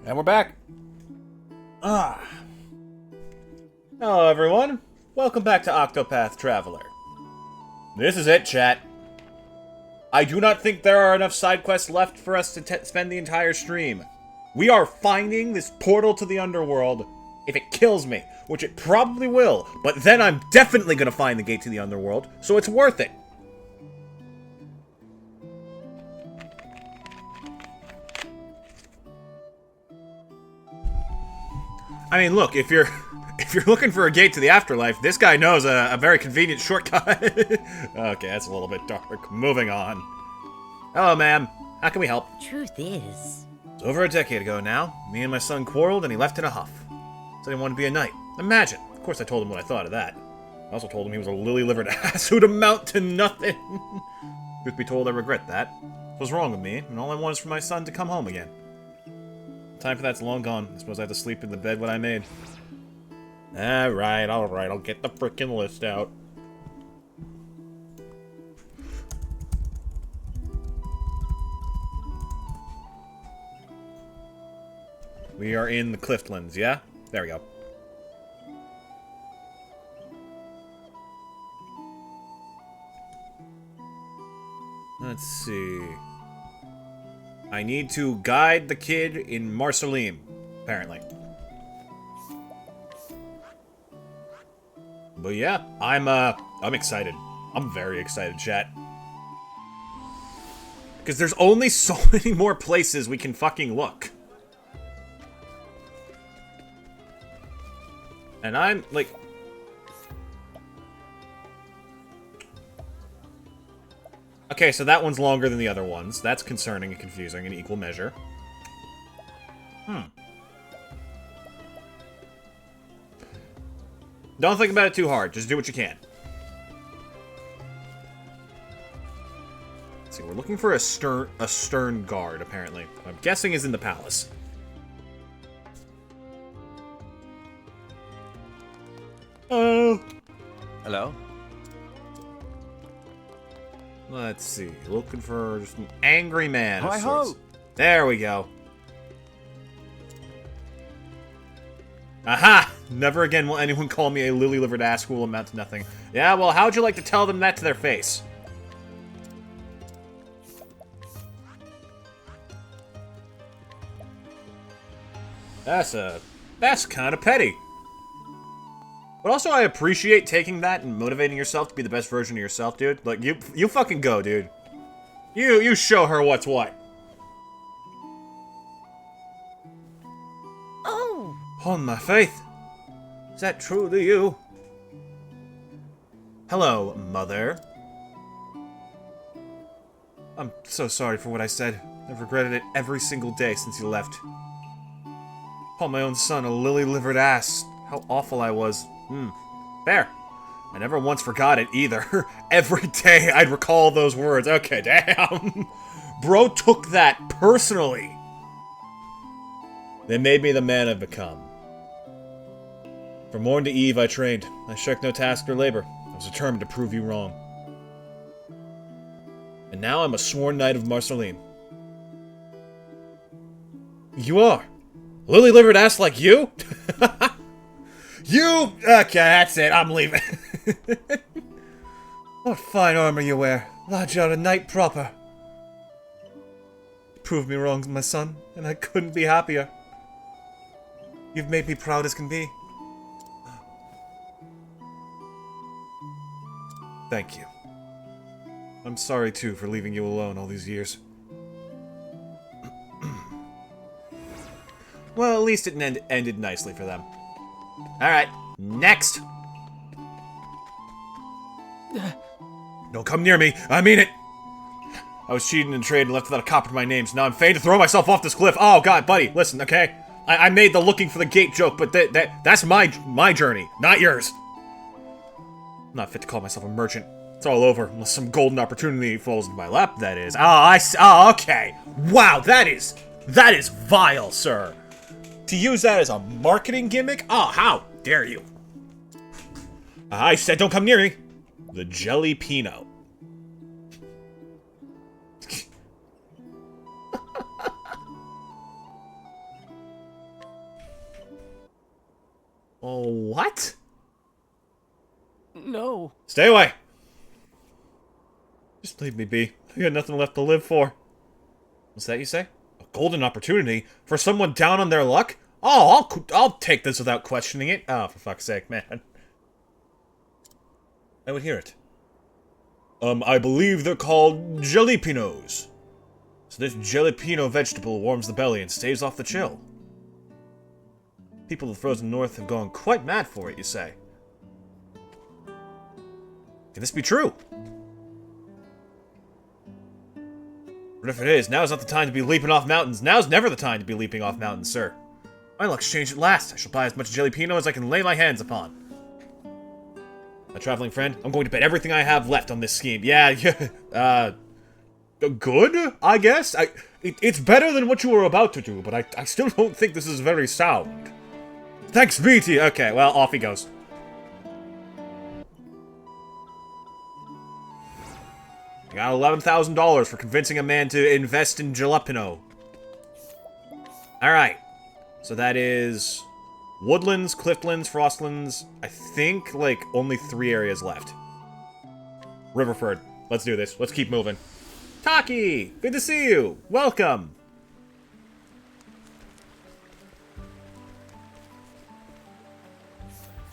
And we're back. Hello, everyone. Welcome back to Octopath Traveler. This is it, chat. I do not think there are enough side quests left for us to spend the entire stream. We are finding this portal to the underworld if it kills me, which it probably will, but then I'm definitely gonna find the gate to the underworld, so it's worth it. I mean, look, if you're looking for a gate to the afterlife, this guy knows a very convenient shortcut. Okay, that's a little bit dark. Moving on. Hello, ma'am. How can we help? Truth is... It's over a decade ago now. Me and my son quarreled, and he left in a huff. Said he wanted to be a knight. Imagine. Of course I told him what I thought of that. I also told him he was a lily-livered ass who'd amount to nothing. Truth be told, I regret that. What was wrong with me, and all I want is for my son to come home again. Time for that's long gone. I suppose I have to sleep in the bed what I made. Alright, I'll get the frickin' list out. We are in the Cliftlands, yeah? There we go. Let's see... I need to guide the kid in Marceline, apparently. But yeah, I'm excited. I'm very excited, chat. Because there's only so many more places we can fucking look. And I'm, like... Okay, so that one's longer than the other ones. That's concerning and confusing in equal measure. Don't think about it too hard. Just do what you can. Let's see, we're looking for a stern guard, apparently. I'm guessing is in the palace. Oh. Hello? Let's see. Looking for just an angry man of Hi-ho! sorts. There we go. Aha! Never again will anyone call me a lily-livered ass who will amount to nothing. Yeah, well, how'd you like to tell them that to their face? That's kind of petty. But also, I appreciate taking that and motivating yourself to be the best version of yourself, dude. Like, you fucking go, dude. You show her what's what. Oh! On my faith. Is that true to you? Hello, mother. I'm so sorry for what I said. I've regretted it every single day since you left. Called my own son a lily-livered ass. How awful I was. There. I never once forgot it, either. Every day I'd recall those words. Okay, damn. Bro took that personally. They made me the man I've become. From morn to eve I trained. I shirked no task or labor. I was determined to prove you wrong. And now I'm a sworn knight of Marceline. You are? Lily-livered ass like you? You! Okay, that's it. I'm leaving. What fine armor you wear. Lodge out a knight proper. Proved me wrong, my son, and I couldn't be happier. You've made me proud as can be. Thank you. I'm sorry, too, for leaving you alone all these years. Well, at least it ended nicely for them. Alright, next! Don't come near me, I mean it! I was cheating in trade and left without a copper to my name, so now I'm fain to throw myself off this cliff. Oh god, buddy, listen, okay? I made the looking for the gate joke, but that's my journey, not yours. I'm not fit to call myself a merchant. It's all over, unless some golden opportunity falls into my lap, that is. Oh, okay. Wow, that is vile, sir. To use that as a marketing gimmick? Oh, how dare you. I said don't come near me. The Jelly Pinot. Oh, what? No. Stay away! Just leave me be. I got nothing left to live for. What's that you say? A golden opportunity? For someone down on their luck? Oh, I'll take this without questioning it. Oh, for fuck's sake, man. I would hear it. I believe they're called jalapenos. So this jalapeno vegetable warms the belly and staves off the chill. People of the frozen north have gone quite mad for it, you say. Can this be true? But if it is, now's not the time to be leaping off mountains. Now's never the time to be leaping off mountains, sir. My luck's changed at last. I shall buy as much jalapeno as I can lay my hands upon. My traveling friend, I'm going to bet everything I have left on this scheme. Yeah, good, I guess? It's better than what you were about to do, but I still don't think this is very sound. Thanks be to you. Okay, well, off he goes. I got $11,000 for convincing a man to invest in jalapeno. Alright. So that is Woodlands, Cliftlands, Frostlands. I think, like, only 3 areas left. Riverford. Let's do this. Let's keep moving. Taki! Good to see you! Welcome!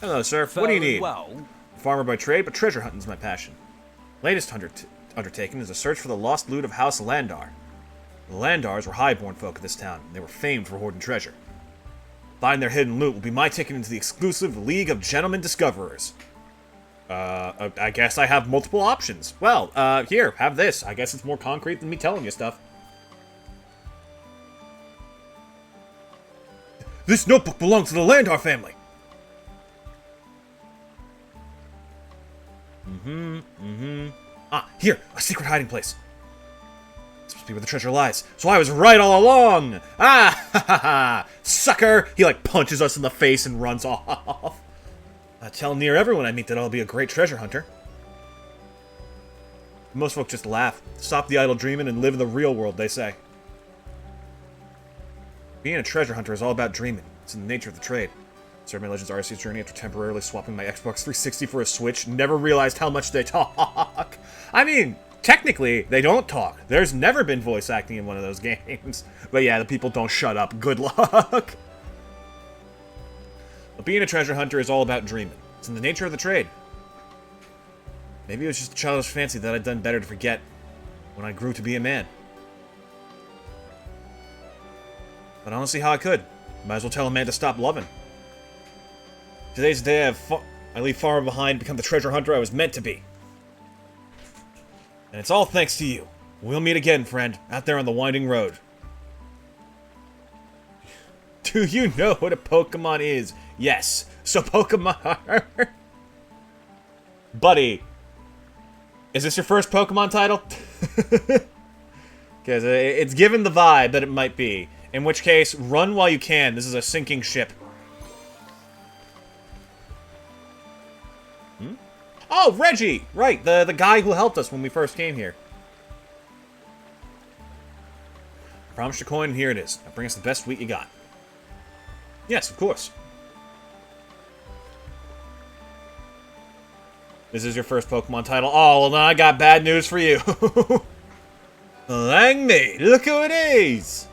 Hello, sir. What do you need? Well. Farmer by trade, but treasure hunting's my passion. Latest undertaking is a search for the lost loot of House Landar. The Landars were highborn folk of this town, and they were famed for hoarding treasure. Find their hidden loot will be my ticket into the exclusive League of Gentlemen Discoverers. I guess I have multiple options. Well, here, have this. I guess it's more concrete than me telling you stuff. This notebook belongs to the Landar family! Ah, here, a secret hiding place. This must be where the treasure lies. So I was right all along! Ah, ha ha ha! Sucker! He, like, punches us in the face and runs off. I tell near everyone I meet that I'll be a great treasure hunter. Most folk just laugh. Stop the idle dreaming and live in the real world, they say. Being a treasure hunter is all about dreaming. It's in the nature of the trade. Started my Legends Arceus journey after temporarily swapping my Xbox 360 for a Switch. Never realized how much they talk. I mean, technically, they don't talk. There's never been voice acting in one of those games. But yeah, the people don't shut up. Good luck. But being a treasure hunter is all about dreaming. It's in the nature of the trade. Maybe it was just a childish fancy that I'd done better to forget when I grew to be a man. But I don't see how I could. Might as well tell a man to stop loving. Today's the day I leave far behind, become the treasure hunter I was meant to be. And it's all thanks to you. We'll meet again, friend, out there on the winding road. Do you know what a Pokemon is? Yes. So Pokemon... Buddy. Is this your first Pokemon title? Because it's given the vibe that it might be. In which case, run while you can. This is a sinking ship. Oh, Reggie! Right, the guy who helped us when we first came here. I promised a coin, and here it is. Now bring us the best wheat you got. Yes, of course. This is your first Pokemon title. Oh, well, now I got bad news for you. Lang me, look who it is!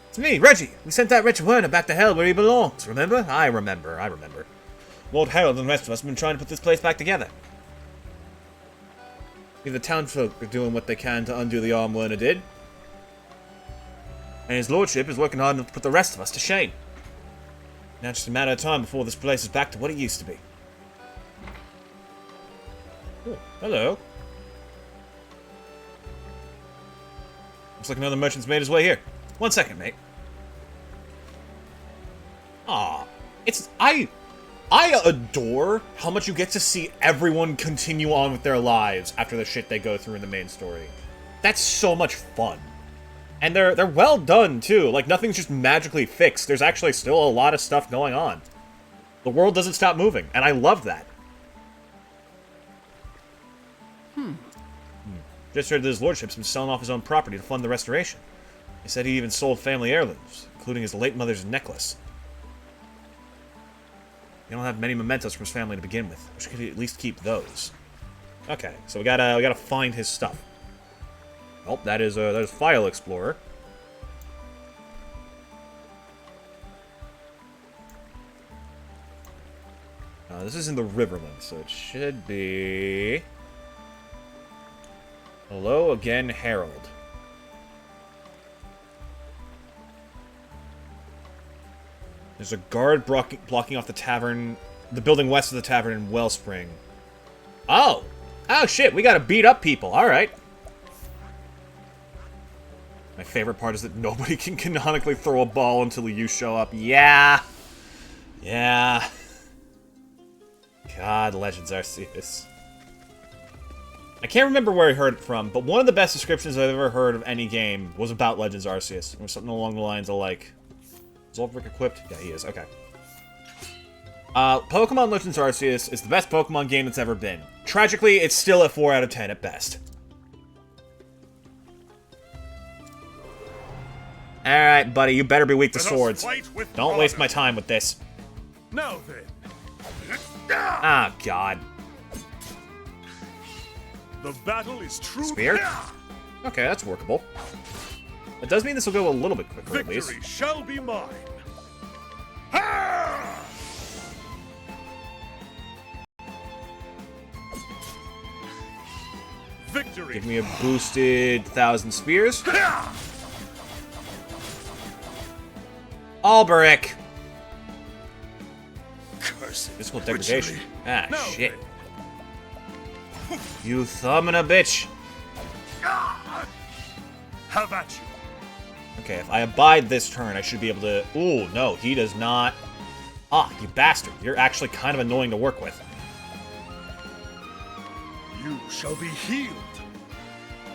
It's me, Reggie. We sent that wretched Werner back to hell where he belongs, remember? I remember. Lord Harold and the rest of us have been trying to put this place back together. The townsfolk are doing what they can to undo the harm Werner did. And his lordship is working hard enough to put the rest of us to shame. Now it's just a matter of time before this place is back to what it used to be. Oh, hello. Looks like another merchant's made his way here. 1 second, mate. Aw, I adore how much you get to see everyone continue on with their lives after the shit they go through in the main story. That's so much fun. And they're well done, too. Like, nothing's just magically fixed. There's actually still a lot of stuff going on. The world doesn't stop moving, and I love that. Just heard that his lordship's been selling off his own property to fund the restoration. He said he even sold family heirlooms, including his late mother's necklace. You don't have many mementos from his family to begin with. We should at least keep those. Okay, so we gotta find his stuff. Oh, there's File Explorer. This is in the Riverland, so it should be... Hello again, Harold. There's a guard blocking off the building west of the tavern in Wellspring. Oh! Oh shit, we gotta beat up people, alright. My favorite part is that nobody can canonically throw a ball until you show up. Yeah! Yeah. God, Legends Arceus. I can't remember where I heard it from, but one of the best descriptions I've ever heard of any game was about Legends Arceus. It was something along the lines of, like... Is Ulfric equipped? Yeah, he is. Okay. Pokemon Legends Arceus is the best Pokemon game that's ever been. Tragically, it's still a 4 out of 10 at best. Alright, buddy, you better be weak to swords. Don't waste my time with this. Now then. Ah, God. The battle is true. Spear? Okay, that's workable. It does mean this will go a little bit quicker, at least. Victory shall be mine. Victory. Give me a boosted 1,000 spears. Alberic! Cursed Physical degradation. Ah, No, shit. You thumb and a bitch. Have at you. Okay, if I abide this turn, I should be able to... Ooh, no, he does not... Ah, you bastard. You're actually kind of annoying to work with. You shall be healed.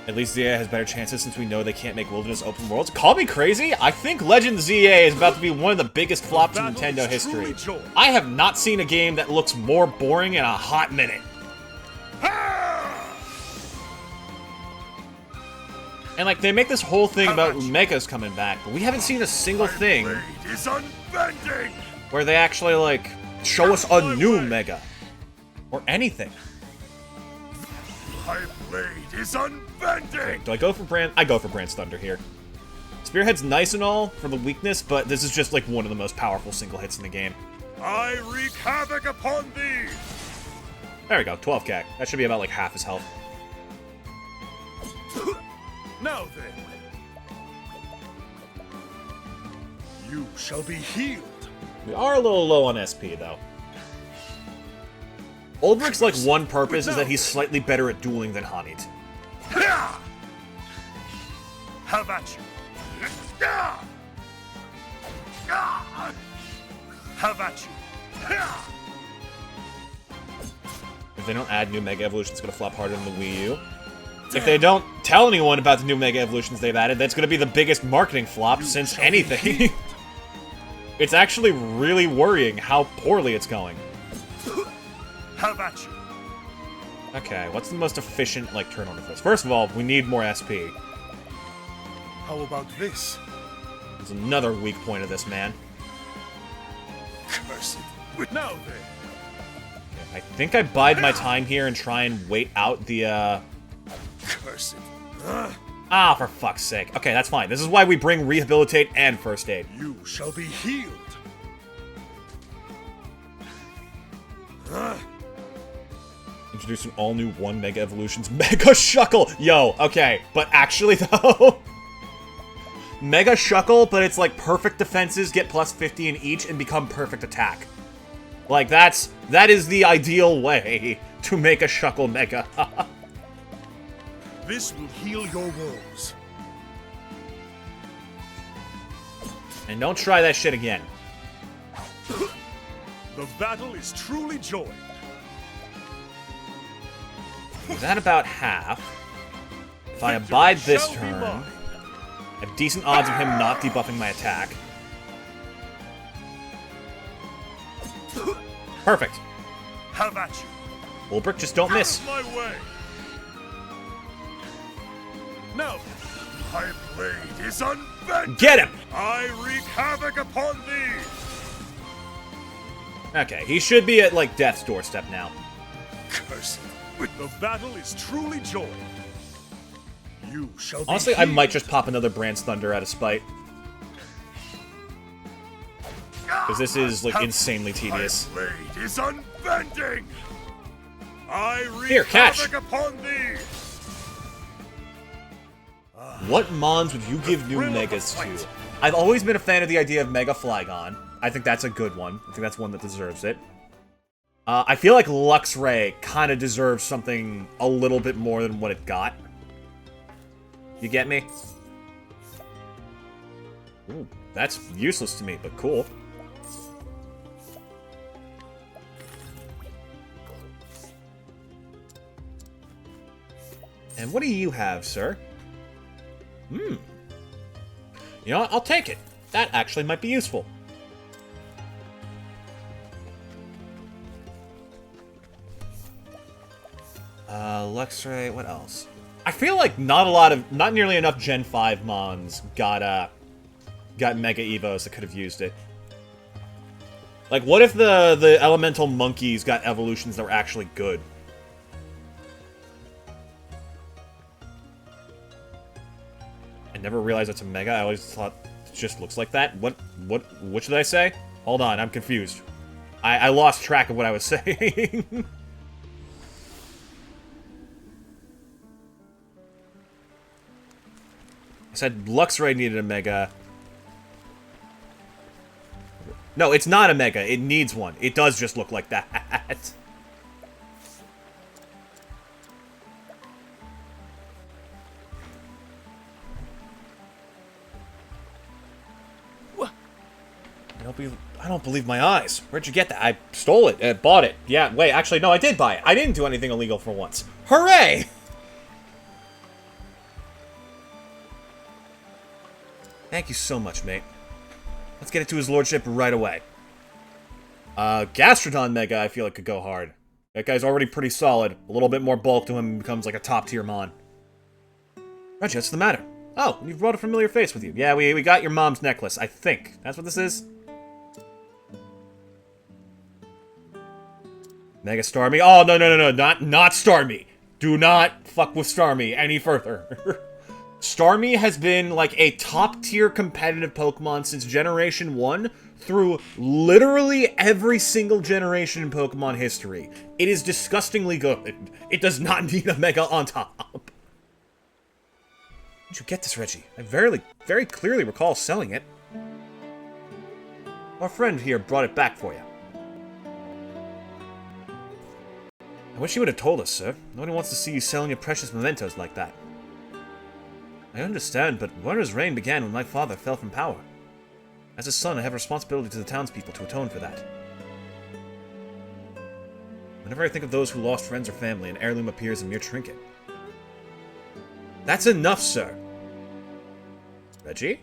At least ZA has better chances since we know they can't make Wilderness open worlds. Call me crazy? I think Legend ZA is about to be one of the biggest flops in Nintendo history. I have not seen a game that looks more boring in a hot minute. And, like, they make this whole thing about Megas coming back, but we haven't seen a single thing where they actually, like, show us a new Mega. Or anything. My blade is unbending. Do I go for Brand? I go for Brand's Thunder here. Spearhead's nice and all for the weakness, but this is just, like, one of the most powerful single hits in the game. I wreak havoc upon thee. There we go, 12k. That should be about, like, half his health. Now then. You shall be healed. We are a little low on SP, though. Ulbric's, like, one purpose is that he's slightly better at dueling than Hanit. Have at you. Have at you. If they don't add new Mega Evolutions, it's gonna flop harder than the Wii U. If they don't tell anyone about the new Mega Evolutions they've added, that's gonna be the biggest marketing flop since anything. It's actually really worrying how poorly it's going. Have at you. Okay, what's the most efficient, like, turn order for this? First of all, we need more SP. How about this? There's another weak point of this, man. Cursed. Now then. I think I bide my time here and try and wait out the, Cursed. Ah, for fuck's sake. Okay, that's fine. This is why we bring Rehabilitate and First Aid. You shall be healed. Introducing all new 1 Mega Evolutions. Mega Shuckle! Yo, okay. But actually, though... Mega Shuckle, but it's like perfect defenses, get plus 50 in each, and become perfect attack. Like, that is the ideal way to make a Shuckle Mega. This will heal your woes. And don't try that shit again. The battle is truly joined. Is that about half? If I abide this turn, I have decent odds of him not debuffing my attack. Perfect. Have at you. Ulbric, just don't miss. My way. No. My blade is unbent. Get him! I wreak havoc upon thee. Okay, he should be at, like, death's doorstep now. Curse it. The battle is truly joy. You shall be Honestly, I might healed. just pop another Brand's Thunder out of spite. Because this is, like, insanely tedious. My blade is unbending. I wreak Here, catch. havoc upon thee. What mons would you give new megas to? I've always been a fan of the idea of Mega Flygon. I think that's a good one. I think that's one that deserves it. I feel like Luxray kind of deserves something a little bit more than what it got. You get me? Ooh, that's useless to me, but cool. And what do you have, sir? You know what? I'll take it. That actually might be useful. Luxray, what else? I feel like not nearly enough Gen 5 mons got Mega Evos that could have used it. Like, what if the elemental monkeys got evolutions that were actually good? I never realized it's a Mega. I always thought it just looks like that. What should I say? Hold on, I'm confused. I lost track of what I was saying. I said Luxray needed a Mega. No, it's not a Mega. It needs one. It does just look like that. I don't believe my eyes. Where'd you get that? I stole it. Bought it. Yeah, wait, actually, no, I did buy it. I didn't do anything illegal for once. Hooray! Thank you so much, mate. Let's get it to his lordship right away. Gastrodon Mega, I feel like could go hard. That guy's already pretty solid. A little bit more bulk to him and becomes like a top-tier mon. Reggie, what's the matter? Oh, you've brought a familiar face with you. Yeah, we got your mom's necklace, I think. That's what this is? Mega Starmie? Oh, no, not Starmie. Do not fuck with Starmie any further. Starmie has been, like, a top-tier competitive Pokemon since Generation 1 through literally every single generation in Pokemon history. It is disgustingly good. It does not need a Mega on top. Where'd you get this, Reggie? I very clearly recall selling it. Our friend here brought it back for you. I wish you would have told us, sir. Nobody wants to see you selling your precious mementos like that. I understand, but Warner's reign began when my father fell from power. As his son, I have a responsibility to the townspeople to atone for that. Whenever I think of those who lost friends or family, an heirloom appears a mere trinket. That's enough, sir! Reggie?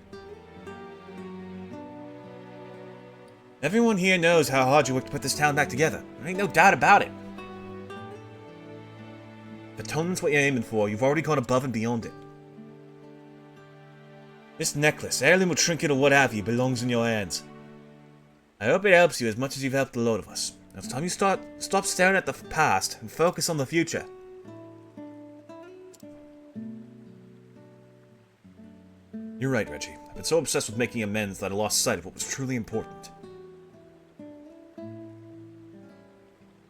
Everyone here knows how hard you worked to put this town back together. There ain't no doubt about it. If atonement's what you're aiming for, you've already gone above and beyond it. This necklace, heirloom or trinket or what have you, belongs in your hands. I hope it helps you as much as you've helped a lot of us. Now it's time you stop staring at the past and focus on the future. You're right, Reggie. I've been so obsessed with making amends that I lost sight of what was truly important.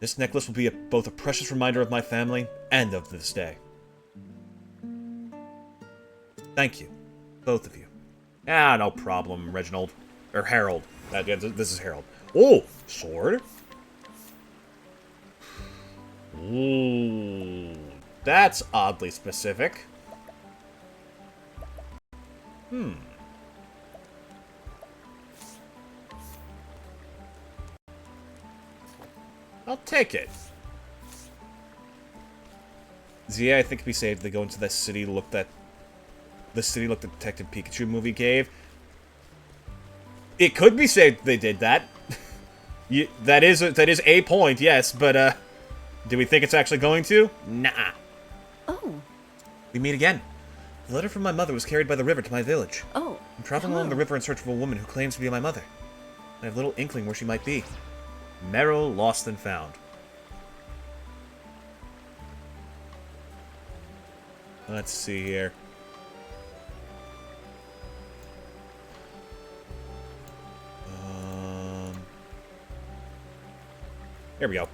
This necklace will be both a precious reminder of my family and of this day. Thank you. Both of you. Ah, no problem, Reginald. Or Harold. Yeah, this is Harold. Oh! Sword? Ooh. That's oddly specific. I'll take it. Zia, I think can be saved. They go into that city look that... The city look the Detective Pikachu movie gave. It could be saved they did that. That is a point, yes, but, do we think it's actually going to? Nah. Oh. We meet again. The letter from my mother was carried by the river to my village. Oh. I'm traveling along the river in search of a woman who claims to be my mother. I have little inkling where she might be. Meryl lost and found. Let's see here. There we go.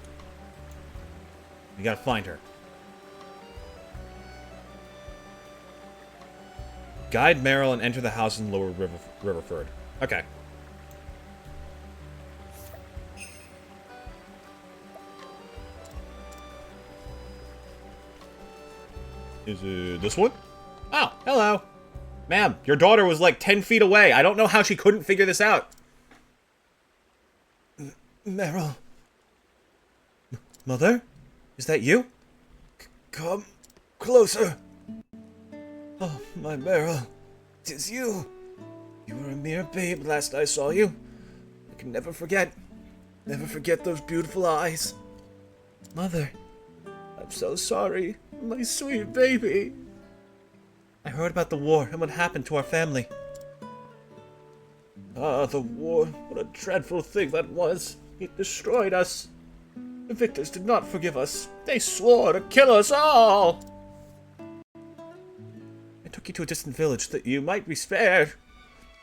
You gotta find her. Guide Meryl and enter the house in Lower Riverford. Okay. Is it this one? Oh, hello. Ma'am, your daughter was like 10 feet away. I don't know how she couldn't figure this out. Meryl. Mother? Is that you? Come closer. Oh, my Meryl. 'Tis you. You were a mere babe last I saw you. I can never forget. Never forget those beautiful eyes. Mother. I'm so sorry. My sweet baby. I heard about the war and what happened to our family. Ah, the war. What a dreadful thing that was. It destroyed us. The victors did not forgive us. They swore to kill us all. I took you to a distant village that you might be spared.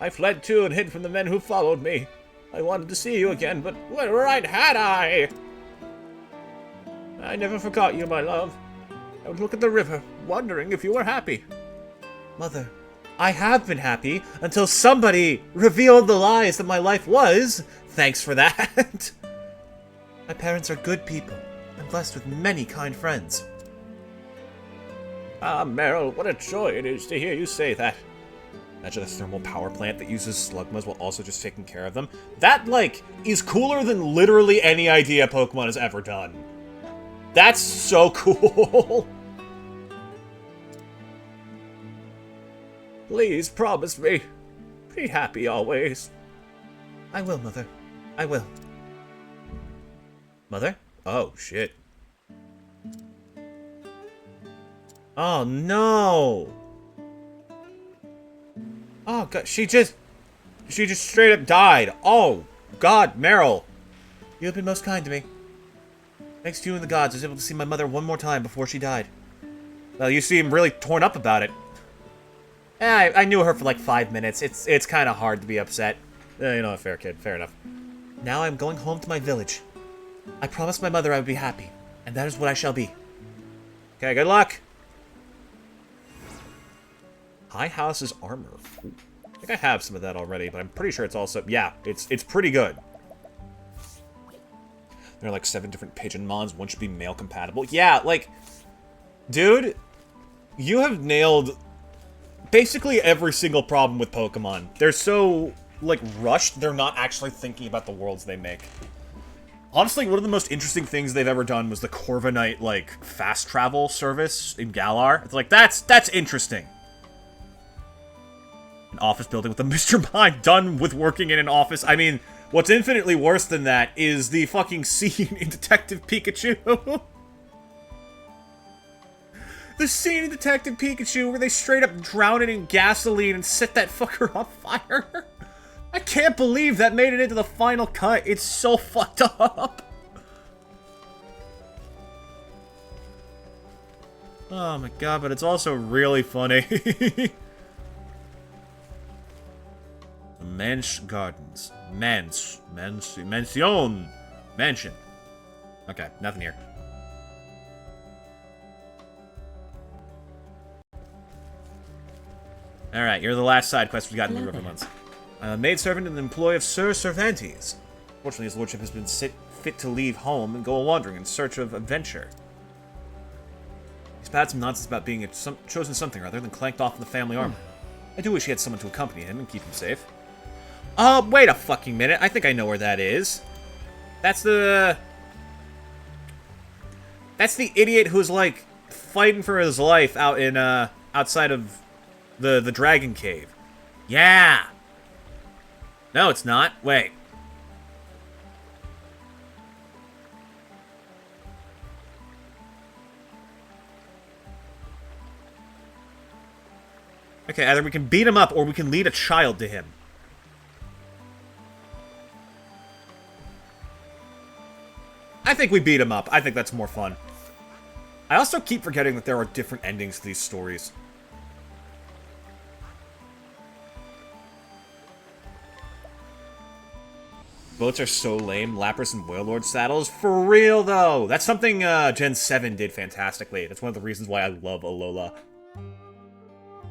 I fled too and hid from the men who followed me. I wanted to see you again, but what right had I? I never forgot you, my love. I would look at the river, wondering if you were happy. Mother, I have been happy until somebody revealed the lies that my life was. Thanks for that. My parents are good people. I'm blessed with many kind friends. Ah, Meryl, what a joy it is to hear you say that. Imagine a thermal power plant that uses slugmas while also just taking care of them. That, like, is cooler than literally any idea Pokemon has ever done. That's so cool. Please promise me. Be happy always. I will, Mother. I will. Mother? Oh, shit. Oh, no! Oh, God, she just straight up died. Oh, God, Meryl. You have been most kind to me. Thanks to you and the gods, I was able to see my mother one more time before she died. Well, you seem really torn up about it. I knew her for like 5 minutes. It's kind of hard to be upset. You know, fair kid, fair enough. Now I'm going home to my village. I promised my mother I would be happy, and that is what I shall be. Okay, good luck. High House's armor. Ooh. I think I have some of that already, but I'm pretty sure it's also... Yeah, it's pretty good. There are like 7 different pigeon mons. One should be male compatible. Yeah, like... Dude, you have nailed basically every single problem with Pokemon. They're so, like, rushed, they're not actually thinking about the worlds they make. Honestly, one of the most interesting things they've ever done was the Corviknight, like, fast travel service in Galar. It's like, that's interesting. An office building with a Mr. Mime done with working in an office. I mean, what's infinitely worse than that is the fucking scene in Detective Pikachu. The scene in Detective Pikachu where they straight up drown it in gasoline and set that fucker on fire. I can't believe that made it into the final cut. It's so fucked up. Oh my god, but it's also really funny. Mensch Gardens. Mansion. Mansion. Okay, nothing here. Alright, you're the last side quest we got in the River Months. Maidservant in the employ of Sir Cervantes. Fortunately, his lordship has been fit to leave home and go wandering in search of adventure. He's had some nonsense about being chosen something rather than clanked off in the family armor. I do wish he had someone to accompany him and keep him safe. Wait a fucking minute. I think I know where that is. That's the idiot who's, like, fighting for his life out in, outside of the Dragon Cave. Yeah! No, it's not. Wait. Okay, either we can beat him up or we can lead a child to him. I think we beat him up. I think that's more fun. I also keep forgetting that there are different endings to these stories. Boats are so lame. Lapras and Wailord saddles. For real, though. That's something Gen 7 did fantastically. That's one of the reasons why I love Alola.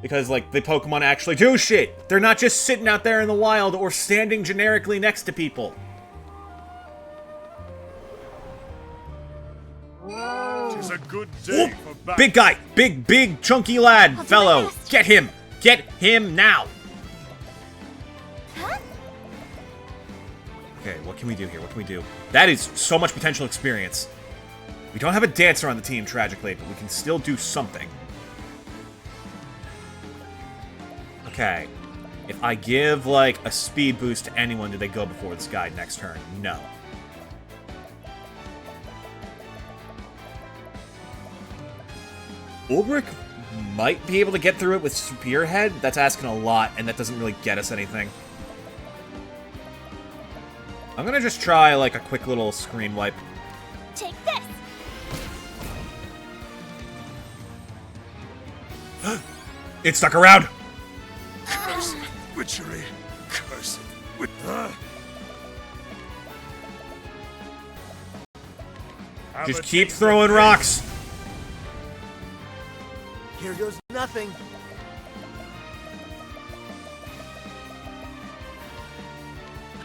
Because, like, the Pokemon actually do shit. They're not just sitting out there in the wild or standing generically next to people. Tis a good day for battle. Big guy! Big, chunky lad! Fellow! Get him! Get him now! Huh? Okay, what can we do here? What can we do? That is so much potential experience. We don't have a dancer on the team, tragically, but we can still do something. Okay. If I give, like, a speed boost to anyone, do they go before this guy next turn? No. Ulbrich might be able to get through it with Spearhead. That's asking a lot, and that doesn't really get us anything. I'm gonna just try, like, a quick little screen wipe. Take this! It stuck around! Cursed witchery. Cursed wit. Just keep throwing rocks! Here goes nothing.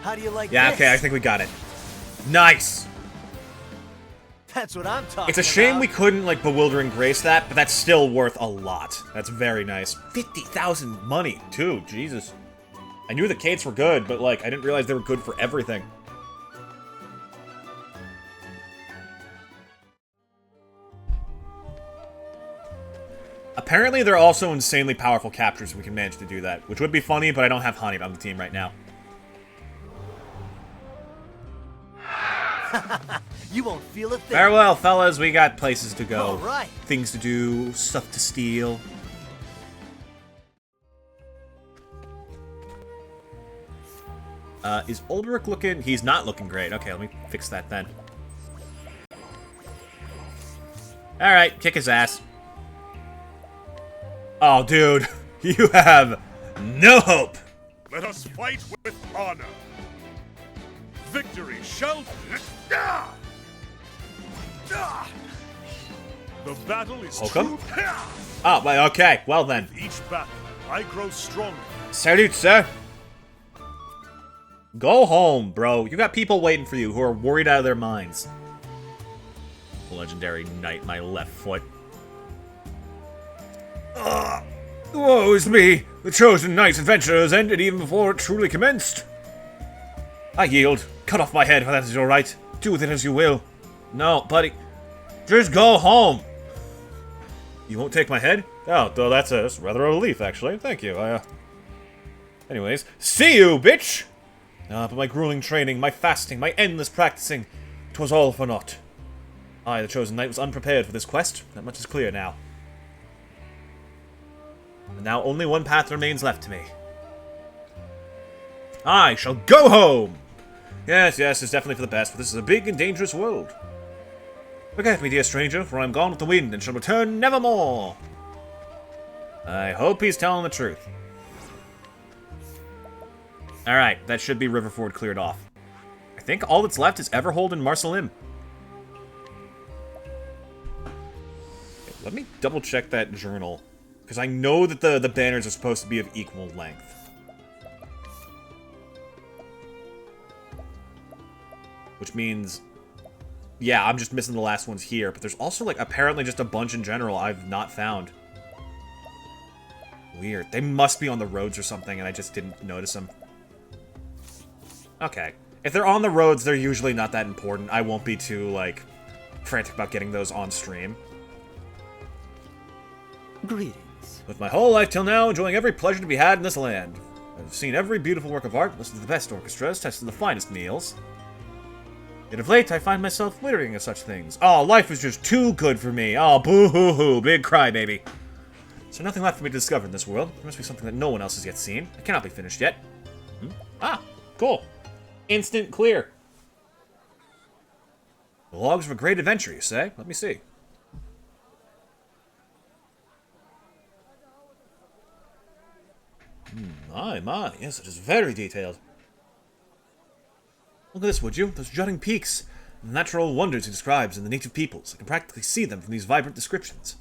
How do you like Yeah, this? okay, I think we got it. Nice! That's what I'm talking about. It's a shame we couldn't, like, Bewildering Grace that, but that's still worth a lot. That's very nice. 50,000 money, too. Jesus. I knew the Kates were good, but, like, I didn't realize they were good for everything. Apparently, there are also insanely powerful captures if we can manage to do that, which would be funny, but I don't have Honey on the team right now. You won't feel a thing. Farewell, fellas. We got places to go. All right. Things to do, stuff to steal. Is Ulbrich looking... He's not looking great. Okay, let me fix that then. Alright, kick his ass. Oh, dude. You have no hope. Let us fight with honor. Victory shall... The battle is Welcome. true. Oh, well, okay. Well then. Each battle, I grow stronger. Salute, sir. Go home, bro. You got people waiting for you who are worried out of their minds. Legendary Knight, my left foot. Woe is me! The Chosen Knight's adventure has ended even before it truly commenced. I yield. Cut off my head if that is your right. Do with it as you will. No, buddy. Just go home. You won't take my head? Oh, though that's rather a relief, actually. Thank you. Anyways, see you, bitch! But my grueling training, my fasting, my endless practicing, 'twas all for naught. I, the Chosen Knight, was unprepared for this quest. That much is clear now. And now only one path remains left to me. I shall go home! Yes, it's definitely for the best, but this is a big and dangerous world. Forget me, dear stranger, for I am gone with the wind and shall return nevermore. I hope he's telling the truth. Alright, that should be Riverford cleared off. I think all that's left is Everhold and Marcelim. Okay, let me double check that journal. Because I know that the banners are supposed to be of equal length. Which means... yeah, I'm just missing the last ones here. But there's also, like, apparently just a bunch in general I've not found. Weird. They must be on the roads or something, and I just didn't notice them. Okay. If they're on the roads, they're usually not that important. I won't be too, like, frantic about getting those on stream. Greetings. With my whole life till now, enjoying every pleasure to be had in this land. I've seen every beautiful work of art, listened to the best orchestras, tasted the finest meals. Yet of late, I find myself wearying of such things. Oh, life is just too good for me. Oh, boo-hoo-hoo, big crybaby. Is there nothing left for me to discover in this world? There must be something that no one else has yet seen. It cannot be finished yet. Ah, cool. Instant clear. The logs of a great adventure, you say? Let me see. My, yes, it is very detailed. Look at this, would you? Those jutting peaks, the natural wonders he describes in the native peoples. I can practically see them from these vibrant descriptions.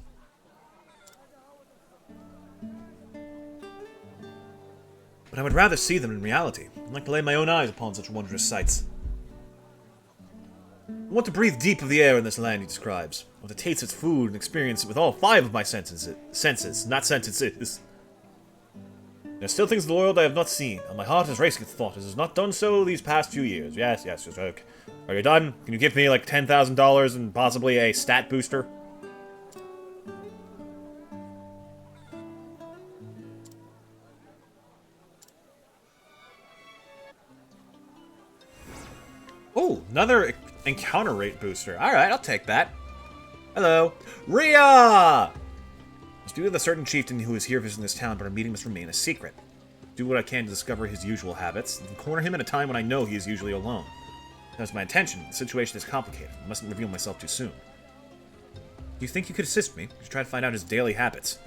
But I would rather see them in reality. I'd like to lay my own eyes upon such wondrous sights. I want to breathe deep of the air in this land he describes. I want to taste its food and experience it with all 5 of my senses, not sentences. There are still things in the world I have not seen, and my heart is racing at the thought, as it has not done so these past few years. Yes, okay. Are you done? Can you give me like $10,000 and possibly a stat booster? Oh, another encounter rate booster. Alright, I'll take that. Hello. Rhea! Must be with a certain chieftain who is here visiting this town, but our meeting must remain a secret. Do what I can to discover his usual habits, and corner him at a time when I know he is usually alone. That's my intention. The situation is complicated. I mustn't reveal myself too soon. Do you think you could assist me? You should try to find out his daily habits.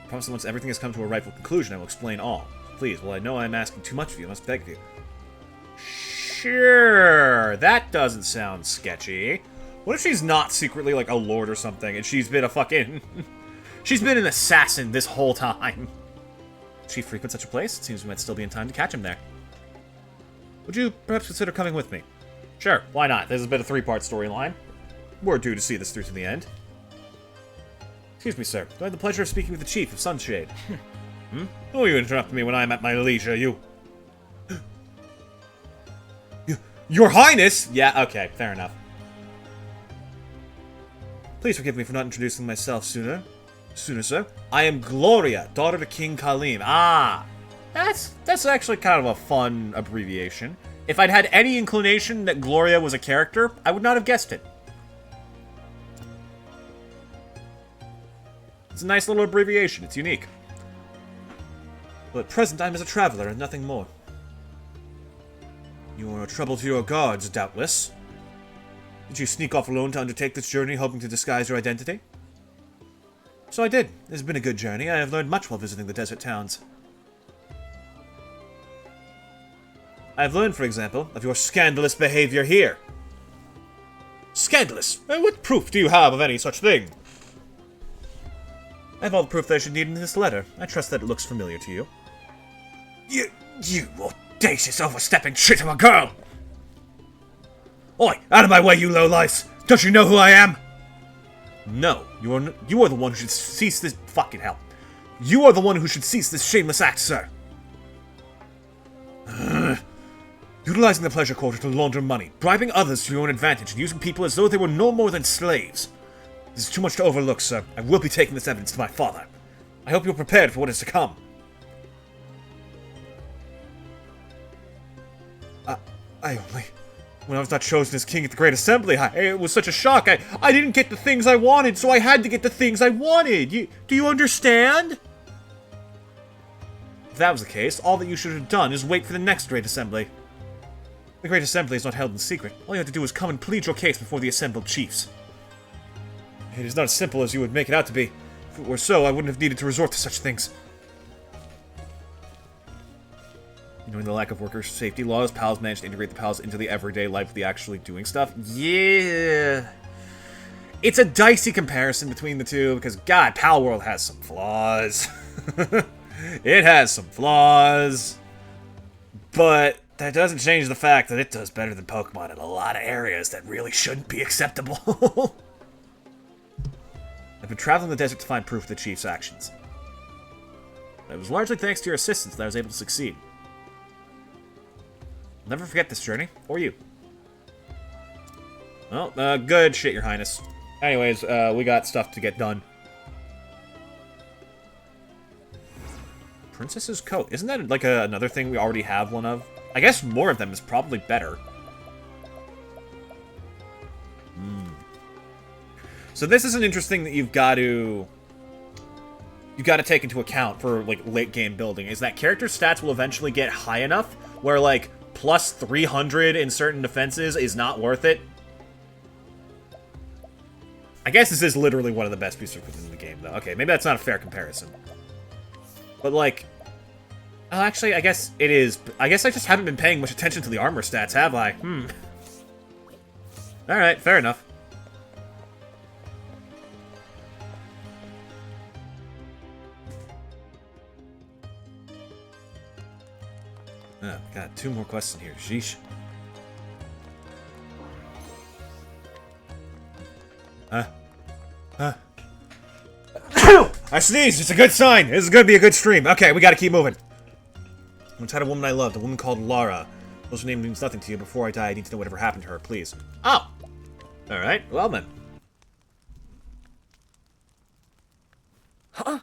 I promise that once everything has come to a rightful conclusion, I will explain all. Please, while I know I am asking too much of you, I must beg of you. Sure, that doesn't sound sketchy. What if she's not secretly like a lord or something, and she's been a fucking... she's been an assassin this whole time. If she frequents such a place, it seems we might still be in time to catch him there. Would you perhaps consider coming with me? Sure, why not? There's a bit of 3-part storyline. We're due to see this through to the end. Excuse me, sir. Do I have the pleasure of speaking with the Chief of Sunshade? Oh, you interrupt me when I'm at my leisure, you... Your Highness! Yeah, okay, fair enough. Please forgive me for not introducing myself sooner, sir. I am Gloria, daughter to King Kalim. Ah! That's actually kind of a fun abbreviation. If I'd had any inclination that Gloria was a character, I would not have guessed it. It's a nice little abbreviation. It's unique. Well, at present, I'm as a traveler and nothing more. You are a trouble to your guards, doubtless. Did you sneak off alone to undertake this journey, hoping to disguise your identity? So I did. It has been a good journey. I have learned much while visiting the desert towns. I have learned, for example, of your scandalous behavior here. Scandalous? What proof do you have of any such thing? I have all the proof that I should need in this letter. I trust that it looks familiar to you. You audacious, overstepping shit of a girl! Oi, out of my way, you lowlifes! Don't you know who I am? No, you are the one who should cease this fucking hell. You are the one who should cease this shameless act, sir. Utilizing the pleasure quarter to launder money, bribing others to your own advantage, and using people as though they were no more than slaves. This is too much to overlook, sir. I will be taking this evidence to my father. I hope you're prepared for what is to come. When I was not chosen as king at the Great Assembly, it was such a shock. I didn't get the things I wanted, so I had to get the things I wanted. Do you understand? If that was the case, all that you should have done is wait for the next Great Assembly. The Great Assembly is not held in secret. All you have to do is come and plead your case before the assembled chiefs. It is not as simple as you would make it out to be. If it were so, I wouldn't have needed to resort to such things. Knowing the lack of worker safety laws, pals managed to integrate the pals into the everyday life of the actually doing stuff. Yeah. It's a dicey comparison between the two, because, God, Pal World has some flaws. It has some flaws. But that doesn't change the fact that it does better than Pokemon in a lot of areas that really shouldn't be acceptable. I've been traveling the desert to find proof of the Chief's actions. It was largely thanks to your assistance that I was able to succeed. I'll never forget this journey, or you. Well, good shit, Your Highness. Anyways, we got stuff to get done. Princess's Coat. Isn't that like another thing we already have one of? I guess more of them is probably better. So this is an interesting that you've got to take into account for like late game building, is that character stats will eventually get high enough where like plus 300 in certain defenses is not worth it. I guess this is literally one of the best pieces of equipment in the game, though. Okay, maybe that's not a fair comparison. But, like... Oh, actually, I guess it is. I guess I just haven't been paying much attention to the armor stats, have I? Alright, fair enough. Oh, got 2 more quests in here. Sheesh. I sneezed! It's a good sign! This is gonna be a good stream. Okay, we gotta keep moving. Once had a woman I loved, a woman called Lara. Those her name means nothing to you. Before I die, I need to know whatever happened to her, please. Oh! Alright, well then. Huh?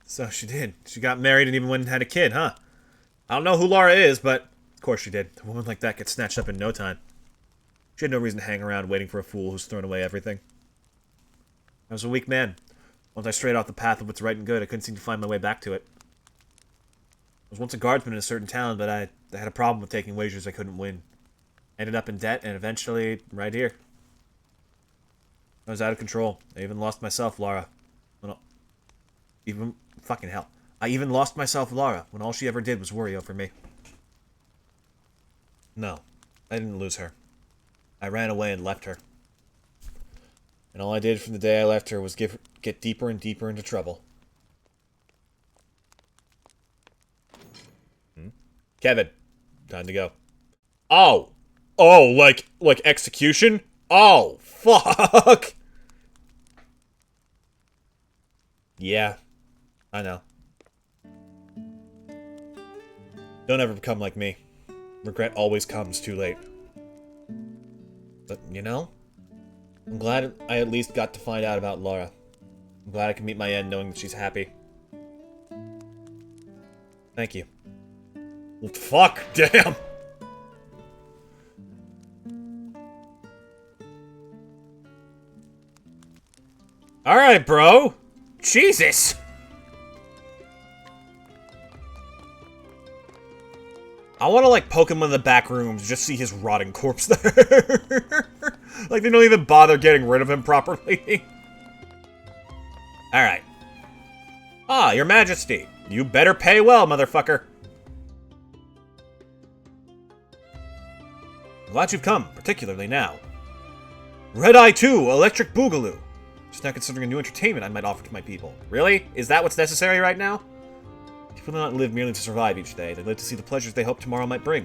So she did. She got married and even went and had a kid, huh? I don't know who Lara is, but of course she did. A woman like that gets snatched up in no time. She had no reason to hang around waiting for a fool who's thrown away everything. I was a weak man. Once I strayed off the path of what's right and good, I couldn't seem to find my way back to it. I was once a guardsman in a certain town, but I had a problem with taking wagers I couldn't win. Ended up in debt, and eventually, right here. I was out of control. I even lost myself, Lara. Fucking hell. I even lost myself, Lara, when all she ever did was worry over me. No, I didn't lose her. I ran away and left her. And all I did from the day I left her was get deeper and deeper into trouble. Kevin, time to go. Oh! Oh, like execution? Oh, fuck! Yeah, I know. Don't ever become like me. Regret always comes too late. But, you know, I'm glad I at least got to find out about Lara. I'm glad I can meet my end knowing that she's happy. Thank you. Well, fuck, damn! Alright, bro! Jesus! I want to, like, poke him in the back rooms, just see his rotting corpse there. Like, they don't even bother getting rid of him properly. Alright. Ah, your majesty. You better pay well, motherfucker. Glad you've come, particularly now. Red Eye 2, Electric Boogaloo. Just now considering a new entertainment I might offer to my people. Really? Is that what's necessary right now? People do not live merely to survive each day. They live to see the pleasures they hope tomorrow might bring.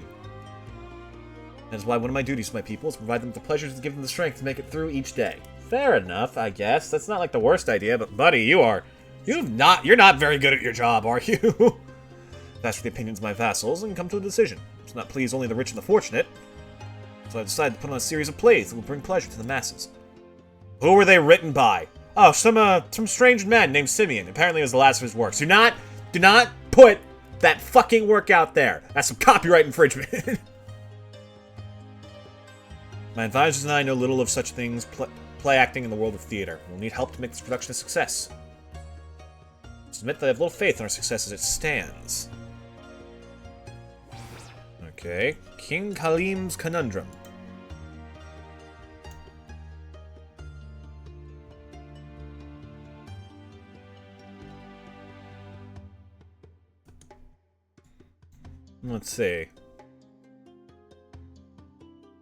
That is why one of my duties to my people is to provide them with the pleasures and give them the strength to make it through each day. Fair enough, I guess. That's not like the worst idea, but buddy, you're not very good at your job, are you? That's for the opinions of my vassals and come to a decision. It's not please only the rich and the fortunate. So I decided to put on a series of plays that will bring pleasure to the masses. Who were they written by? Oh, some strange man named Simeon. Apparently it was the last of his works. Do not put that fucking work out there. That's some copyright infringement. My advisors and I know little of such things, play acting in the world of theater. We'll need help to make this production a success. Submit that I have little faith in our success as it stands. Okay. King Kalim's Conundrum. Let's see.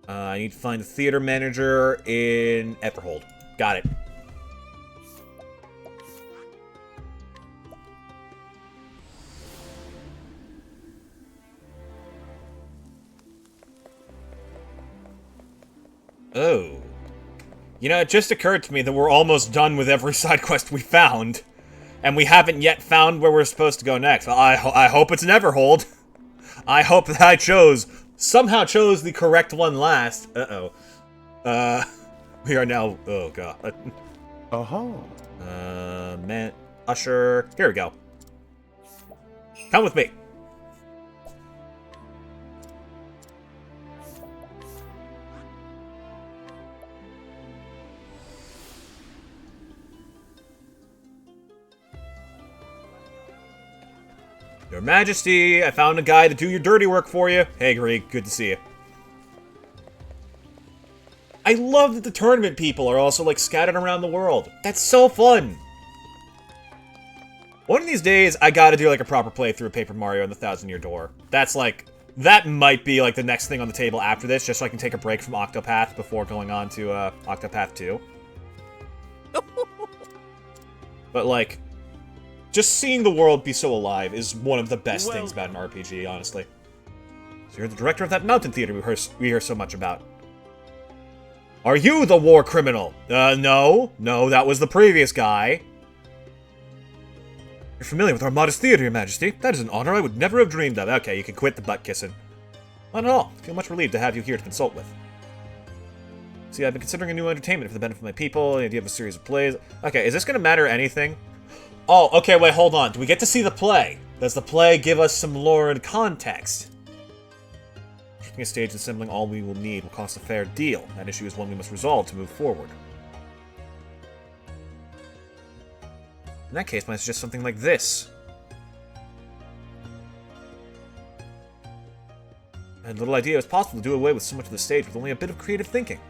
I need to find the theater manager in Etherhold. Got it. Oh. You know, it just occurred to me that we're almost done with every side quest we found. And we haven't yet found where we're supposed to go next. I hope it's Neverhold. I hope that I somehow chose the correct one last. Uh-oh. We are now, oh god. Oh. Man, Usher, here we go. Come with me. Your Majesty, I found a guy to do your dirty work for you. Hey, Greek, good to see you. I love that the tournament people are also, like, scattered around the world. That's so fun! One of these days, I gotta do, like, a proper playthrough of Paper Mario and the Thousand-Year Door. That's, like... That might be, like, the next thing on the table after this, just so I can take a break from Octopath before going on to, Octopath 2. But, like... Just seeing the world be so alive is one of the best things about an RPG, honestly. So you're the director of that mountain theater we hear so much about. Are you the war criminal? No. No, that was the previous guy. You're familiar with our modest theater, Your Majesty. That is an honor I would never have dreamed of. Okay, you can quit the butt-kissing. Not at all. I feel much relieved to have you here to consult with. See, I've been considering a new entertainment for the benefit of my people, the idea of a series of plays. Okay, is this gonna matter anything? Oh, okay, wait, hold on. Do we get to see the play? Does the play give us some lore and context? Taking a stage and assembling all we will need will cost a fair deal. That issue is one we must resolve to move forward. In that case, might suggest something like this. I had little idea it was possible to do away with so much of the stage with only a bit of creative thinking.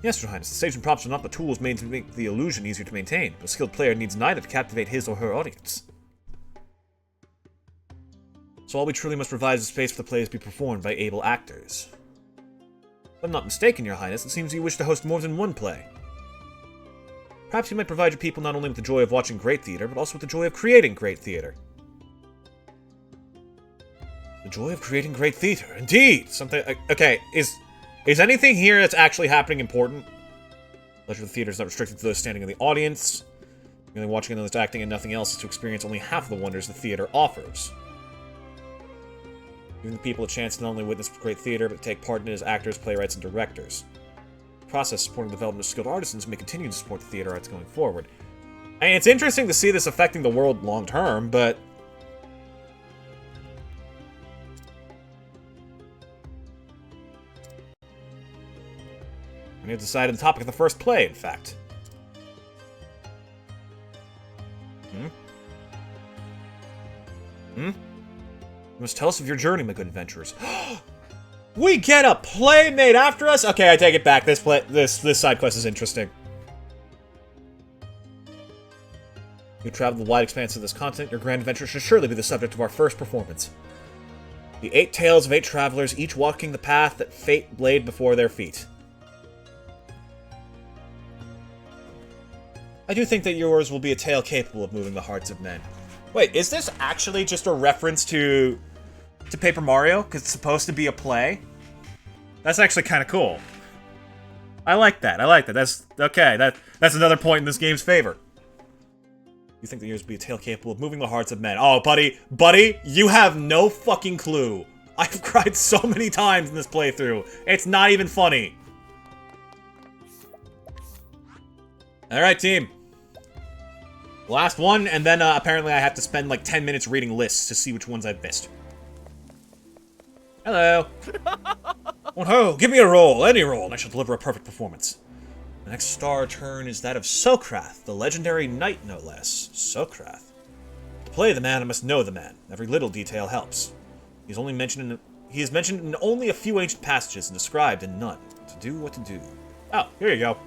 Yes, Your Highness, the stage and props are not but tools made to make the illusion easier to maintain, but a skilled player needs neither to captivate his or her audience. So all we truly must provide is a space for the plays to be performed by able actors. If I'm not mistaken, Your Highness, it seems you wish to host more than one play. Perhaps you might provide your people not only with the joy of watching great theater, but also with the joy of creating great theater. The joy of creating great theater, indeed! Something... Okay, is anything here that's actually happening important? Pleasure of the theater is not restricted to those standing in the audience. Merely watching another's acting and nothing else is to experience only half of the wonders the theater offers. Giving the people a chance to not only witness great theater, but to take part in it as actors, playwrights, and directors. The process supporting the development of skilled artisans may continue to support the theater arts going forward. I mean, it's interesting to see this affecting the world long term, but... we need to decide on the topic of the first play, in fact. You must tell us of your journey, my good adventurers. We get a play made after us? Okay, I take it back. This side quest is interesting. You travel the wide expanse of this continent. Your grand adventure should surely be the subject of our first performance. The 8 tales of 8 travelers, each walking the path that fate laid before their feet. I do think that yours will be a tale capable of moving the hearts of men. Wait, is this actually just a reference to Paper Mario? Because it's supposed to be a play? That's actually kind of cool. I like that. I like that. That's okay. That's another point in this game's favor. You think that yours will be a tale capable of moving the hearts of men? Oh, buddy, you have no fucking clue. I've cried so many times in this playthrough. It's not even funny. All right, team. Last one, and then apparently I have to spend like 10 minutes reading lists to see which ones I've missed. Hello. Oh ho, give me a roll, any roll, and I shall deliver a perfect performance. The next star turn is that of Sokrath, the legendary knight, no less. Sokrath. To play the man, I must know the man. Every little detail helps. He is mentioned in only a few ancient passages and described in none. To do what to do. Oh, here you go.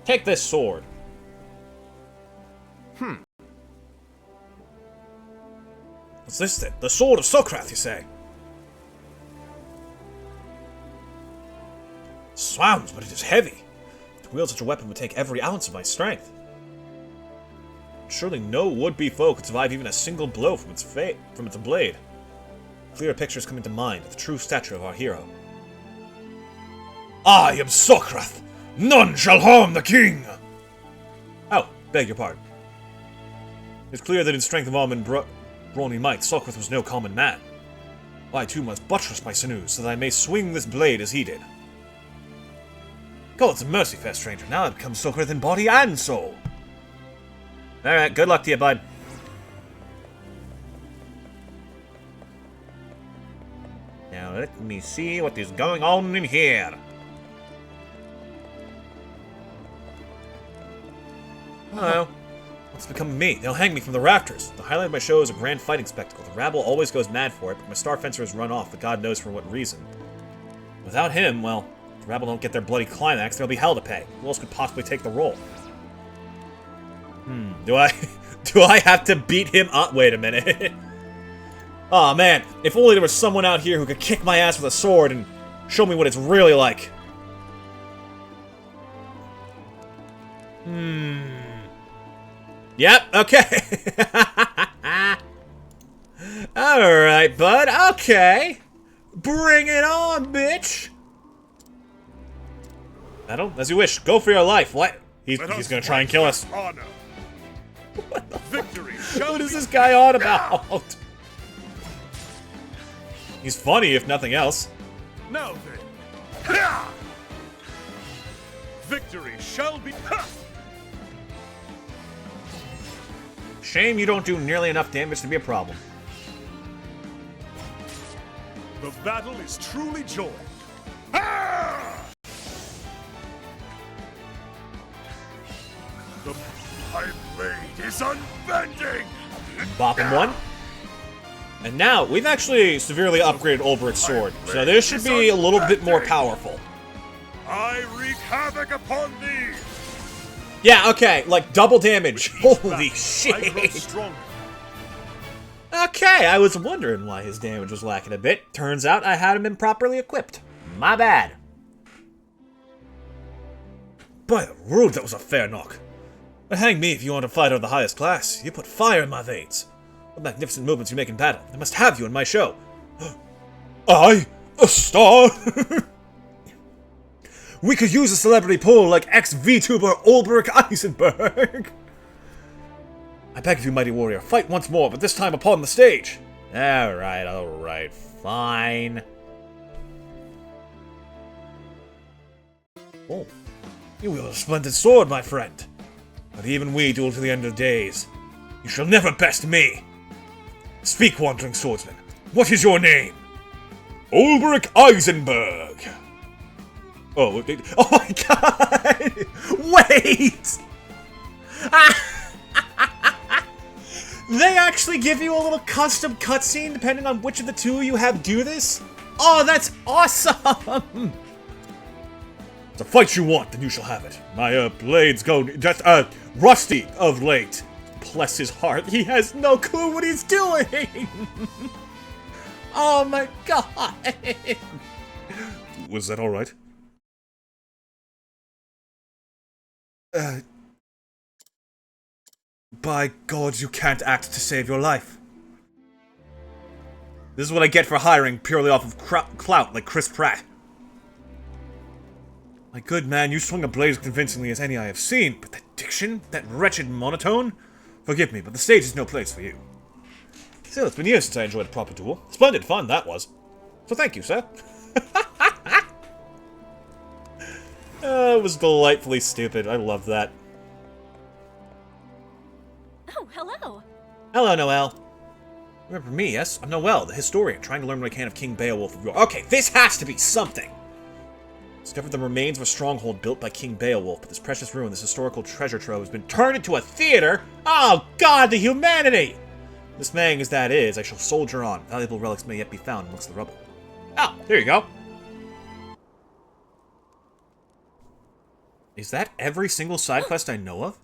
Take this sword. What's this then? The sword of Sokrath, you say? Sounds, but it is heavy. To wield such a weapon would take every ounce of my strength. Surely no would-be foe could survive even a single blow from its blade. Clearer pictures come into mind of the true stature of our hero. I am Sokrath! None shall harm the king! Oh, beg your pardon. It's clear that in strength of arm and brawny might, Sokrath was no common man. I too must buttress my sinews, so that I may swing this blade as he did. God's mercy, fair stranger, now I've become Sokrath in body and soul. Alright, good luck to you, bud. Now let me see what is going on in here. Hello. What's become of me? They'll hang me from the rafters. The highlight of my show is a grand fighting spectacle. The rabble always goes mad for it, but my star fencer has run off, but God knows for what reason. Without him, well, if the rabble don't get their bloody climax, there'll be hell to pay. Who else could possibly take the role? Do I have to beat him up? Wait a minute. Aw, man, if only there was someone out here who could kick my ass with a sword and show me what it's really like. Yep, okay. Alright, bud, okay. Bring it on, bitch. Battle, as you wish. Go for your life. What? He's gonna try and kill us. Victory. What is this guy on about? He's funny, if nothing else. Now then. Victory shall be. Shame you don't do nearly enough damage to be a problem. The battle is truly joy. The my blade is unbending. Bop him one. And now, we've actually severely upgraded Ulbricht's sword, so this should be a little bit more powerful. I wreak havoc upon thee. Yeah, okay, like double damage. Holy I grow shit. stronger. Okay, I was wondering why his damage was lacking a bit. Turns out I had him improperly equipped. My bad. By the rood, that was a fair knock. But hang me if you want to fight of the highest class. You put fire in my veins. What magnificent movements you make in battle. I must have you in my show. I? A star? We could use a celebrity pool like ex-VTuber Ulbrich Eisenberg. I beg of you, mighty warrior, fight once more, but this time upon the stage. Alright, fine. Oh, you wield a splendid sword, my friend. But even we duel to the end of days. You shall never best me. Speak, wandering swordsman. What is your name? Ulbrich Eisenberg. Oh my god! Wait! They actually give you a little custom cutscene depending on which of the two you have do this? Oh, that's awesome! It's a fight you want, then you shall have it. My, blades go just, rusty of late. Bless his heart, he has no clue what he's doing! Oh my god! Was that alright? By God, you can't act to save your life. This is what I get for hiring purely off of clout like Chris Pratt. My good man, you swung a blade as convincingly as any I have seen, but that diction, that wretched monotone? Forgive me, but the stage is no place for you. Still, it's been years since I enjoyed a proper duel. Splendid fun, that was. So thank you, sir. It was delightfully stupid. I love that. Oh, hello. Hello, Noelle. Remember me, yes? I'm Noelle, the historian, trying to learn what I can of King Beowulf of York. Okay, this has to be something! Discovered the remains of a stronghold built by King Beowulf, but this precious ruin, this historical treasure trove, has been turned into a theater? Oh god, the humanity! Dismaying as that is, I shall soldier on. Valuable relics may yet be found amongst the rubble. Oh, there you go. Is that every single side quest I know of?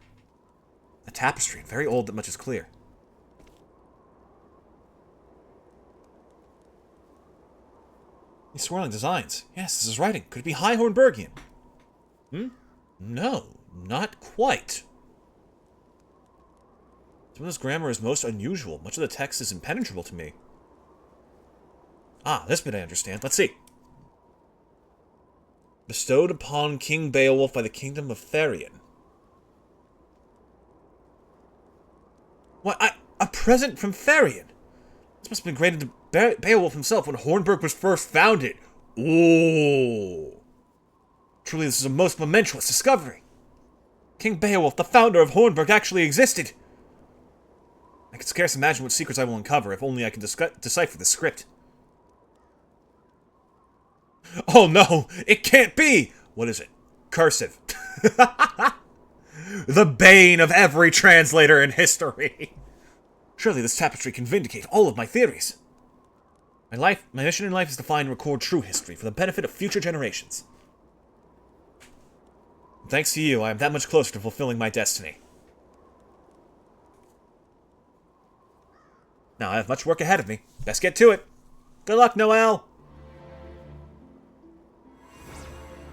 A tapestry, very old that much is clear. These swirling designs. Yes, this is writing. Could it be High Hornburgian? No, not quite. Some of this grammar is most unusual. Much of the text is impenetrable to me. Ah, this bit I understand. Let's see. Bestowed upon King Beowulf by the Kingdom of Therion. What? A present from Therion? This must have been granted to Beowulf himself when Hornburg was first founded. Ooh. Truly, this is a most momentous discovery. King Beowulf, the founder of Hornburg, actually existed. I can scarce imagine what secrets I will uncover, if only I can decipher the script. Oh no, it can't be! What is it? Cursive. The bane of every translator in history. Surely this tapestry can vindicate all of my theories. My mission in life is to find and record true history for the benefit of future generations. And thanks to you, I am that much closer to fulfilling my destiny. Now I have much work ahead of me. Best get to it. Good luck, Noel.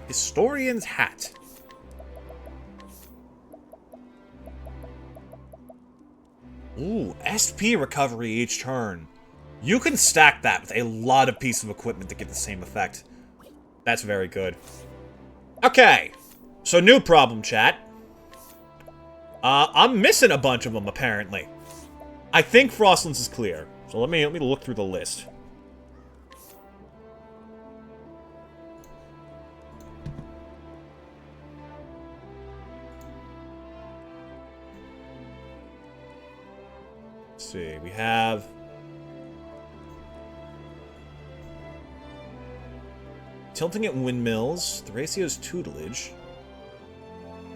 Historian's hat. Ooh, SP recovery each turn. You can stack that with a lot of pieces of equipment to get the same effect. That's very good. Okay, so new problem, chat. I'm missing a bunch of them, apparently. I think Frostlands is clear, so let me look through the list. Let's see, we have... Tilting at Windmills, Theresia's tutelage.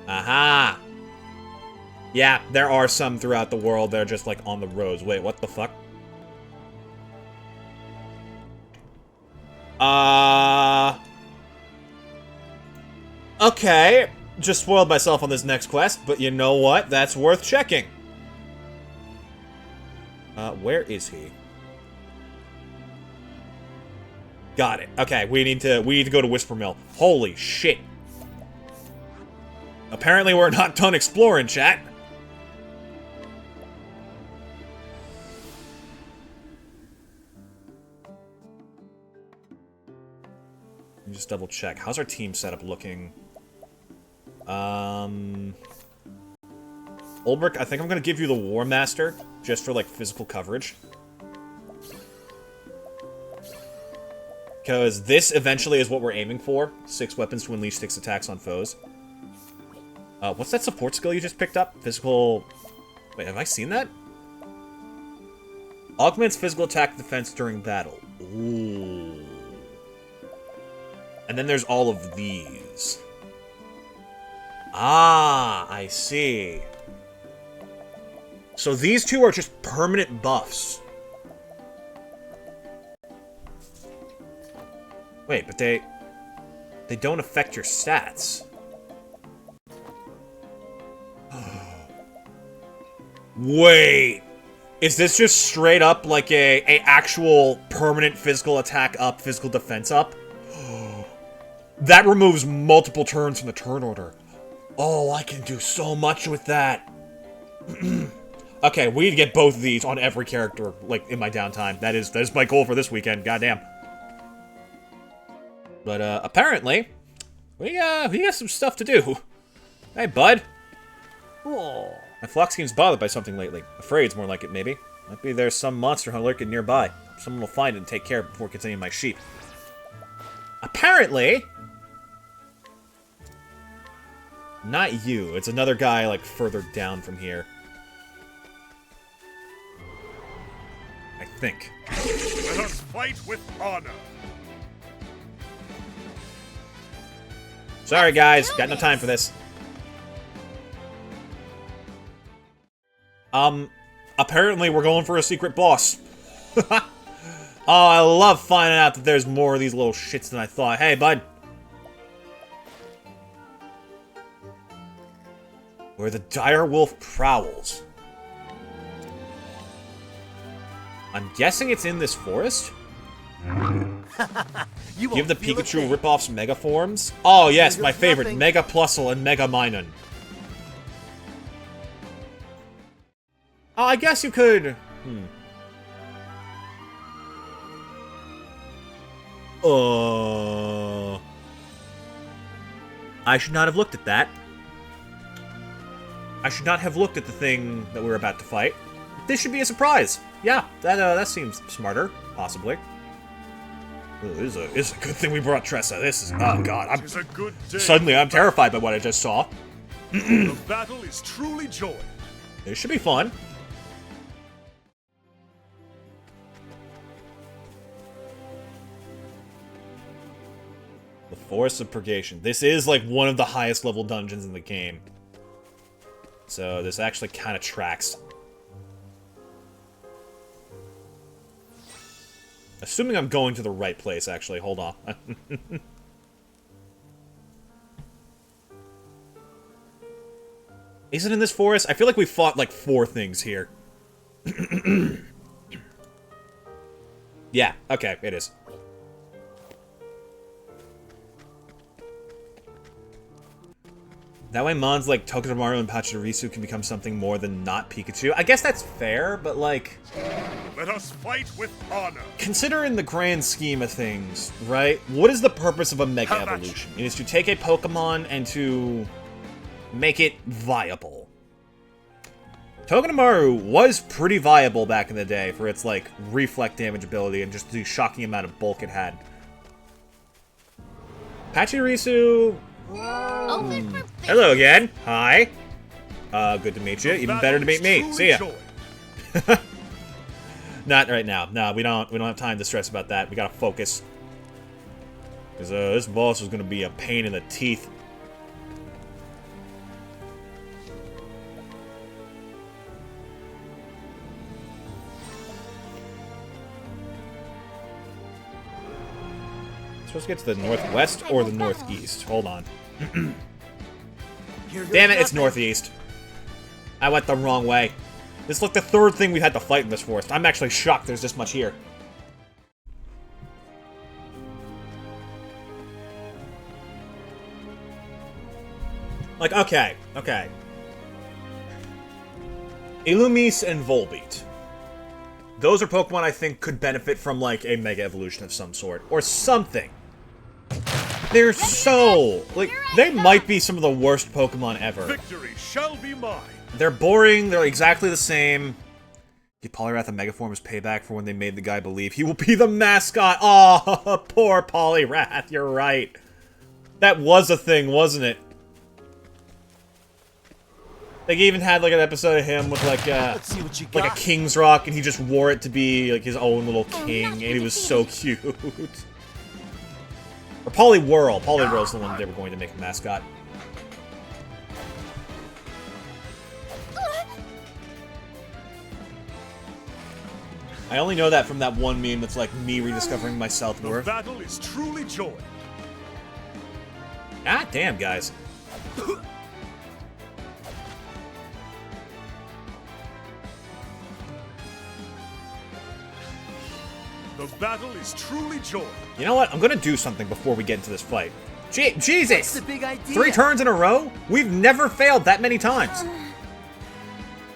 Aha! Yeah, there are some throughout the world that are just, like, on the roads. Wait, what the fuck? Okay. Just spoiled myself on this next quest, but you know what? That's worth checking. Where is he? Got it. Okay, we need to go to Whisper Mill. Holy shit. Apparently we're not done exploring, chat. Let me just double check. How's our team setup looking? Ulbrich, I think I'm gonna give you the War Master, just for, like, physical coverage. Because this eventually is what we're aiming for. 6 weapons to unleash 6 attacks on foes. What's that support skill you just picked up? Physical... Wait, have I seen that? Augments physical attack defense during battle. Ooh. And then there's all of these. Ah, I see. So these two are just permanent buffs. Wait, but they don't affect your stats. Wait. Is this just straight up like a actual permanent physical attack up, physical defense up? That removes multiple turns from the turn order. Oh, I can do so much with that. Okay, we need to get both of these on every character, like, in my downtime. That is my goal for this weekend, goddamn. But, apparently, we got some stuff to do. Hey, bud. Oh, my flock seems bothered by something lately. Afraid's more like it, maybe. Might be there's some monster lurking nearby. Someone will find it and take care of it before it gets any of my sheep. Apparently... Not you. It's another guy, like, further down from here. I think. Let us fight with honor. Sorry, guys. Got no time for this. Apparently we're going for a secret boss. Oh, I love finding out that there's more of these little shits than I thought. Hey, bud. Where the dire wolf prowls. I'm guessing it's in this forest? Give the Pikachu ripoffs Mega Forms? Oh yes, my favorite, Mega Plusle and Mega Minun. Oh, I guess you could... I should not have looked at that. I should not have looked at the thing that we're about to fight. This should be a surprise. Yeah, that seems smarter, possibly. Ooh, this is a good thing we brought Tressa. This is... Oh, God. It's a good day. Suddenly, I'm terrified by what I just saw. The battle is truly joined. This should be fun. The Forest of Purgation. This is, like, one of the highest level dungeons in the game. So this actually kind of tracks. Assuming I'm going to the right place, actually. Hold on. Is it in this forest? I feel like we fought like 4 things here. Yeah, okay, it is. That way mons like Togedemaru and Pachirisu can become something more than not Pikachu. I guess that's fair, but like... Let us fight with honor. Consider in the grand scheme of things, right? What is the purpose of a Mega Evolution? It is to take a Pokemon and to make it viable. Togedemaru was pretty viable back in the day for its, like, reflect damage ability and just the shocking amount of bulk it had. Pachirisu... Hello again. Hi. Good to meet you. Even better to meet me. See ya. Not right now. No, we don't have time to stress about that. We gotta focus. Because this boss is gonna be a pain in the teeth. Supposed to get to the northwest or the northeast. Hold on. Damn it, it's northeast. I went the wrong way. This is like the 3rd thing we've had to fight in this forest. I'm actually shocked there's this much here. Like, okay. Illumise and Volbeat. Those are Pokemon I think could benefit from, like, a Mega Evolution of some sort. Or something. They're so... like, they might be some of the worst Pokemon ever. Victory shall be mine. They're boring, they're exactly the same. Give Poliwrath a Megaform as payback for when they made the guy believe he will be the mascot. Oh, poor Poliwrath, you're right. That was a thing, wasn't it? They even had, like, an episode of him with, like, Let's see what you got. like a King's Rock, and he just wore it to be, like, his own little king, and he was so cute. Or Poliwhirl. Poliwhirl's the one they were going to make a mascot. I only know that from that one meme that's like me rediscovering my self-worth. The battle is truly joy. Ah, damn, guys. The battle is truly joy. You know what? I'm gonna do something before we get into this fight. Jesus! That's the big idea. 3 turns in a row? We've never failed that many times.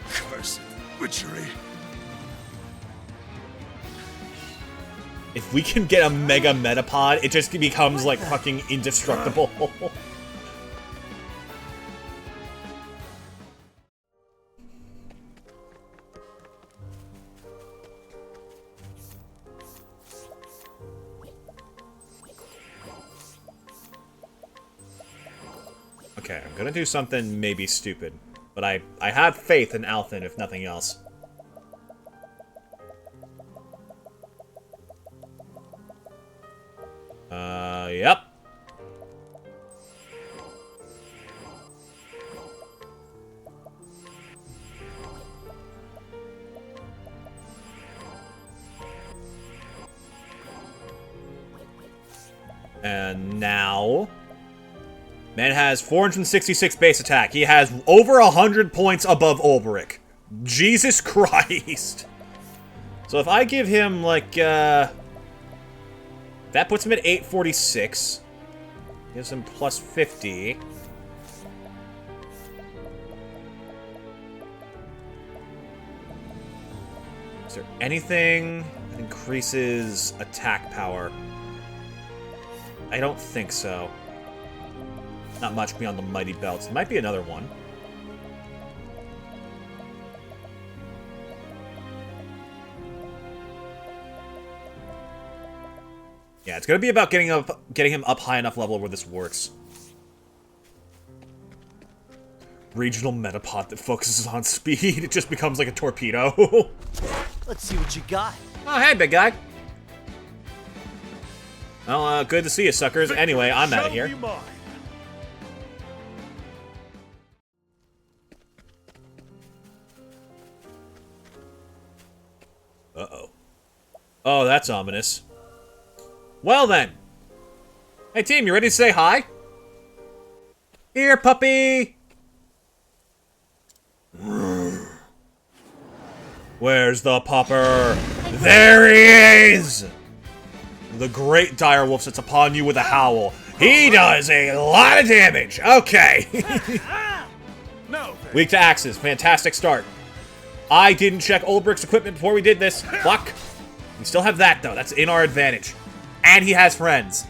Cursed witchery. If we can get a Mega Metapod, it just becomes, like, fucking indestructible. Okay, I'm gonna do something maybe stupid, but I have faith in Althen, if nothing else. Yep. And now... Man has 466 base attack. He has over 100 points above Olberic. Jesus Christ. So if I give him, like, that puts him at 846. Gives him plus 50. Is there anything that increases attack power? I don't think so. Not much beyond the Mighty Belts. There might be another one. Yeah, it's gonna be about getting him up high enough level where this works. Regional Metapod that focuses on speed. It just becomes like a torpedo. Let's see what you got. Oh, hey, big guy. Well, good to see you, suckers. Anyway, I'm out of here. Oh, that's ominous. Well then. Hey team, you ready to say hi? Here, puppy! Where's the pupper? There he is! The great direwolf sits upon you with a howl. He does a lot of damage. Okay. No. Weak to axes. Fantastic start. I didn't check Ulbricht's equipment before we did this. Fuck. We still have that, though. That's in our advantage. And he has friends.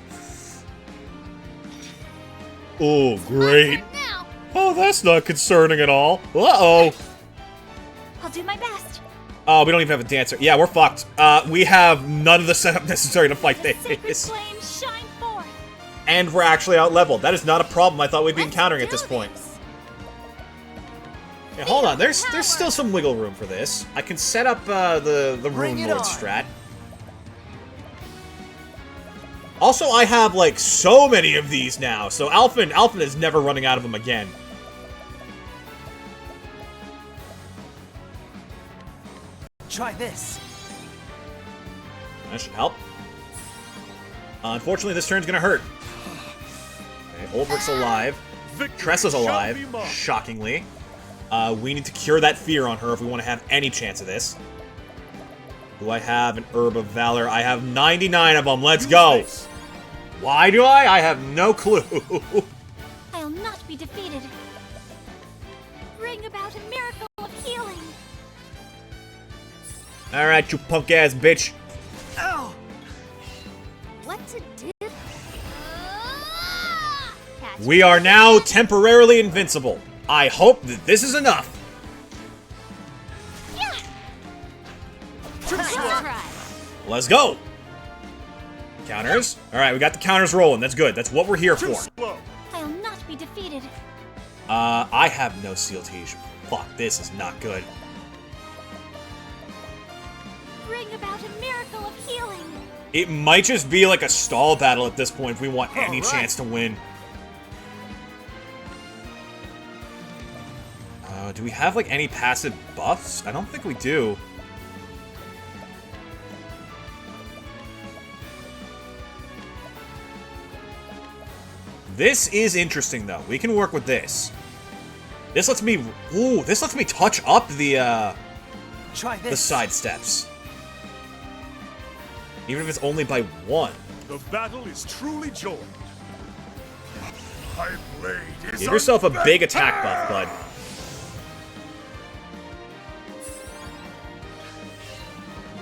Oh, great. Now, Oh, that's not concerning at all. Uh-oh. I'll do my best. Oh, we don't even have a dancer. Yeah, we're fucked. We have none of the setup necessary to fight The sacred this. flames shine forth. And we're actually out-leveled. That is not a problem I thought we'd be Let's encountering at do this point. this. Yeah, hold on. There's still some wiggle room for this. I can set up the Bring Rune it Lord on. strat. Also, I have, like, so many of these now, so Alphen is never running out of them again. Try this. That should help. Unfortunately, this turn's gonna hurt. Okay, Ulbricht's alive. Victory Tressa's shall alive, be mine. shockingly. We need to cure that fear on her if we want to have any chance of this. Do I have an Herb of Valor? I have 99 of them. Let's Use go. this. Why do I? I have no clue. I'll not be defeated. Bring about a miracle of healing. Alright, you punk-ass bitch. Ow! What to do? Catch We are now temporarily invincible. I hope that this is enough. Yeah. Let's try. Let's go. Counters. Alright, we got the counters rolling. That's good. That's what we're here Too for. slow. I'll not be defeated. I have no seal teach. Fuck, this is not good. Bring about a miracle of healing. It might just be like a stall battle at this point if we want any Alright. chance to win. Do we have like any passive buffs? I don't think we do. This is interesting though. We can work with this. This lets me this lets me touch up the Try this. side steps. Even if it's only by 1. The battle is truly joined. My blade is Give yourself a unbent. big attack buff, bud.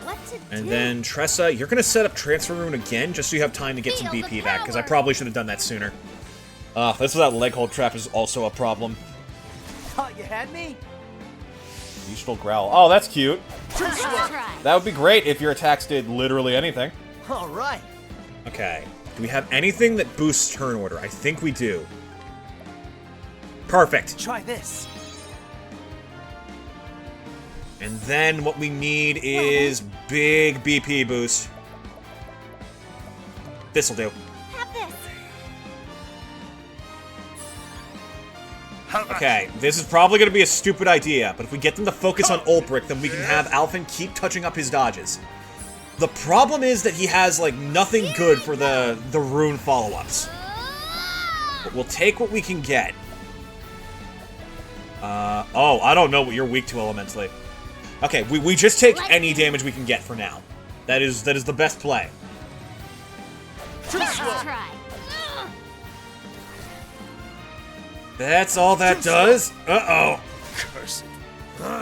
What to And do? then, Tressa, you're going to set up Transfer Rune again, just so you have time to get some Feel the BP back, because I power. probably should have done that sooner. This without leg hold trap is also a problem. Thought you had me? Useful growl. Oh, that's cute. Let's try. That would be great if your attacks did literally anything. All right. Okay. Do we have anything that boosts turn order? I think we do. Perfect. Try this. And then what we need is big BP boost. This'll do. Have this. Have at Okay, this is probably going to be a stupid idea, but if we get them to focus on Ulbricht, then we can have Alphen keep touching up his dodges. The problem is that he has, like, nothing good for the rune follow-ups. But we'll take what we can get. Oh, I don't know what you're weak to elementally. Okay, we just take any damage we can get for now. That is the best play. Let's try. That's all that does? Uh-oh. curse.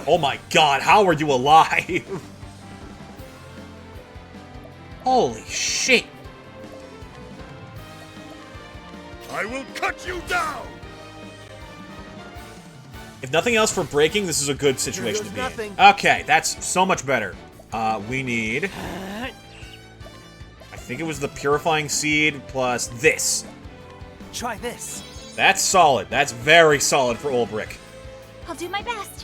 Oh my god, how are you alive? Holy shit. I will cut you down. If nothing else for breaking, this is a good situation to goes be nothing. in. Okay, that's so much better. We need... I think it was the Purifying Seed plus this. Try this. That's solid. That's very solid for Ulbricht. I'll do my best.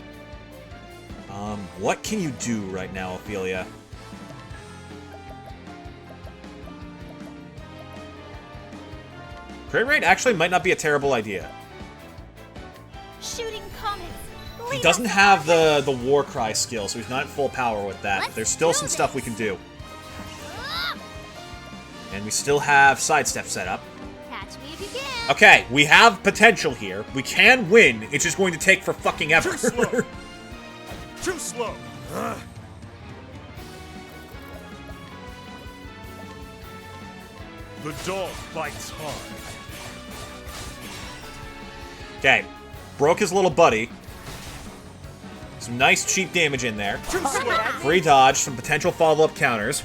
What can you do right now, Ophelia? Crit rate actually might not be a terrible idea. Shooting comets. He Lead doesn't us have on. the War Cry skill, so he's not at full power with that. But there's still Let's some do stuff we this. can do. And we still have sidestep set up. Catch me if you can. Okay, we have potential here. We can win. It's just going to take for fucking ever. Too slow. Too slow. The dog bites hard. Okay, broke his little buddy. Some nice cheap damage in there. Too slow. Free dodge, some potential follow-up counters.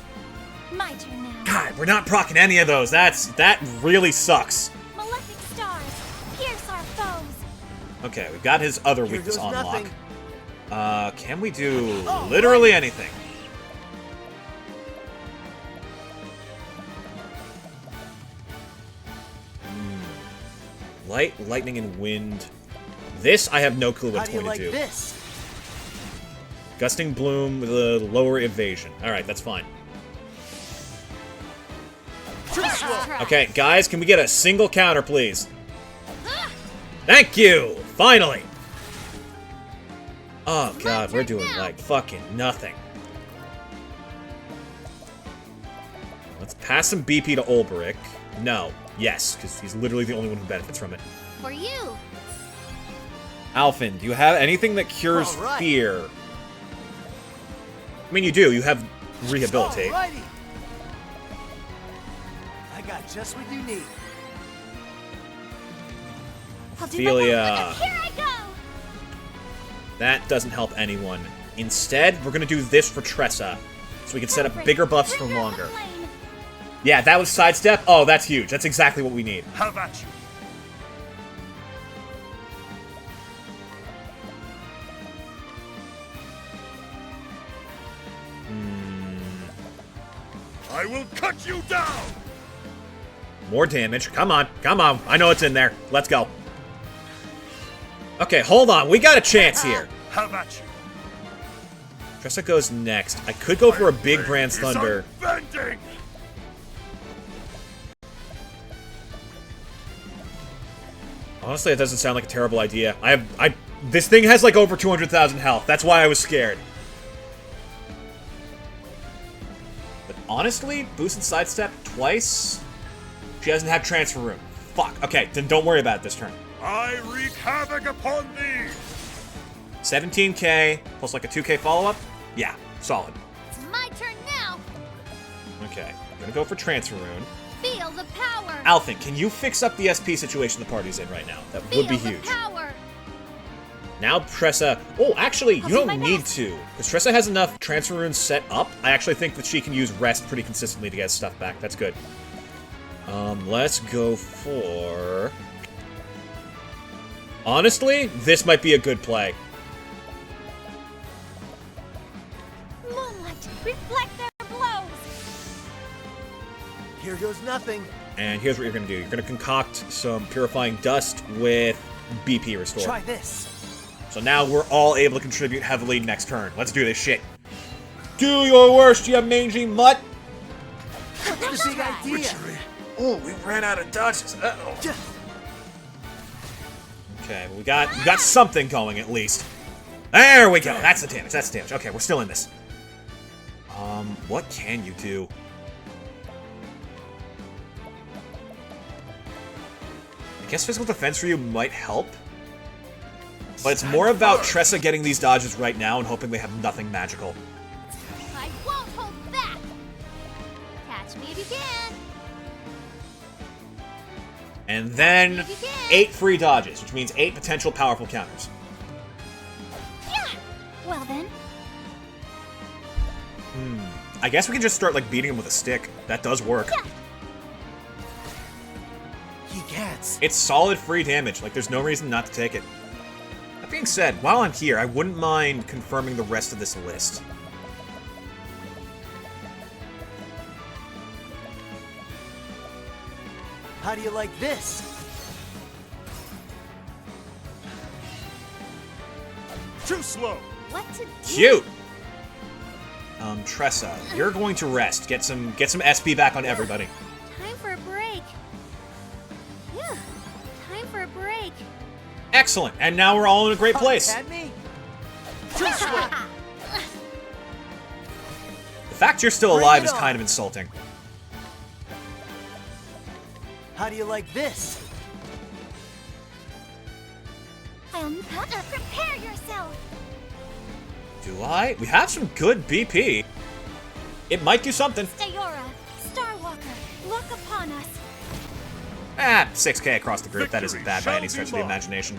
My turn now. God, we're not proccing any of those. That really sucks. Malefic stars, pierce our foes. Okay, we've got his other Here weakness goes on lock. nothing. Can we do literally anything? Light, lightning, and wind. This, I have no clue what How it's do you going like to do. this? Gusting Bloom with a lower evasion. Alright, that's fine. Too slow. Okay, guys, can we get a single counter, please? Thank you! Finally! Oh god, we're doing, like, fucking nothing. Let's pass some BP to Olberic. No. Yes, because he's literally the only one who benefits from it. For you. Alphen, do you have anything that cures All right. fear? I mean, you do. You have Rehabilitate. Alrighty. I got just what you need. I'll do my Ophelia. best. Here I go. That doesn't help anyone. Instead, we're gonna do this for Tressa, so we can set up bigger buffs for Bring out the longer. flame. Yeah, that was sidestep. Oh, that's huge. That's exactly what we need. Have at you. I will cut you down. More damage. Come on. Come on. I know it's in there. Let's go. Okay, hold on. We got a chance here. Have at you. Tressa goes next. I could go for a big Brand's Is Thunder. unbending. Honestly, it doesn't sound like a terrible idea. This thing has like over 200,000 health. That's why I was scared. But honestly, boosted sidestep twice. She doesn't have transfer room. Fuck. Okay, then don't worry about it this turn. I wreak havoc upon thee. 17k plus like a 2k follow-up. Yeah, solid. It's my turn now. Okay, gonna go for transfer rune. Feel the power. Alphen, can you fix up the SP situation the party's in right now? That would be Feel huge. the power. Now Tressa... Oh, actually, I'll you do my don't need best. to. Because Tressa has enough transfer runes set up. I actually think that she can use rest pretty consistently to get stuff back. That's good. Let's go for... Honestly, this might be a good play. Moonlight, reflect their blows. Here goes nothing. And here's what you're going to do. You're going to concoct some Purifying Dust with BP Restore. Try this. So now we're all able to contribute heavily next turn. Let's do this shit. Do your worst, you mangy mutt! What's the big idea? Oh, we ran out of dodges. Uh-oh. Yeah. Okay, we got something going at least. There we go. That's the damage. That's the damage. Okay, we're still in this. What can you do? I guess physical defense for you might help. But it's more about Tressa getting these dodges right now and hoping they have nothing magical. I won't hold back. Catch me if you can. And then 8 free dodges, which means 8 potential powerful counters. Yeah. Well then. I guess we can just start like beating him with a stick. That does work. Yeah. He gets. It's solid free damage. Like, there's no reason not to take it. That being said, while I'm here, I wouldn't mind confirming the rest of this list. How do you like this? Too slow. What to do? Cute! Tressa, you're going to rest. Get some SP back on everybody. Time for a break. Yeah. Time for a break. Excellent! And now we're all in a great place. Had me? Too slow. The fact you're still Bring alive it is on. kind of insulting. How do you like this? Prepare yourself. Do I? We have some good BP. It might do something. Stayora, Starwalker, look upon us. 6k across the group. That isn't bad by any stretch of the imagination.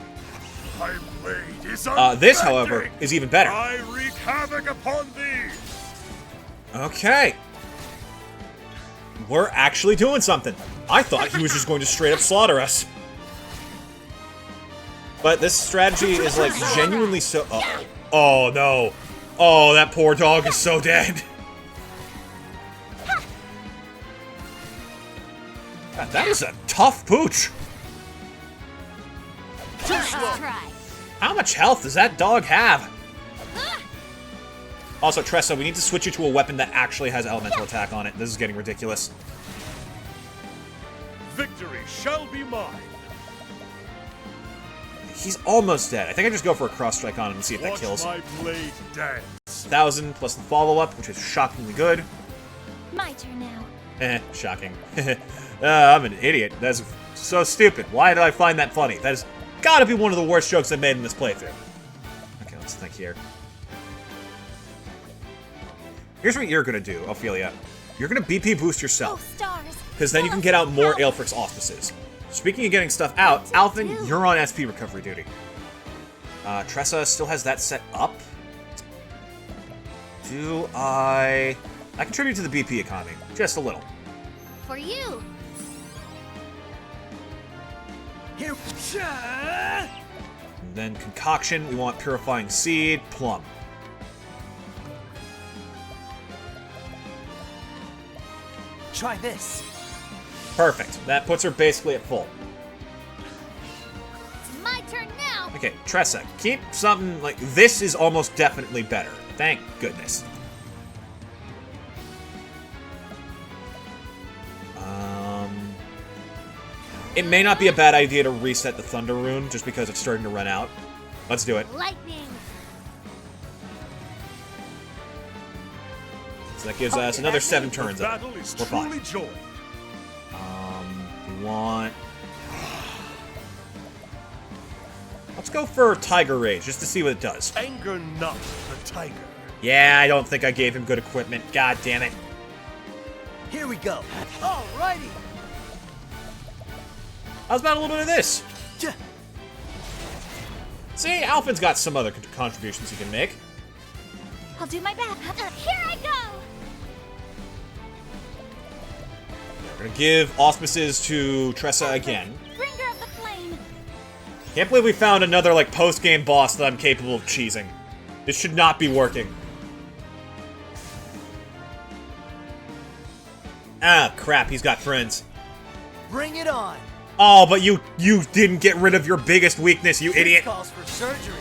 My blade is This, however, is even better. I wreak havoc upon thee. Okay. We're actually doing something. I thought he was just going to straight up slaughter us. But this strategy is, like, genuinely so... Oh, no. Oh, that poor dog is so dead. God, that is a tough pooch. Try. How much health does that dog have? Also, Tressa, we need to switch you to a weapon that actually has elemental attack on it. This is getting ridiculous. Victory shall be mine. He's almost dead. I think I just go for a cross strike on him and see if that Watch kills. my blade dance. 1,000 plus the follow-up, which is shockingly good. My turn now. Shocking. I'm an idiot. That's so stupid. Why did I find that funny? That has gotta be one of the worst jokes I've made in this playthrough. Okay, let's think here. Here's what you're gonna do, Ophelia. You're gonna BP boost Oh, yourself, stars. because then you can get out more Aelfric's auspices. Speaking of getting stuff out, Alphen, you're on SP recovery duty. Tressa still has that set up. Do I contribute to the BP economy, just a little. For you. Here. And then concoction, we want purifying seed, plum. Try this. Perfect. That puts her basically at full. It's my turn now. Okay, Tressa, keep something like this is almost definitely better. Thank goodness. It may not be a bad idea to reset the Thunder Rune just because it's starting to run out. Let's do it. Lightning. So that gives us another 7 The turns of battle it. is We're fine. truly joy. We want... Let's go for Tiger Rage, just to see what it does. Anger not the tiger. Yeah, I don't think I gave him good equipment. God damn it. Here we go. Alrighty. How's about a little bit of this? J- See, Alphen's got some other contributions he can make. I'll do my best. Here I go. We're gonna give auspices to Tressa again. Bringer of the flame. Can't believe we found another, like, post-game boss that I'm capable of cheesing. This should not be working. Ah, crap, he's got friends. Bring it on. Oh, but you didn't get rid of your biggest weakness, you idiot. This calls for surgery.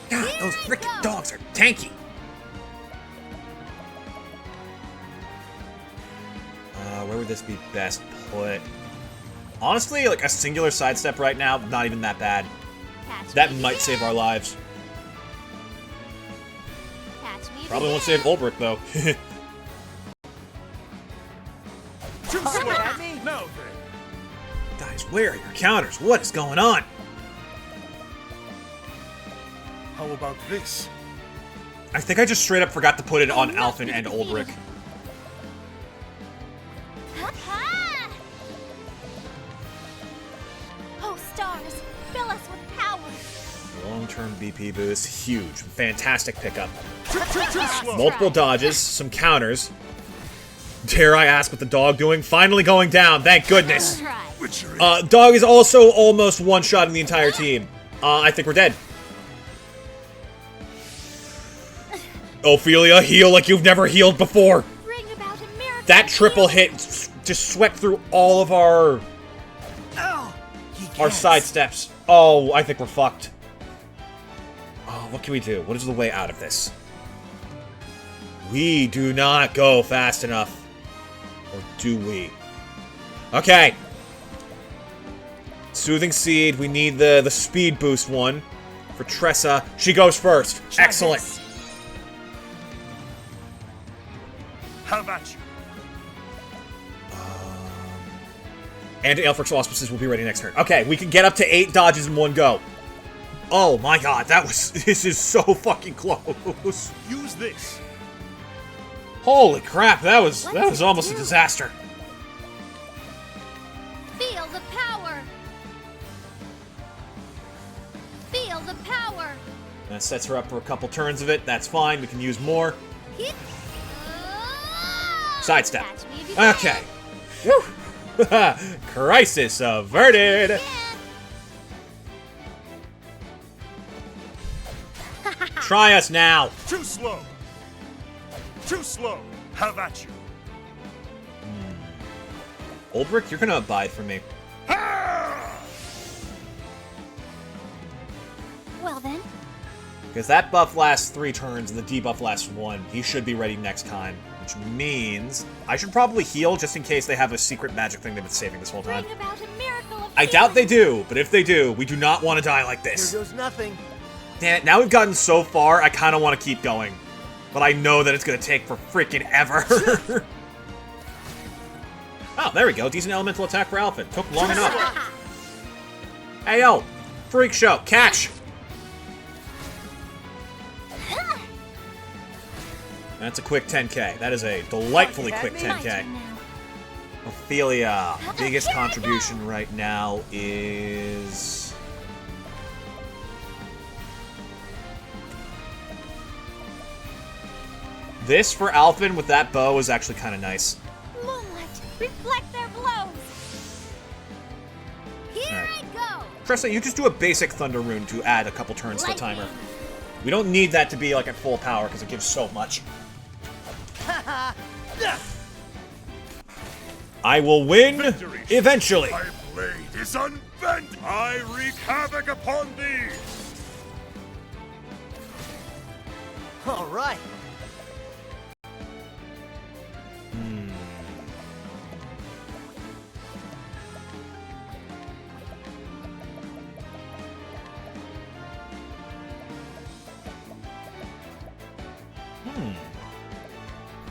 God, those Here I freaking go. dogs are tanky. Where would this be best put? Honestly, like a singular sidestep right now, not even that bad. Catch That me might if save you our can. lives. Catch me if Probably you won't can. save Ulbrich, though. Too Come swift. at me. Now then. Guys, where are your counters? What is going on? How about this? I think I just straight up forgot to put it on I'm not Alphen and defeated. Ulbrich. Ha! Oh, stars, fill us with power. Long-term BP boost, huge. Fantastic pickup. Too slow. Multiple dodges, some counters. Dare I ask what the dog doing? Finally going down, thank goodness. Try. Witchery. Dog is also almost one-shotting the entire team. I think we're dead. Ophelia, heal like you've never healed before. Bring about a miracle. That triple hit just swept through all of our Ow. our side steps. Oh, I think we're fucked. Oh, what can we do? What is the way out of this? We do not go fast enough. Or do we? Okay. Soothing Seed. We need the speed boost one. For Tressa. She goes first. Try Excellent. this. How about you? And Aelfric's auspices will be ready next turn. Okay, we can get up to 8 dodges in one go. Oh my god, this is so fucking close. Use this. Holy crap, that was almost a disaster. Feel the power. Feel the power. That sets her up for a couple turns of it. That's fine, we can use more. Sidestep. Catch me if you can. Okay. Woo! Crisis averted! Try us now! Too slow. Too slow. Have at you. Ulbrich, you're gonna abide for me. Well then, Because that buff lasts 3 turns and the debuff lasts 1. He should be ready next time. Which means I should probably heal just in case they have a secret magic thing they've been saving this whole time. bring about a miracle of I doubt they healing. do, but if they do, we do not want to die like Here this. goes nothing. Damn it, now we've gotten so far, I kind of want to keep going. But I know that it's going to take for freaking ever. Oh, there we go. Decent elemental attack for Alphen. Took long enough. Hey, yo. Freak show. Catch. That's a quick 10k. That is a delightfully quick My 10k. turn now. Ophelia, biggest contribution right now is... This for Alphen with that bow is actually kind of nice. Moonlight, reflect their blows. Here Alright. I go. Tressa, you just do a basic Thunder Rune to add a couple turns to the timer. Lightning. We don't need that to be like at full power because it gives so much. I will win Victory. eventually. My blade is unbent. I wreak havoc upon thee. All right.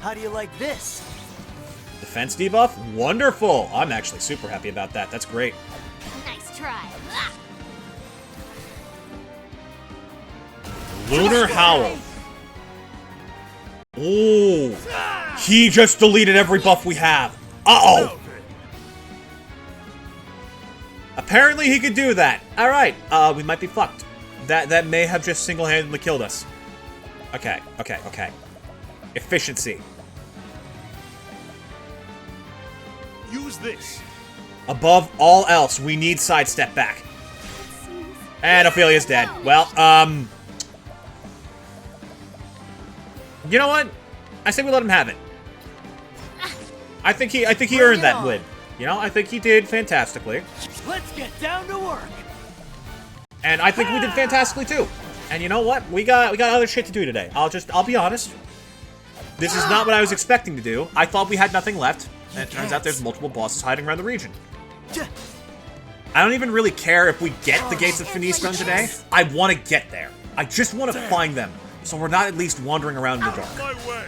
How do you like this? Defense debuff? Wonderful. I'm actually super happy about that. That's great. Nice try. Lunar Howl. Ooh. He just deleted every buff we have. Uh-oh. Apparently he could do that. Alright, we might be fucked. That may have just single-handedly killed us. Okay. Efficiency. Use this. Above all else, we need sidestep back. And Ophelia's dead. Well, you know what? I say we let him have it. I think he earned that win. You know, I think he did fantastically. Let's get down to work. And I think we did fantastically too. And you know what? We got other shit to do today. I'll be honest. This is not what I was expecting to do. I thought we had nothing left. And it turns out there's multiple bosses hiding around the region. I don't even really care if we get the Gates of Finis done today. I want to get there. I just want to find them, so we're not at least wandering around in the dark. My way.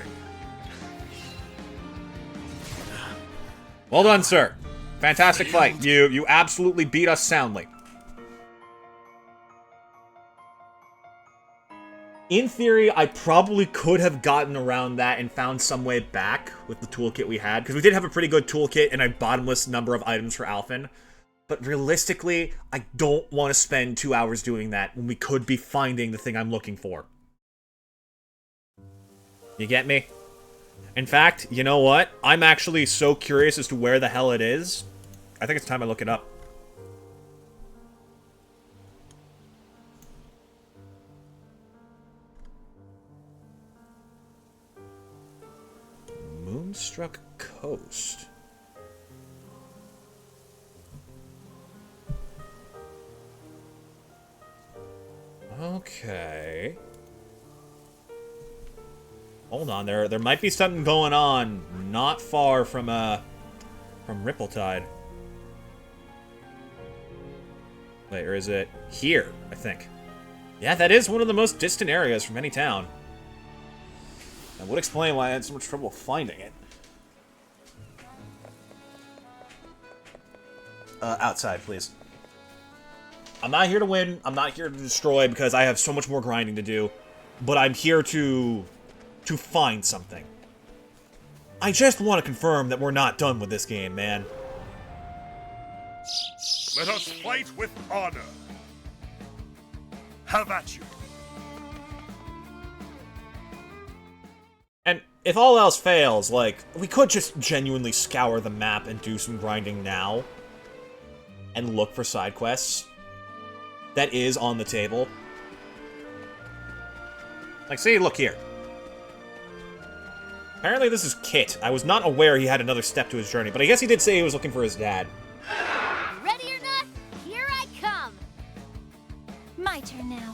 Well done, sir. Fantastic fight. You absolutely beat us soundly. In theory, I probably could have gotten around that and found some way back with the toolkit we had, because we did have a pretty good toolkit and a bottomless number of items for Alphen. But realistically, I don't want to spend 2 hours doing that when we could be finding the thing I'm looking for. You get me? In fact, you know what? I'm actually so curious as to where the hell it is. I think it's time I look it up. Moonstruck Coast. Okay. Hold on, there might be something going on not far from Rippletide. Wait, or is it here, I think? Yeah, that is one of the most distant areas from any town. That would explain why I had so much trouble finding it. outside, please. I'm not here to win. I'm not here to destroy because I have so much more grinding to do. But I'm here to find something. I just want to confirm that we're not done with this game, man. Let us fight with honor. Have at you. And if all else fails, like, we could just genuinely scour the map and do some grinding now. And look for side quests. That is on the table. Like, see, look here. Apparently this is Kit. I was not aware he had another step to his journey, but I guess he did say he was looking for his dad. Ready or not, here I come! My turn now.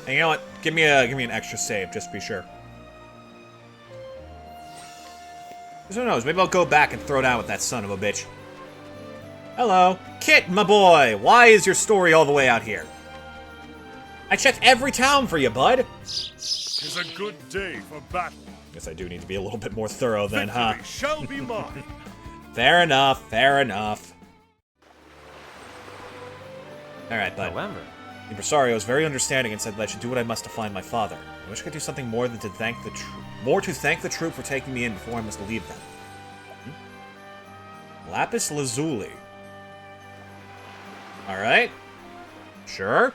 And you know what? Give me an extra save, just to be sure. Who knows? Maybe I'll go back and throw down with that son of a bitch. Hello. Kit, my boy! Why is your story all the way out here? I checked every town for you, bud! 'Tis a good day for battle. Guess I do need to be a little bit more thorough then, huh? Victory shall be mine. Fair enough, fair enough. Alright, bud. However, The Impresario is very understanding and said that I should do what I must to find my father. I wish I could do something more than to thank the troop for taking me in before I must leave them. Lapis Lazuli. Alright. Sure.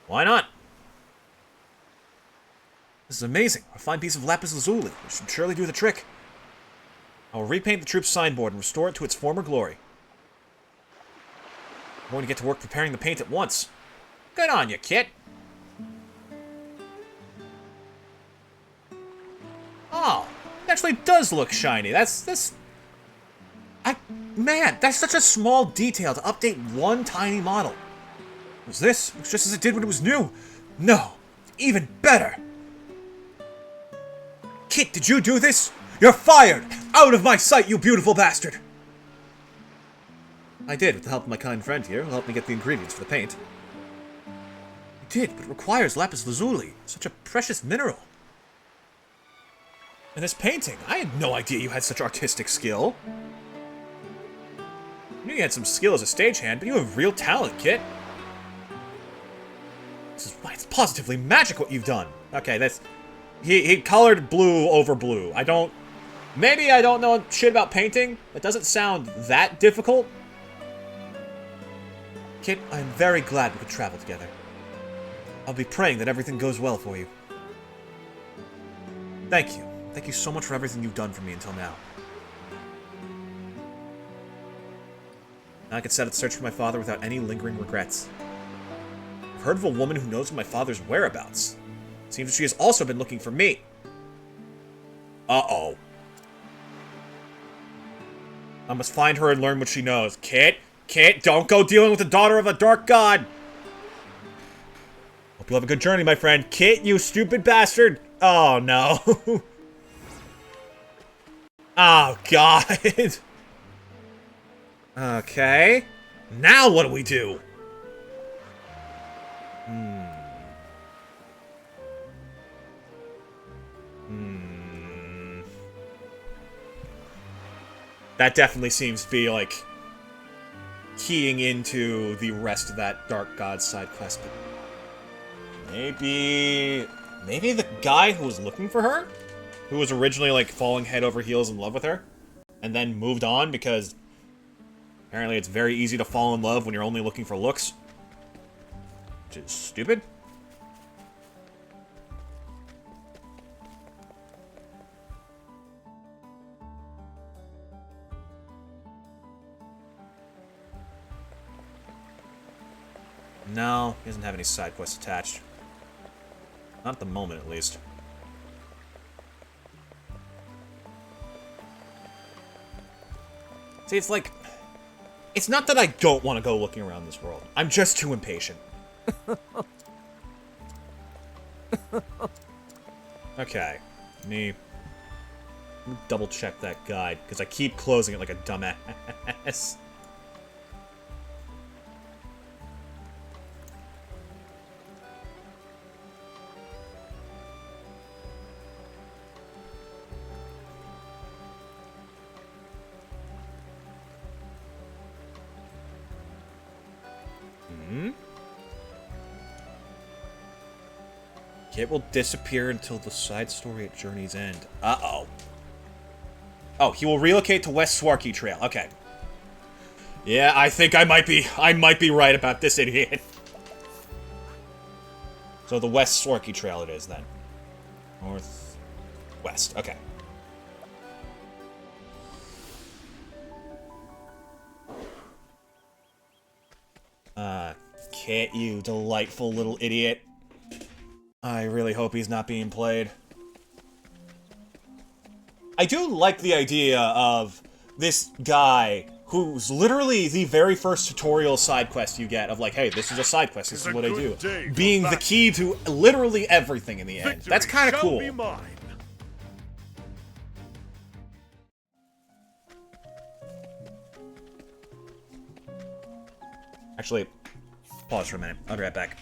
Why not? This is amazing. A fine piece of Lapis Lazuli. It should surely do the trick. I will repaint the troop's signboard and restore it to its former glory. I'm going to get to work preparing the paint at once. Good on you, Kit. Oh, it actually does look shiny. Man, that's such a small detail to update one tiny model. Was this? It was just as it did when it was new. No, even better. Kit, did you do this? You're fired! Out of my sight, you beautiful bastard! I did, with the help of my kind friend here, who helped me get the ingredients for the paint. You did, but it requires lapis lazuli, such a precious mineral. And this painting, I had no idea you had such artistic skill. I knew you had some skill as a stagehand, but you have real talent, Kit. This is why it's positively magic what you've done. Okay, that's... He colored blue over blue. Maybe I don't know shit about painting. It doesn't sound that difficult. Kit, I am very glad we could travel together. I'll be praying that everything goes well for you. Thank you. Thank you so much for everything you've done for me until now. Now I can set out to search for my father without any lingering regrets. I've heard of a woman who knows of my father's whereabouts. It seems that she has also been looking for me. Uh-oh. I must find her and learn what she knows. Kit, don't go dealing with the daughter of a dark god! Hope you'll have a good journey, my friend. Kit, you stupid bastard! Oh, no. Oh, God. Okay. Now what do we do? That definitely seems to be, like, keying into the rest of that Dark God side quest, but maybe the guy who was looking for her, who was originally, like, falling head over heels in love with her, and then moved on because apparently it's very easy to fall in love when you're only looking for looks, which is stupid. No, he doesn't have any side quests attached. Not at the moment, at least. See, it's like... It's not that I don't want to go looking around this world. I'm just too impatient. Okay. Let me double check that guide, because I keep closing it like a dumbass. Kit will disappear until the side story at Journey's End. Uh-oh. Oh, he will relocate to West Swarky Trail. Okay. Yeah, I think I might be right about this idiot. So the West Swarky Trail it is, then. Northwest. Okay. Kit, you delightful little idiot. I really hope he's not being played. I do like the idea of this guy who's literally the very first tutorial side quest you get of like, hey, this is a side quest, this is what I do. Being the key to literally everything in the end. That's kind of cool. Actually, pause for a minute. I'll be right back.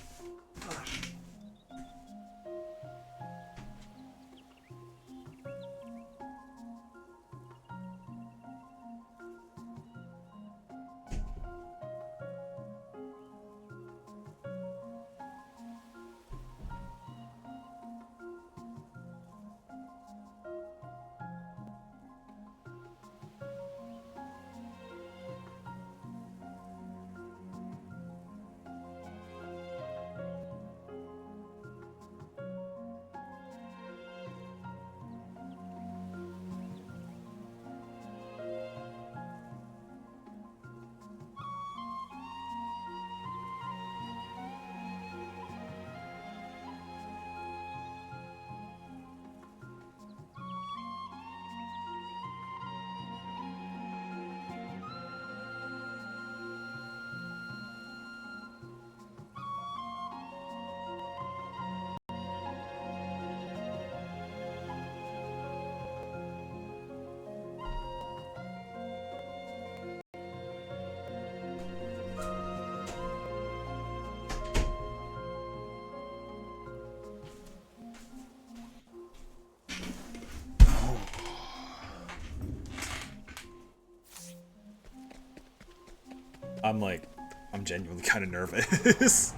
I'm genuinely kind of nervous.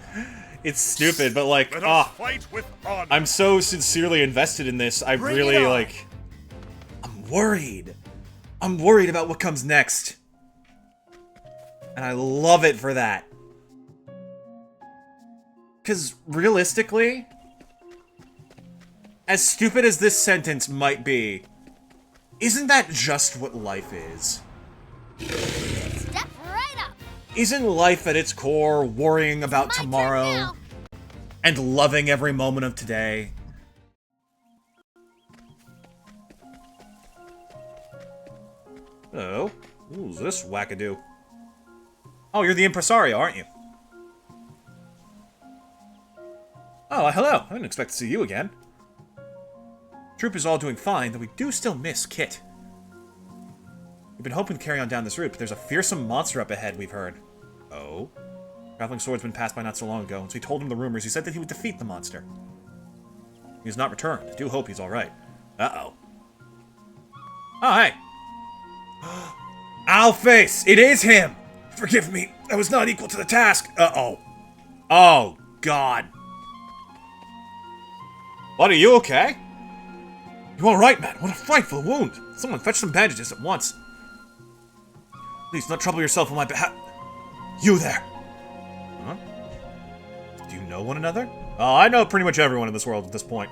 It's stupid, but like, I'm so sincerely invested in this. I really, like, I'm worried. I'm worried about what comes next. And I love it for that. Because realistically, as stupid as this sentence might be, isn't that just what life is? Step right up. Isn't life at its core worrying about tomorrow and loving every moment of today? Oh, who's this wackadoo? Oh, you're the impresario, aren't you? Oh, hello. I didn't expect to see you again. Troop is all doing fine, though we do still miss Kit. We've been hoping to carry on down this route, but there's a fearsome monster up ahead, we've heard. Oh? Traveling swordsman passed by not so long ago, and so we told him the rumors. He said that he would defeat the monster. He has not returned. I do hope he's alright. Uh-oh. Oh, hey! Owlface! It is him! Forgive me, I was not equal to the task! Uh-oh. Oh, God. What, are you okay? You alright, man? What a frightful wound! Someone fetch some bandages at once. Please, do not trouble yourself on my behalf. You there! Huh? Do you know one another? Oh, I know pretty much everyone in this world at this point.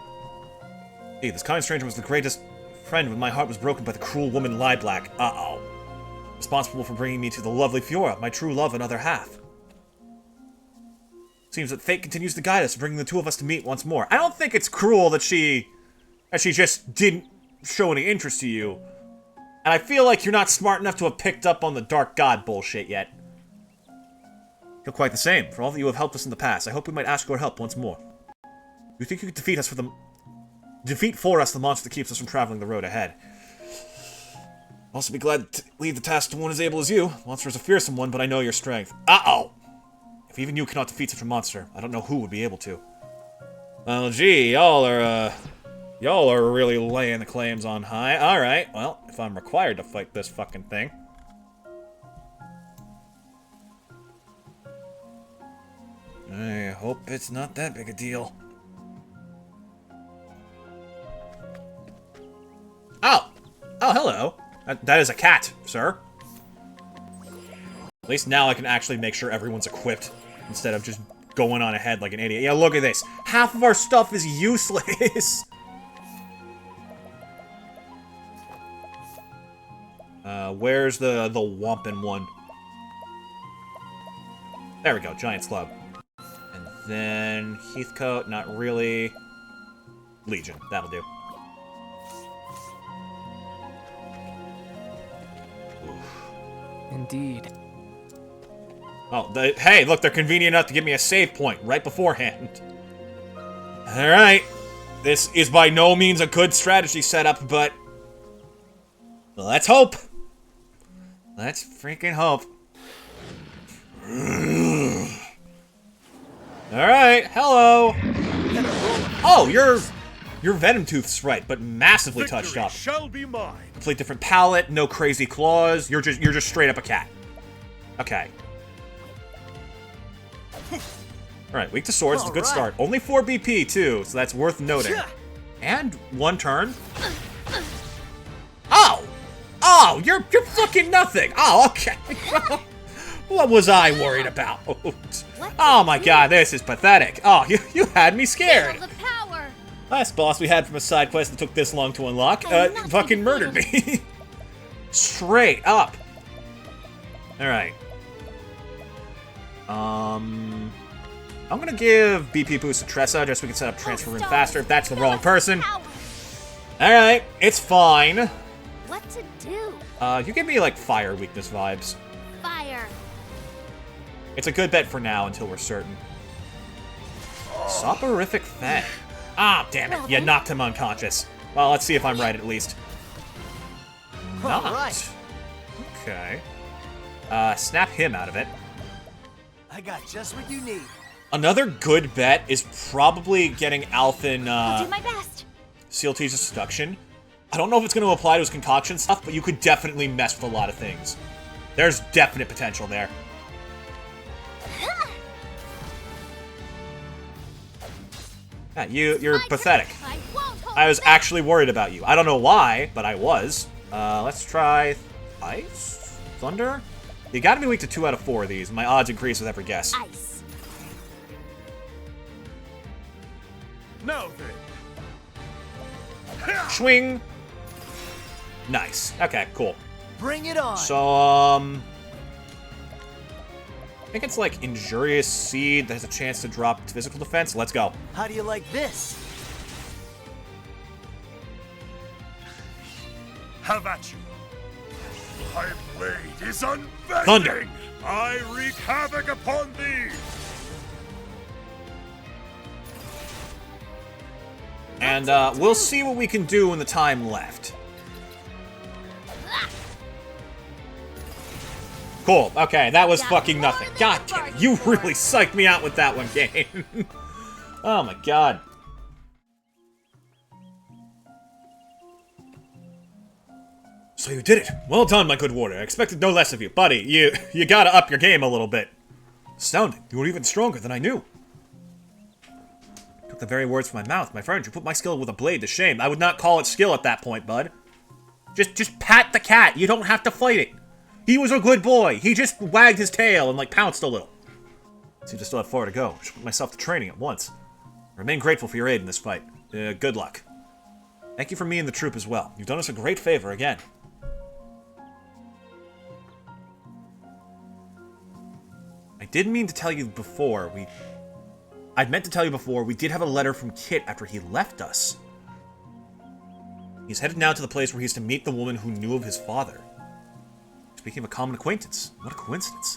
Hey, this kind stranger was the greatest friend when my heart was broken by the cruel woman Lieblack. Uh-oh. Responsible for bringing me to the lovely Fiora, my true love and other half. Seems that fate continues to guide us, bringing the two of us to meet once more. I don't think it's cruel that she just didn't show any interest to you. And I feel like you're not smart enough to have picked up on the Dark God bullshit yet. You're quite the same. For all that you have helped us in the past, I hope we might ask your help once more. You think you could defeat for us the monster that keeps us from traveling the road ahead? I'll also be glad to leave the task to one as able as you. The monster is a fearsome one, but I know your strength. Uh-oh! If even you cannot defeat such a monster, I don't know who would be able to. Well, gee, y'all are really laying the claims on high. Alright, well, if I'm required to fight this fucking thing. I hope it's not that big a deal. That is a cat, sir. At least now I can actually make sure everyone's equipped, instead of just going on ahead like an idiot. Yeah, look at this. Half of our stuff is useless. Where's the Wampin one? There we go, Giant's Club. And then Heathcote, not really. Legion, that'll do. Indeed. Oh, hey, look, they're convenient enough to give me a save point right beforehand. Alright. This is by no means a good strategy setup, but let's hope. Let's freaking hope. Alright, hello. Oh, you're Venom Tooth's right, but massively touched up. Shall be mine. Complete different palette, no crazy claws. You're just straight up a cat. Okay. Alright, weak to swords is a good start. Only 4 BP too, so that's worth noting. And 1 turn. Oh! Oh, you're fucking nothing! Oh, okay. What was I worried about? Oh my god, this is pathetic. Oh, you had me scared. Feel the power. Last boss we had from a side quest that took this long to unlock, fucking murdered me. Straight up. Alright. I'm gonna give BP boost to Tressa just so we can set up transfer room faster if that's the wrong person. Alright, it's fine. What to do? You give me like fire weakness vibes. Fire. It's a good bet for now until we're certain. Soporific Fang. Ah, damn it. You knocked him unconscious. Well, let's see if I'm right at least. Not. Right. Okay. Snap him out of it. I got just what you need. Another good bet is probably getting Alphen, I'll do my best. Seal Tease's Seduction. I don't know if it's going to apply to his concoction stuff, but you could definitely mess with a lot of things. There's definite potential there. Yeah, you're pathetic. I was actually worried about you. I don't know why, but I was. Let's try Ice? Thunder? You gotta be weak to 2 out of 4 of these. My odds increase with every guess. Ice. Now then. Swing! Nice. Okay, cool. Bring it on. So, I think it's like Injurious Seed that has a chance to drop physical defense. Let's go. How do you like this? Have at you. My blade is unbending. Thunder. I wreak havoc upon thee. And, we'll see what we can do in the time left. Cool. Okay, that was fucking nothing. God damn it. You really psyched me out with that one, game. Oh my god. So you did it. Well done, my good warrior. I expected no less of you. Buddy, you gotta up your game a little bit. Astounding. You were even stronger than I knew. Took the very words from my mouth. My friend, you put my skill with a blade to shame. I would not call it skill at that point, bud. Just pat the cat. You don't have to fight it. He was a good boy. He just wagged his tail and, like, pounced a little. Seems I still have far to go. I should put myself to training at once. I remain grateful for your aid in this fight. Good luck. Thank you for me and the troop as well. You've done us a great favor again. I did mean to tell you before, I'd meant to tell you before, we did have a letter from Kit after he left us. He's headed now to the place where he's to meet the woman who knew of his father. Speaking of a common acquaintance, what a coincidence.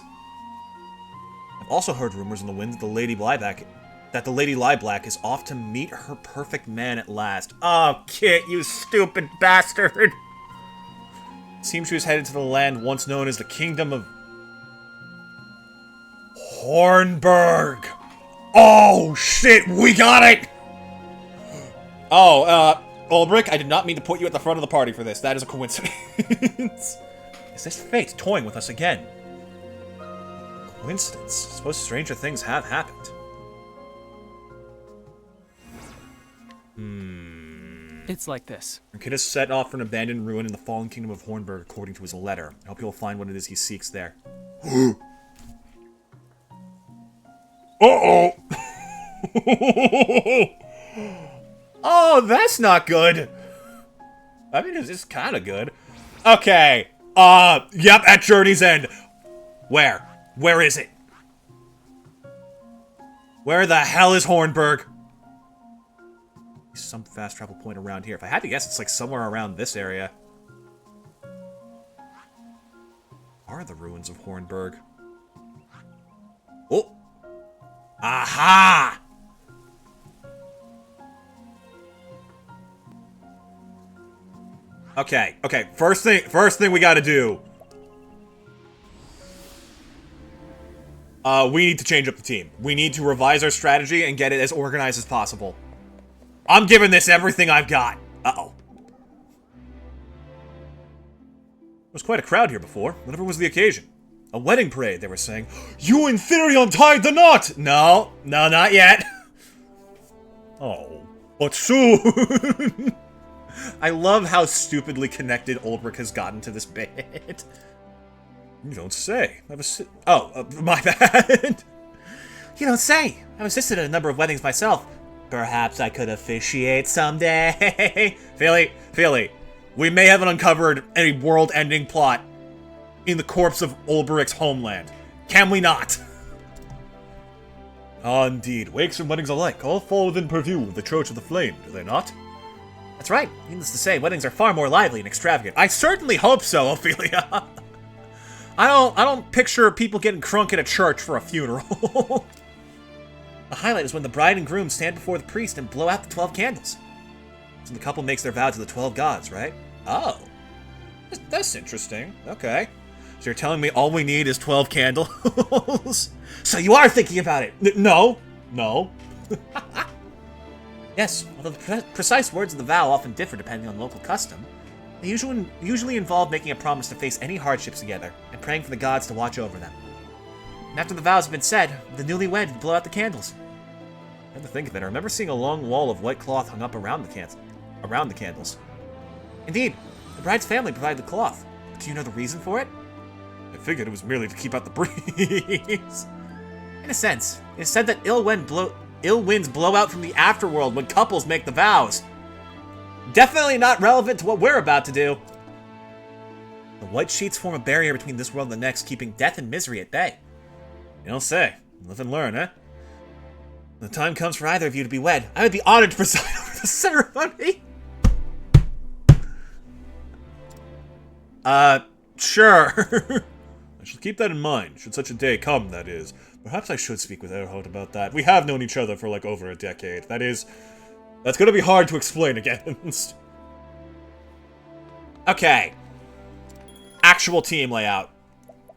I've also heard rumors in the wind that the Lady Lieblack is off to meet her perfect man at last. Oh, Kit, you stupid bastard! Seems she was headed to the land once known as the Kingdom of Hornburg. Oh, shit, we got it! Oh, Ulbrich, I did not mean to put you at the front of the party for this. That is a coincidence. Is this fate toying with us again? Coincidence? I suppose stranger things have happened. It's like this. Our kid has set off for an abandoned ruin in the fallen kingdom of Hornburg according to his letter. I hope he'll find what it is he seeks there. Uh-oh! Oh, that's not good. I mean, it's kind of good. Okay. Yep, at Journey's End. Where? Where is it? Where the hell is Hornburg? Some fast travel point around here. If I had to guess, it's like somewhere around this area. Are the ruins of Hornburg? Oh! Aha! Okay, okay. First thing we gotta do. We need to change up the team. We need to revise our strategy and get it as organized as possible. I'm giving this everything I've got. Uh-oh. There was quite a crowd here before. Whatever was the occasion? A wedding parade, they were saying. You in theory untied the knot! No, no, not yet. Oh, but soon. I love how stupidly connected Ulrich has gotten to this bit. You don't say. My bad. You don't say. I've assisted at a number of weddings myself. Perhaps I could officiate someday. Feely, we may have uncovered a world-ending plot in the corpse of Ulbrich's homeland. Can we not? Ah, indeed. Wakes and weddings alike all fall within purview of the Church of the Flame, do they not? That's right. Needless to say, weddings are far more lively and extravagant. I certainly hope so, Ophelia. I don't picture people getting crunk at a church for a funeral. The highlight is when the bride and groom stand before the priest and blow out the 12 candles. So the couple makes their vow to the 12 gods, right? Oh. That's interesting. Okay. So you're telling me all we need is 12 candles? So you are thinking about it? No. Yes, although the precise words of the vow often differ depending on local custom, they usually involve making a promise to face any hardships together and praying for the gods to watch over them. And after the vows have been said, the newlywed would blow out the candles. Come to think of it, I remember seeing a long wall of white cloth hung up around the candles. Indeed, the bride's family provided the cloth. But do you know the reason for it? I figured it was merely to keep out the breeze. In a sense, it is said that ill winds blow out from the afterworld when couples make the vows. Definitely not relevant to what we're about to do. The white sheets form a barrier between this world and the next, keeping death and misery at bay. You don't say. Live and learn, eh? When the time comes for either of you to be wed, I would be honored to preside over the ceremony. Sure. I shall keep that in mind, should such a day come, that is. Perhaps I should speak with Earhart about that. We have known each other for like over a decade. That's gonna be hard to explain against. Okay. Actual team layout.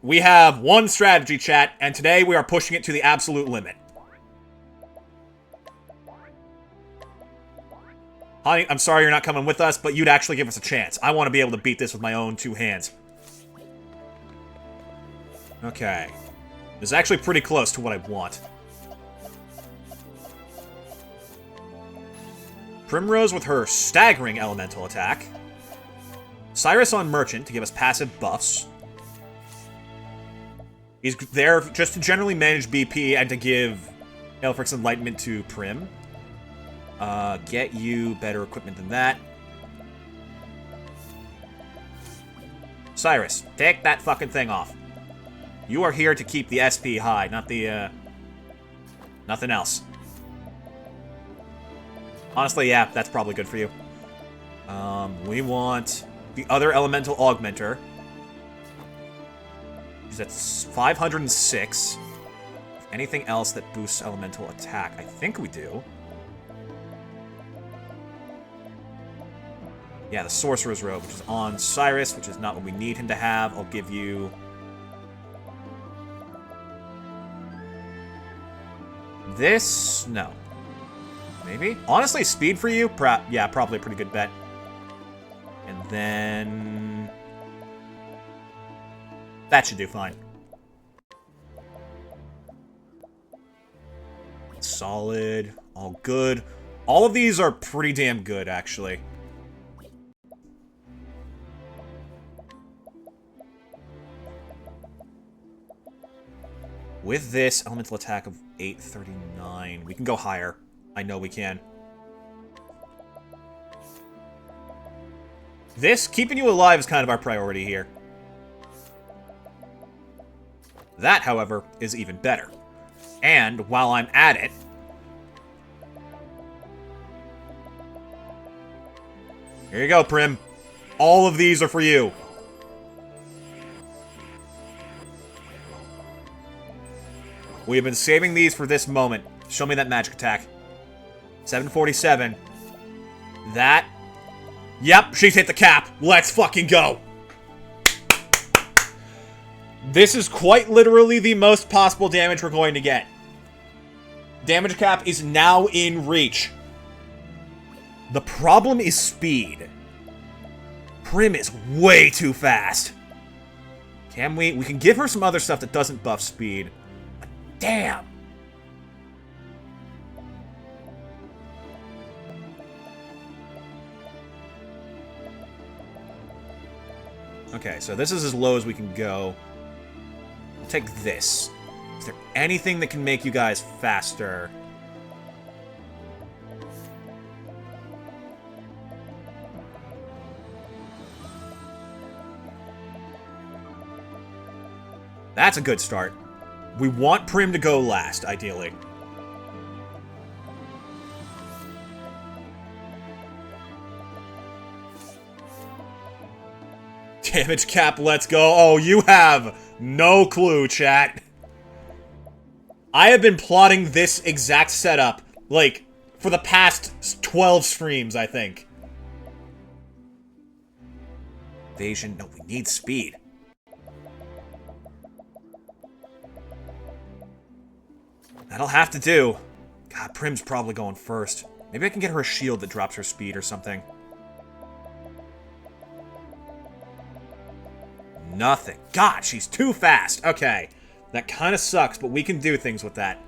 We have one strategy chat, and today we are pushing it to the absolute limit. Honey, I'm sorry you're not coming with us, but you'd actually give us a chance. I want to be able to beat this with my own two hands. Okay. This is actually pretty close to what I want. Primrose with her staggering elemental attack. Cyrus on Merchant to give us passive buffs. He's there just to generally manage BP and to give Aelfric's Enlightenment to Prim. Get you better equipment than that. Cyrus, take that fucking thing off. You are here to keep the SP high, not the, nothing else. Honestly, yeah, that's probably good for you. We want the other elemental augmenter. That's 506. Anything else that boosts elemental attack? I think we do. Yeah, the Sorcerer's Robe, which is on Cyrus, which is not what we need him to have. I'll give you... this? No. Maybe? Honestly, speed for you? Yeah, probably a pretty good bet. And then... that should do fine. Solid. All good. All of these are pretty damn good, actually. With this elemental attack of 839, we can go higher. I know we can. This, keeping you alive, is kind of our priority here. That, however, is even better. And while I'm at it, here you go, Prim. All of these are for you. We have been saving these for this moment. Show me that magic attack. 747. That. Yep, she's hit the cap. Let's fucking go. This is quite literally the most possible damage we're going to get. Damage cap is now in reach. The problem is speed. Prim is way too fast. Can we? We can give her some other stuff that doesn't buff speed. But damn. Okay, so this is as low as we can go. I'll take this. Is there anything that can make you guys faster? That's a good start. We want Prim to go last, ideally. Damage cap, let's go. Oh, you have no clue, chat. I have been plotting this exact setup, like, for the past 12 streams, I think. Evasion. No, we need speed. That'll have to do. God, Prim's probably going first. Maybe I can get her a shield that drops her speed or something. Nothing. God, she's too fast. Okay. That kind of sucks, but we can do things with that.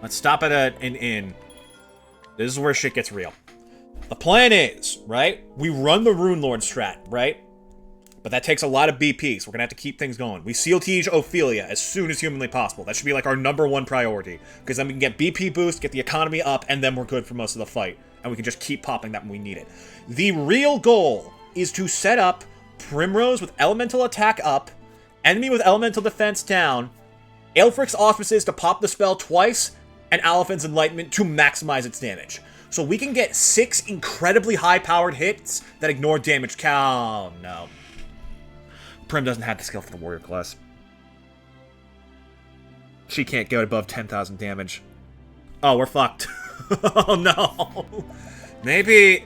Let's stop at an inn. This is where shit gets real. The plan is, right? We run the Rune Lord strat, right? But that takes a lot of BPs. We're gonna have to keep things going. We seal Siege Ophelia as soon as humanly possible. That should be like our #1 priority. Because then we can get BP boost, get the economy up, and then we're good for most of the fight. And we can just keep popping that when we need it. The real goal is to set up Primrose with elemental attack up, enemy with elemental defense down, Aelfric's Auspices to pop the spell twice, and Aliphan's Enlightenment to maximize its damage. So we can get 6 incredibly high-powered hits that ignore damage count. Oh, no. Prim doesn't have the skill for the warrior class. She can't go above 10,000 damage. Oh, we're fucked. Oh, no. Maybe,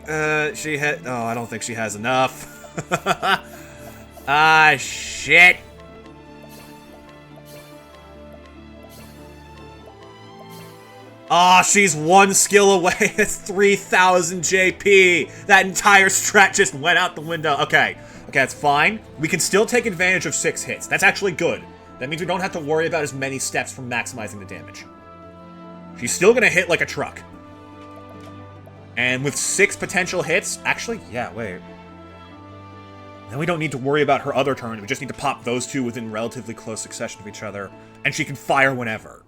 she had... Oh, I don't think she has enough. Ah, shit. Ah, she's 1 skill away. It's 3,000 JP. That entire strat just went out the window. Okay. Okay, that's fine. We can still take advantage of 6 hits. That's actually good. That means we don't have to worry about as many steps from maximizing the damage. She's still gonna hit like a truck. And with 6 potential hits... Actually, yeah, wait. Then we don't need to worry about her other turn. We just need to pop those 2 within relatively close succession of each other. And she can fire whenever.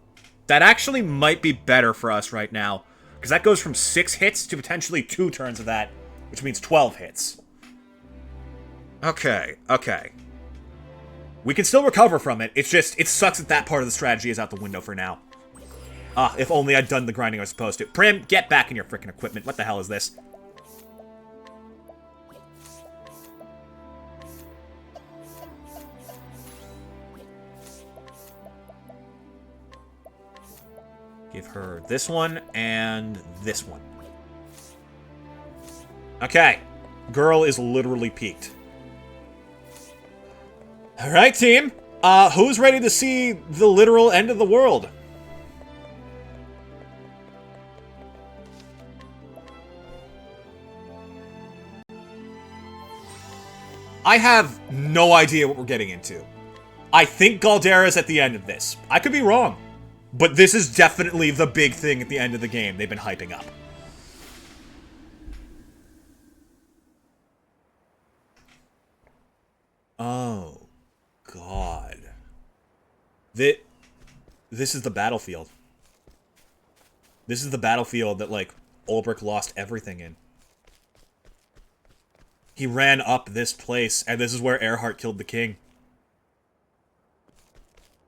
That actually might be better for us right now. Because that goes from 6 hits to potentially 2 turns of that. Which means 12 hits. Okay, okay. We can still recover from it. It's just, it sucks that that part of the strategy is out the window for now. Ah, if only I'd done the grinding I was supposed to. Prim, get back in your freaking equipment. What the hell is this? Give her this one and this one. Okay. Girl is literally peaked. Alright, team. Who's ready to see the literal end of the world? I have no idea what we're getting into. I think Galdera's at the end of this. I could be wrong. But this is definitely the big thing at the end of the game they've been hyping up. Oh, God. This is the battlefield. This is the battlefield that, like, Ulbrich lost everything in. He ran up this place, and this is where Earhart killed the king.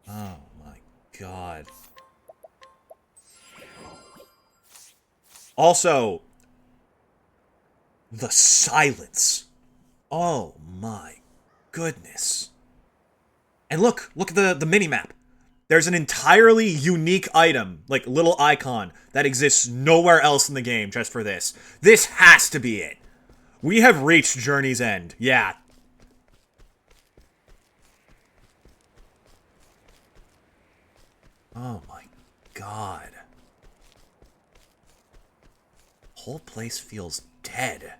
Oh, my God. Also, the silence. Oh, my goodness. And look at the mini-map. There's an entirely unique item, like little icon, that exists nowhere else in the game just for this. This has to be it. We have reached Journey's End. Yeah. Oh my God. Whole place feels dead.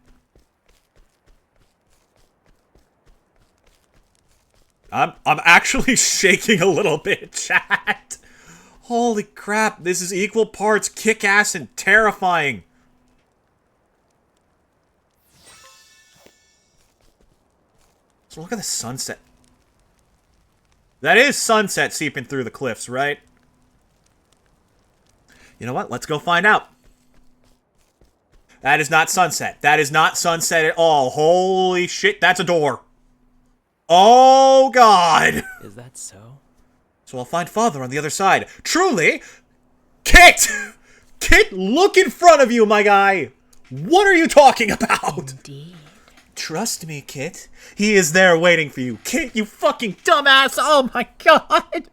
I'm actually shaking a little bit, chat. Holy crap, this is equal parts kick-ass and terrifying. So look at the sunset. That is sunset seeping through the cliffs, right? You know what? Let's go find out. That is not sunset. That is not sunset at all. Holy shit, that's a door. Oh, God! Is that so? So I'll find Father on the other side. Truly? Kit! Kit, look in front of you, my guy! What are you talking about? Indeed. Trust me, Kit. He is there waiting for you. Kit, you fucking dumbass! Oh my God!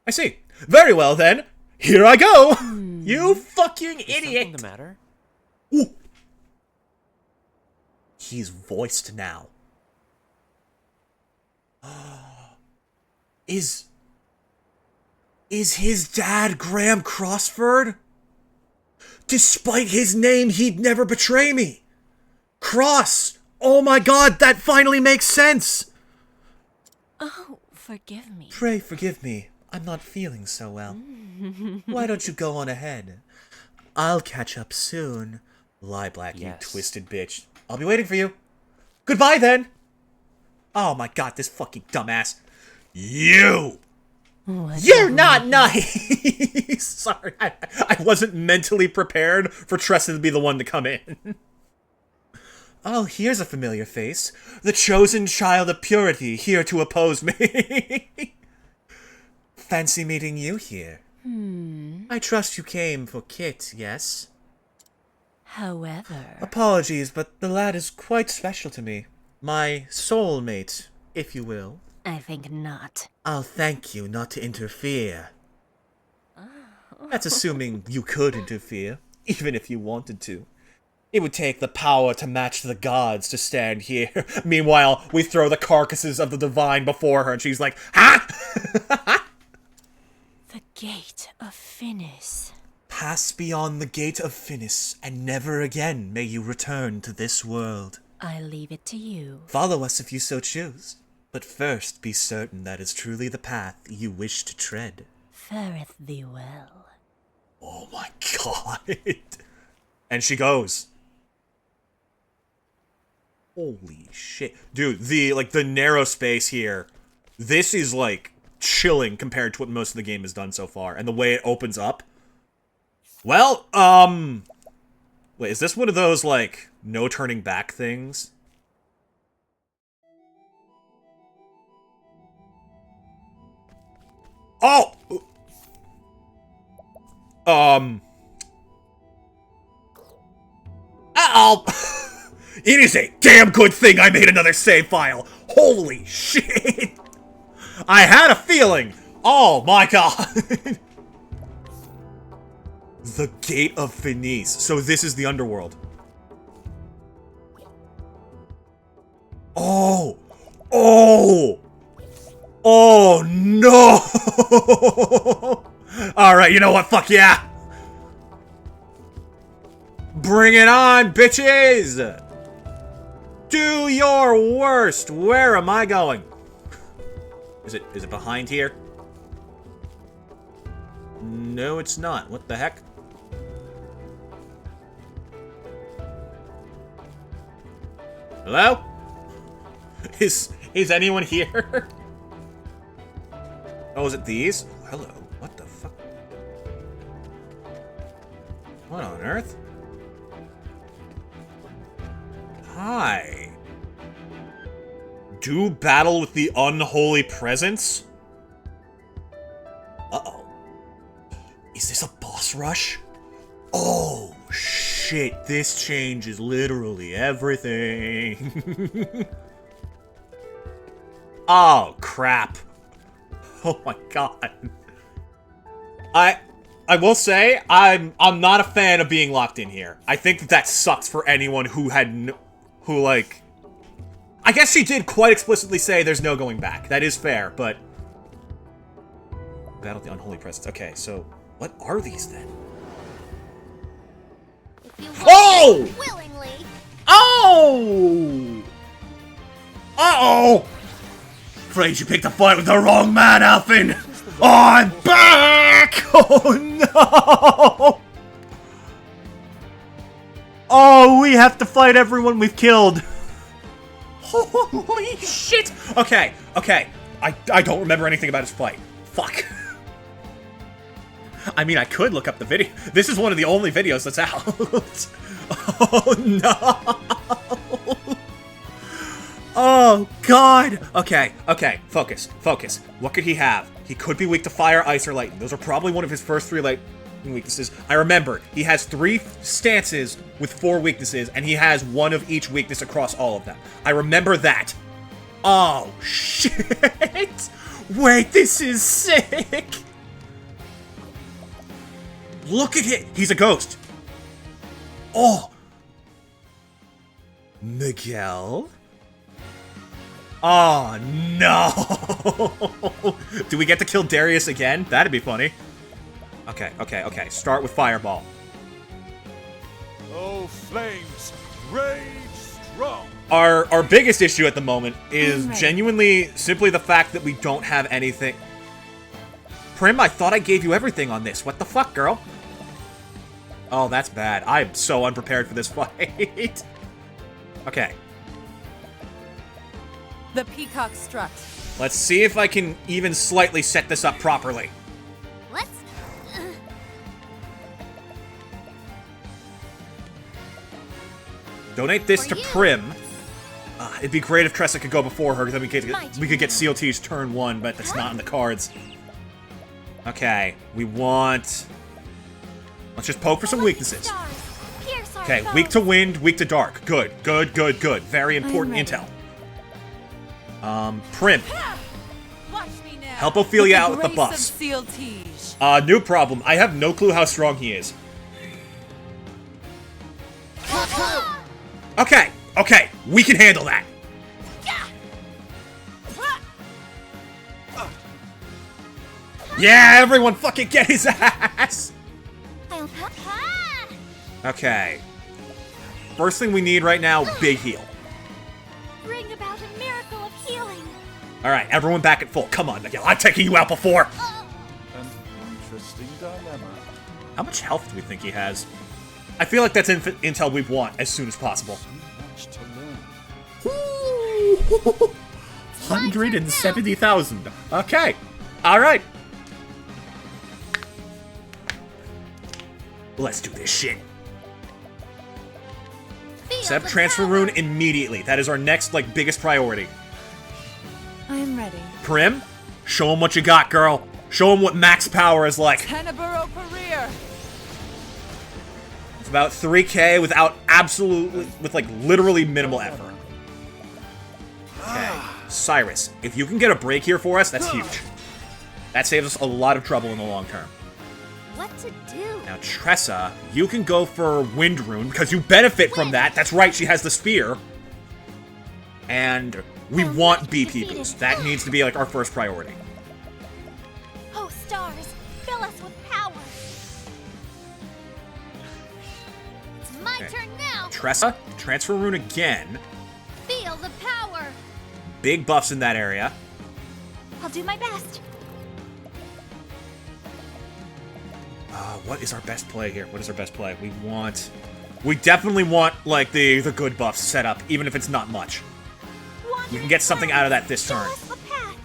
I see. Very well, then. Here I go! You fucking Is idiot! something the matter? Ooh. He's voiced now. Is his dad Graham Crossford? Despite his name, he'd never betray me. Cross! Oh my God, that finally makes sense! Oh, forgive me. Pray forgive me. I'm not feeling so well. Why don't you go on ahead? I'll catch up soon. Lie, Black, Yes. you twisted bitch. I'll be waiting for you. Goodbye, then! Oh my God, this fucking dumbass. You! You're not nice! Sorry, I wasn't mentally prepared for Treston to be the one to come in. Oh, here's a familiar face. The chosen child of purity, here to oppose me. Fancy meeting you here. I trust you came for Kit, yes? However, Apologies, but the lad is quite special to me. My soulmate, if you will. I think not. I'll thank you not to interfere. That's assuming you could interfere, even if you wanted to. It would take the power to match the gods to stand here. Meanwhile, we throw the carcasses of the divine before her, and she's like, ha! The gate of Finis. Pass beyond the gate of Finis, and never again may you return to this world. I leave it to you. Follow us if you so choose, but first be certain that is truly the path you wish to tread. Fareth thee well. Oh my God. And she goes. Holy shit. Dude, the narrow space here, this is, like, chilling compared to what most of the game has done so far. And the way it opens up. Well, wait, is this one of those, like, no turning back things? Oh! Uh-oh! It is a damn good thing I made another save file! Holy shit! I had a feeling! Oh my God! The Gate of Finis. So this is the underworld. Oh! Oh! Oh no! Alright, you know what? Fuck yeah! Bring it on, bitches! Do your worst! Where am I going? Is it behind here? No, it's not. What the heck? Hello? Is anyone here? Oh, is it these? Hello. What the fuck? What on earth? Hi. Do battle with the unholy presence? Uh-oh. Is this a boss rush? Oh, shit. This changes literally everything. Oh, crap. Oh my god. I will say, I'm not a fan of being locked in here. I think that sucks for anyone who had like... I guess she did quite explicitly say there's no going back. That is fair, but... Battle the unholy presence. Okay, so what are these then? Oh! Willingly. Oh! Uh-oh! Afraid you picked a fight with the wrong man, Alphin! Oh, I'm back! Oh, no! Oh, we have to fight everyone we've killed. Holy shit! Okay, okay. I don't remember anything about his fight. Fuck. I mean, I could look up the video. This is one of the only videos that's out. Oh, no! Oh, God! Okay, okay, focus, focus. What could he have? He could be weak to fire, ice, or lightning. Those are probably one of his first 3 lightning weaknesses. I remember, he has 3 stances with 4 weaknesses, and he has 1 of each weakness across all of them. I remember that. Oh, shit! Wait, this is sick! Look at him! He's a ghost. Oh! Miguel? Oh, no! Do we get to kill Darius again? That'd be funny. Okay, okay, okay. Start with Fireball. Oh, flames, rage strong. Our biggest issue at the moment is genuinely simply the fact that we don't have anything. Prim, I thought I gave you everything on this. What the fuck, girl? Oh, that's bad. I'm so unprepared for this fight. Okay. The peacock strut. Let's see if I can even slightly set this up properly. Let's... Donate this to you. Prim. It'd be great if Tressa could go before her, because then we could get COT's turn 1, but that's not in the cards. Okay, we want... Let's just poke for some weaknesses. Okay, weak to wind, weak to dark. Good, good, good, good. Very important intel. Prim. Watch me now. Help Ophelia out with the buffs. New problem. I have no clue how strong he is. Okay, okay, we can handle that. Yeah, everyone fucking get his ass! Okay. First thing we need right now, big heal. Bring about a miracle of healing. Alright, everyone back at full. Come on, Miguel, I've taken you out before! An interesting dilemma. How much health do we think he has? I feel like that's intel we want as soon as possible. Much to learn. 170,000. Okay. Alright. Let's do this shit. Set up transfer rune immediately. That is our next, like, biggest priority. I'm ready. Prim, show him what you got, girl. Show him what max power is like. Teneburo career. It's about 3k without absolutely, with like literally minimal effort. Okay, Cyrus, if you can get a break here for us, that's huge. That saves us a lot of trouble in the long term. What to do? Now, Tressa, you can go for Wind Rune, because you benefit from that. That's right, she has the spear. And we want BP boost. That needs to be, like, our first priority. Oh, stars, fill us with power. It's my turn now. Tressa, transfer rune again. Feel the power. Big buffs in that area. I'll do my best. What is our best play here? What is our best play? We definitely want, like, the good buffs set up, even if it's not much. Want We can get something out of that this turn. Show us a path.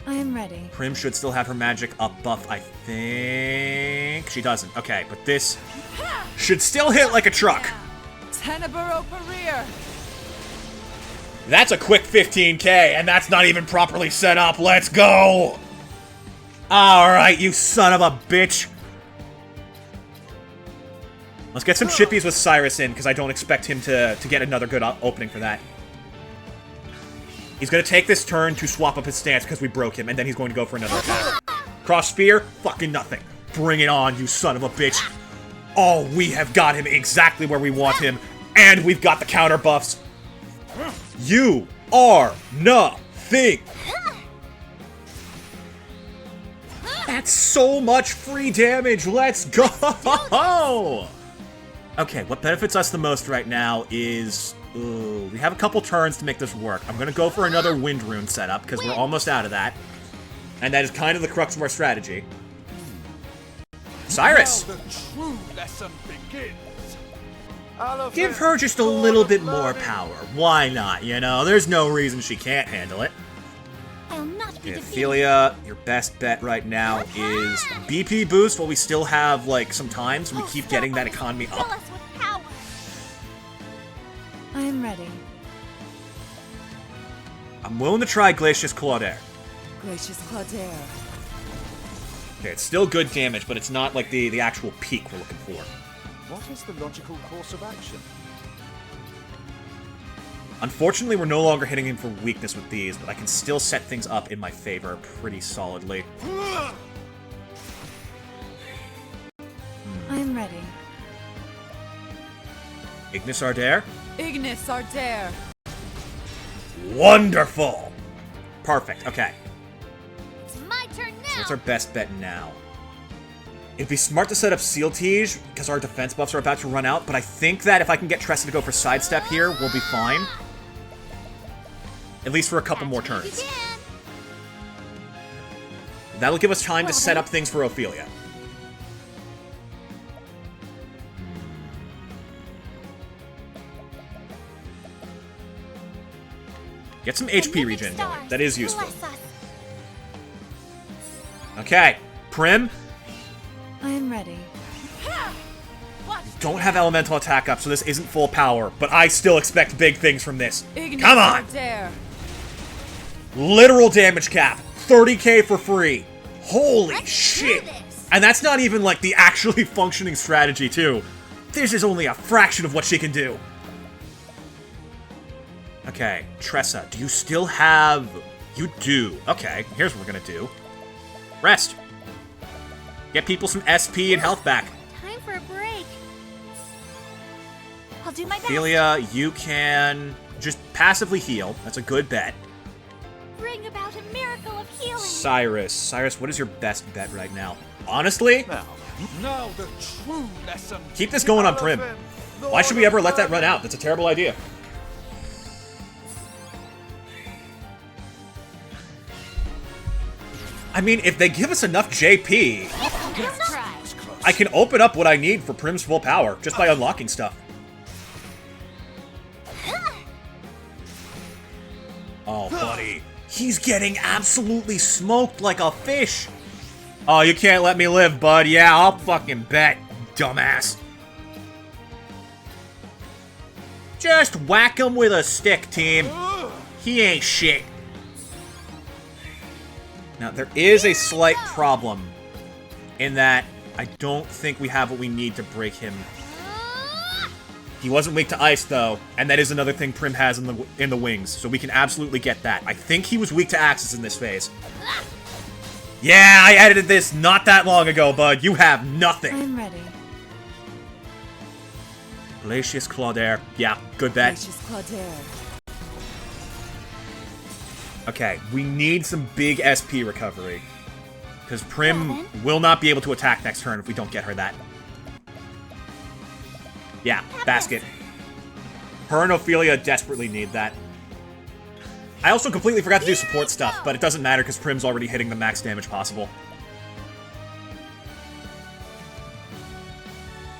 I am ready. Prim should still have her magic up buff, I think. She doesn't. Okay, but this should still hit like a truck. Tenebro career. That's a quick 15k, and that's not even properly set up. Let's go! Alright, you son of a bitch. Let's get some chippies with Cyrus in, because I don't expect him to get another good opening for that. He's going to take this turn to swap up his stance because we broke him, and then he's going to go for another attack. Cross spear? Fucking nothing. Bring it on, you son of a bitch. Oh, we have got him exactly where we want him, and we've got the counter buffs. You are nothing. That's so much free damage. Let's go. Okay, what benefits us the most right now is... Ooh, we have a couple turns to make this work. I'm gonna go for another Wind Rune setup, because we're almost out of that. And that is kind of the crux of our strategy. Cyrus! Now the true lesson begins. Give her just a little bit more power. Why not, you know? There's no reason she can't handle it. I'll not be defeated. Ophelia, your best bet right now is BP boost while we still have, like, some time, so we keep getting that economy Fill up. us with power. I am ready. I'm willing to try Glacius Claudaire. Gracious Claudaire. Okay, it's still good damage, but it's not like the actual peak we're looking for. What is the logical course of action? Unfortunately, we're no longer hitting him for weakness with these, but I can still set things up in my favor pretty solidly. I am ready. Ignis Ardare? Ignis Ardare. Wonderful! Perfect, okay. It's my turn now. So what's our best bet now? It'd be smart to set up Seal Tiege, because our defense buffs are about to run out, but I think that if I can get Tressa to go for Sidestep here, we'll be fine. At least for a couple more turns. That'll give us time to set up things for Ophelia. Get some HP regen going. That is useful. Okay, Prim. I am ready. Don't have elemental attack up, so this isn't full power, but I still expect big things from this. Ignis Come on! Ardare. Literal damage cap. 30k for free. Holy Let's shit. do this. And that's not even like the actually functioning strategy too. This is only a fraction of what she can do. Okay, Tressa, do you still have... You do. Okay, here's what we're gonna do. Rest. Get people some SP and health back. Time for a break. I'll do my best. Ophelia, you can just passively heal. That's a good bet. Bring about a miracle of healing. Cyrus, what is your best bet right now? Honestly, Now the true lesson. keep this going on Prim. Why should we ever let that run out? That's a terrible idea. I mean, if they give us enough JP, Let's try. I can open up what I need for Prim's full power just by unlocking stuff. Oh, buddy. He's getting absolutely smoked like a fish. Oh, you can't let me live, bud. Yeah, I'll fucking bet, dumbass. Just whack him with a stick, team. He ain't shit. Now, there is a slight problem in that I don't think we have what we need to break him. He wasn't weak to ice, though, and that is another thing Prim has in the wings, so we can absolutely get that. I think he was weak to axes in this phase. Yeah, I edited this not that long ago, bud. You have I nothing. am ready. Glacius Claudaire. Yeah, good bet. Gracious Claudaire. Okay, we need some big SP recovery. Because Prim will not be able to attack next turn if we don't get her that. Yeah, basket. Her and Ophelia desperately need that. I also completely forgot to do support stuff, but it doesn't matter because Prim's already hitting the max damage possible.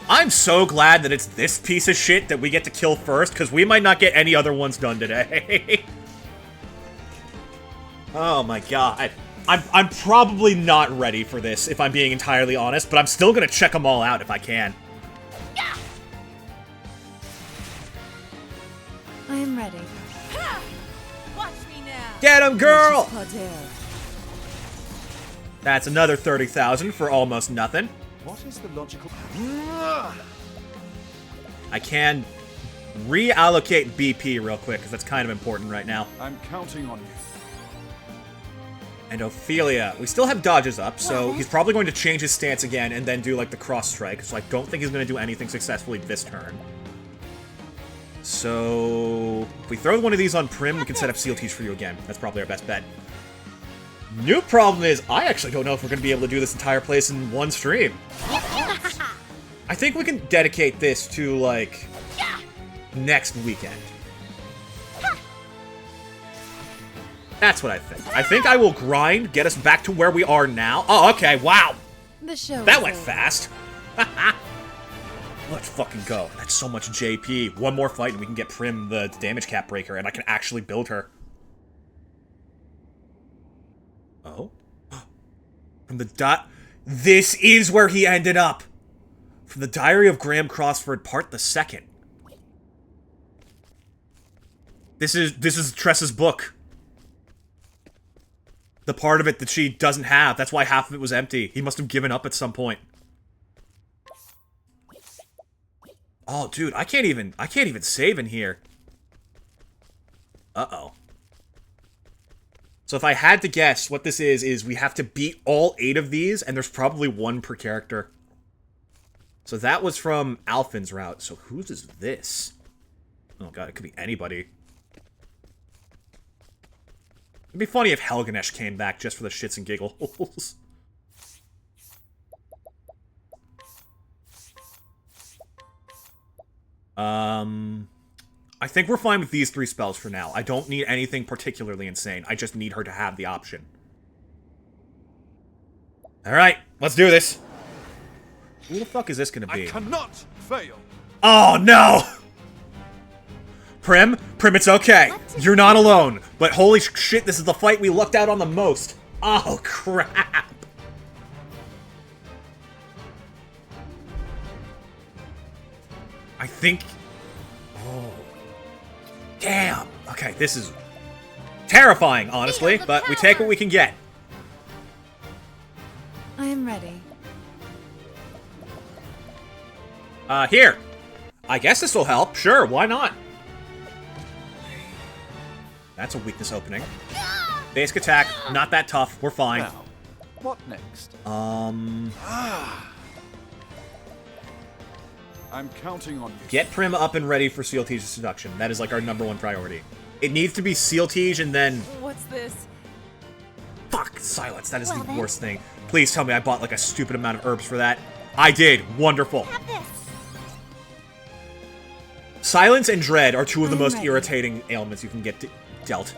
I'm so glad that it's this piece of shit that we get to kill first, because we might not get any other ones done today. Oh my god. I'm probably not ready for this, if I'm being entirely honest, but I'm still gonna check them all out if I can. I am ready. Watch me now. Get him, girl! Gracious Claudere. That's another 30,000 for almost nothing. What is the logical... I can reallocate BP real quick, because that's kind of important right now. I'm counting on you. And Ophelia, we still have dodges up, so he's probably going to change his stance again and then do, like, the cross strike, so I don't think he's going to do anything successfully this turn. So, if we throw one of these on Prim, we can set up Seal Tease for you again. That's probably our best bet. New problem is, I actually don't know if we're going to be able to do this entire place in one stream. I think we can dedicate this to, like, next weekend. That's what I think. I think I will grind, get us back to where we are now. Oh, okay, wow. The show That is went over. fast. Let's fucking go. That's so much JP. One more fight and we can get Prim the damage cap breaker and I can actually build her. Oh? From the This is where he ended up. From the Diary of Graham Crossford, Part the Second. This is Tressa's book. The part of it that she doesn't have. That's why half of it was empty. He must have given up at some point. Oh, dude, I can't even save in here. Uh-oh. So if I had to guess, what this is we have to beat all 8 of these, and there's probably 1 per character. So that was from Alphin's route. So whose is this? Oh god, it could be anybody. It'd be funny if Helganesh came back just for the shits and giggles. I think we're fine with these 3 spells for now. I don't need anything particularly insane. I just need her to have the option. Alright, let's do this. Who the fuck is this gonna be? I cannot fail. Oh, no! Prim, it's okay. You're not alone. But holy shit, this is the fight we lucked out on the most. Oh, crap. I think... Oh. Damn. Okay, this is terrifying, honestly, but we take what we can get. I am ready. Here. I guess this will help. Sure, why not? That's a weakness opening. Basic attack, not that tough. We're fine. Now, what next? I'm counting on you. Get Prim up and ready for Seal Tiege's seduction. That is like our #1 priority. It needs to be Seal Tiege and then... What's this? Fuck, silence. That is the worst thing. Please tell me I bought like a stupid amount of herbs for that. I did. Wonderful. Have this. Silence and dread are 2 of the I'm most ready. irritating ailments you can get dealt.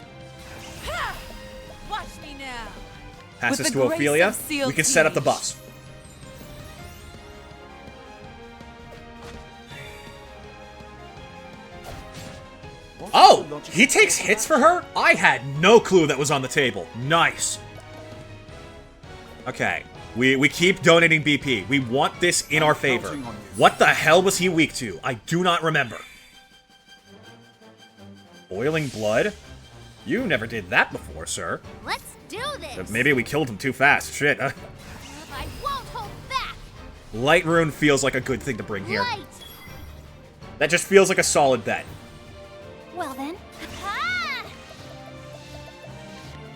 Watch me now. Pass With this the to grace Ophelia. of Seal We can set up the Tiege. buffs. Oh! He takes hits for her? I had no clue that was on the table. Nice. Okay. We keep donating BP. We want this in our favor. counting on you. What the hell was he weak to? I do not remember. Boiling blood? You never did that before, sir. Let's do this. Maybe we killed him too fast. Shit. I won't hold back. Light rune feels like a good thing to bring here. Light. That just feels like a solid bet. Well then. Ah!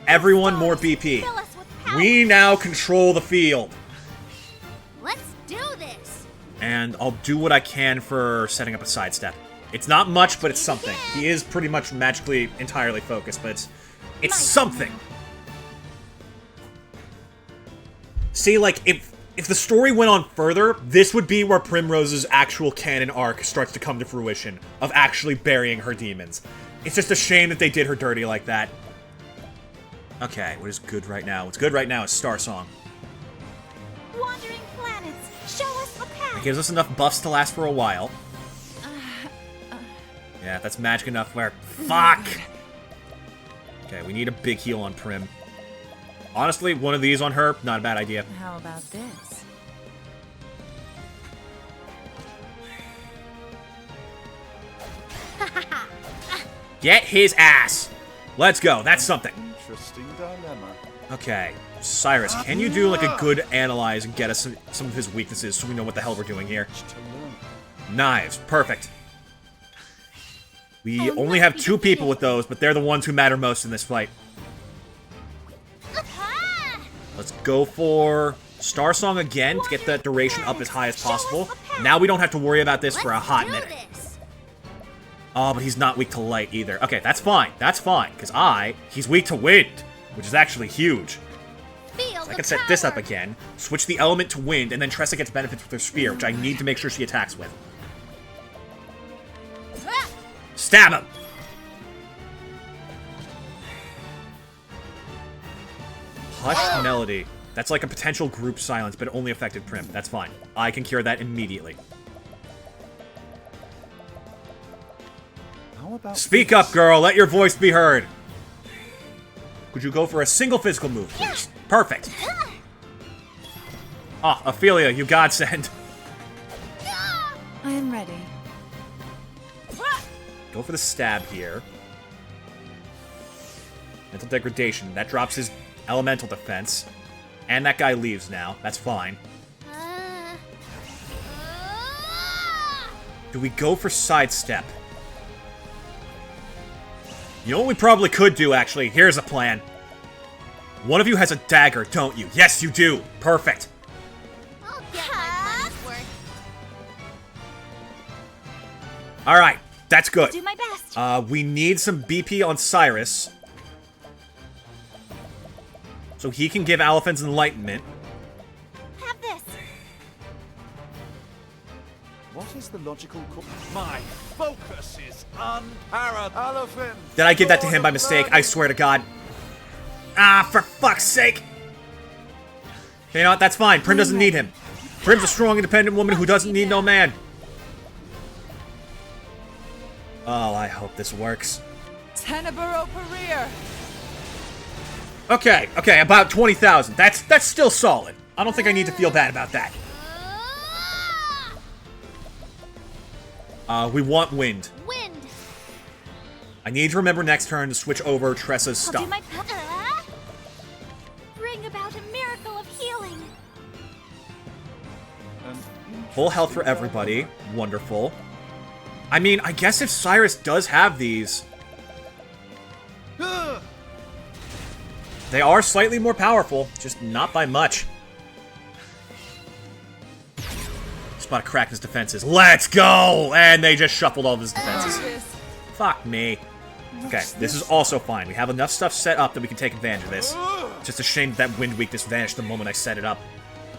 Everyone more BP. Fill us with power. We now control the field. Let's do this. And I'll do what I can for setting up a sidestep. It's not much, but it's something. He is pretty much magically entirely focused, but it's something. See, like, if the story went on further, this would be where Primrose's actual canon arc starts to come to fruition, of actually burying her demons. It's just a shame that they did her dirty like that. Okay, what is good right now? What's good right now is Star Song. Wandering planets, show us a path. It gives us enough buffs to last for a while. Yeah, that's magic enough where... Fuck! Okay, we need a big heal on Prim. Honestly, one of these on her, not a bad idea. How about this? Get his ass! Let's go, that's something. Interesting dilemma. Okay, Cyrus, can you do like a good analyze and get us some of his weaknesses so we know what the hell we're doing here? To learn. Knives, perfect. We only have 2 people with those, but they're the ones who matter most in this fight. Let's go for Star Song again to get that duration up as high as possible. Now we don't have to worry about this for a hot minute. Oh, but he's not weak to light either. Okay, that's fine. That's fine, because he's weak to wind, which is actually huge. So I can set this up again, switch the element to wind, and then Tressa gets benefits with her spear, which I need to make sure she attacks with. Stab him! Hushed Melody. That's like a potential group silence, but it only affected Prim. That's fine. I can cure that immediately. How about Speak up, girl. Let your voice be heard. Could you go for a single physical move, please? Perfect. Ah, Ophelia, you godsend. I am ready. Go for the stab here. Mental degradation. That drops his elemental defense. And that guy leaves now. That's fine. Do we go for sidestep? You know what we probably could do, actually? Here's a plan. One of you has a dagger, don't you? Yes, you do. Perfect. I'll get my money's worth. Alright, that's good. Do my best. We need some BP on Cyrus. So he can give Aliphan's enlightenment. Have this. what is the logical My focus is unparalleled. Elephant. Did I give that to him by mistake? I swear to God. Ah, for fuck's sake! You know what? That's fine. Prim doesn't need him. Prim's a strong, independent woman who doesn't need no man. Oh, I hope this works. Tenebro Pereer. Okay, about 20,000. That's still solid. I don't think I need to feel bad about that. We want wind. Wind. I need to remember next turn to switch over Tressa's I'll do stuff. my bring about a miracle of healing. Full health for everybody. Wonderful. I mean, I guess if Cyrus does have these... They are slightly more powerful, just not by much. Spot a crack in his defenses. Let's go! And they just shuffled all of his defenses. Fuck me. Okay, this is also fine. We have enough stuff set up that we can take advantage of this. Just a shame that wind weakness vanished the moment I set it up.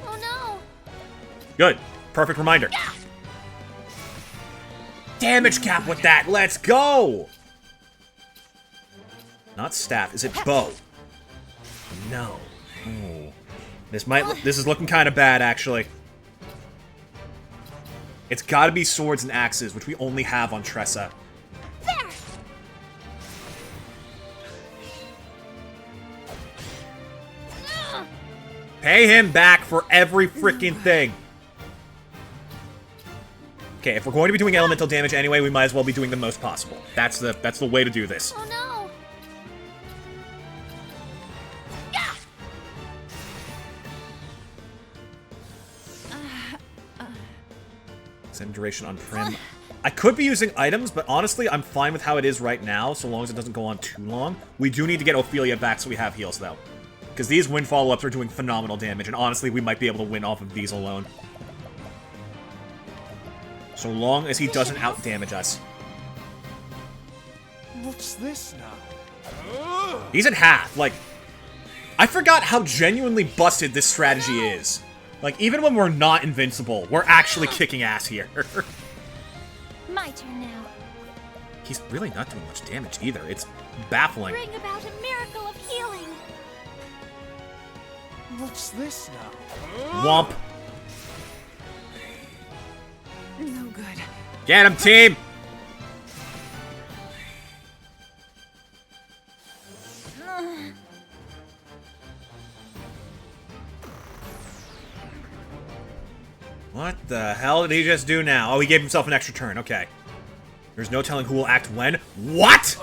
Oh no. Good. Perfect reminder. Damage cap with that. Let's go! Not staff. Is it bow? No. Ooh. This is looking kind of bad, actually. It's gotta be swords and axes, which we only have on Tressa. There. Pay him back for every freaking thing. Okay, if we're going to be doing elemental damage anyway, we might as well be doing the most possible. That's the way to do this. Oh no. Same duration on Prim. I could be using items, but honestly, I'm fine with how it is right now, so long as it doesn't go on too long. We do need to get Ophelia back so we have heals, though. Because these wind follow-ups are doing phenomenal damage, and honestly, we might be able to win off of these alone. So long as he doesn't out-damage us. What's this now? He's at half, like... I forgot how genuinely busted this strategy is. Like, even when we're not invincible, we're actually kicking ass here. My turn now. He's really not doing much damage either. It's baffling. Bring about a miracle of healing. What's this now? Womp. No good. Get him, team! What the hell did he just do now? Oh, he gave himself an extra turn. Okay. There's no telling who will act when. What?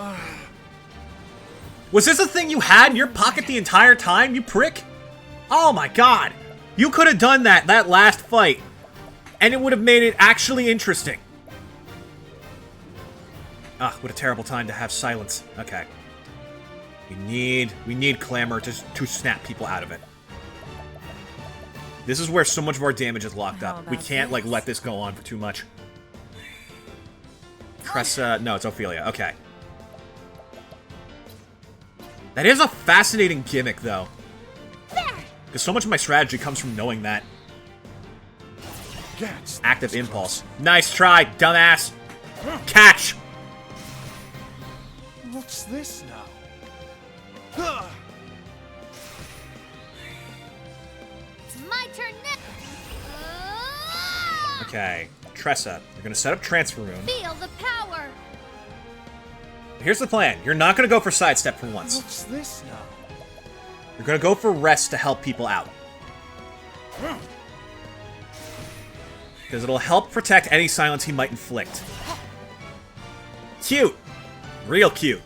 Was this a thing you had in your pocket the entire time, you prick? Oh my god. You could have done that last fight, and it would have made it actually interesting. Ah, what a terrible time to have silence. Okay. We need clamor to snap people out of it. This is where so much of our damage is locked up. We can't, like, let this go on for too much. Tressa... No, it's Ophelia. Okay. That is a fascinating gimmick, though. Because so much of my strategy comes from knowing that. Active impulse. Nice try, dumbass! Catch! What's this now? It's my turn next. Okay, Tressa, you're gonna set up transfer room. Feel the power. Here's the plan. You're not gonna go for sidestep for once. What's this now? You're gonna go for rest to help people out. Because it'll help protect any silence he might inflict. Cute! Real cute.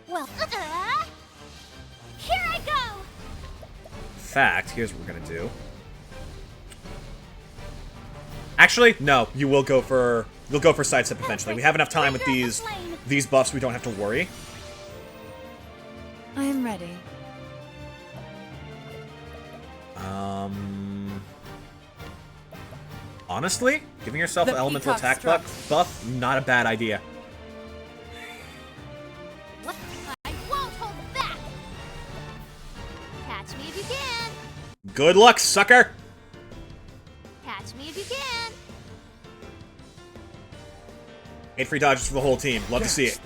Well, here I go. In fact, here's what we're gonna do. Actually, no, you'll go for sidestep eventually. We have enough time with these buffs, we don't have to worry. I am ready. Honestly, giving yourself The an elemental peacock attack strikes. buff, not a bad idea. I won't hold back. Catch me if you can. Good luck, sucker! Catch me if you can. 8 free dodges for the whole team. Love to see it.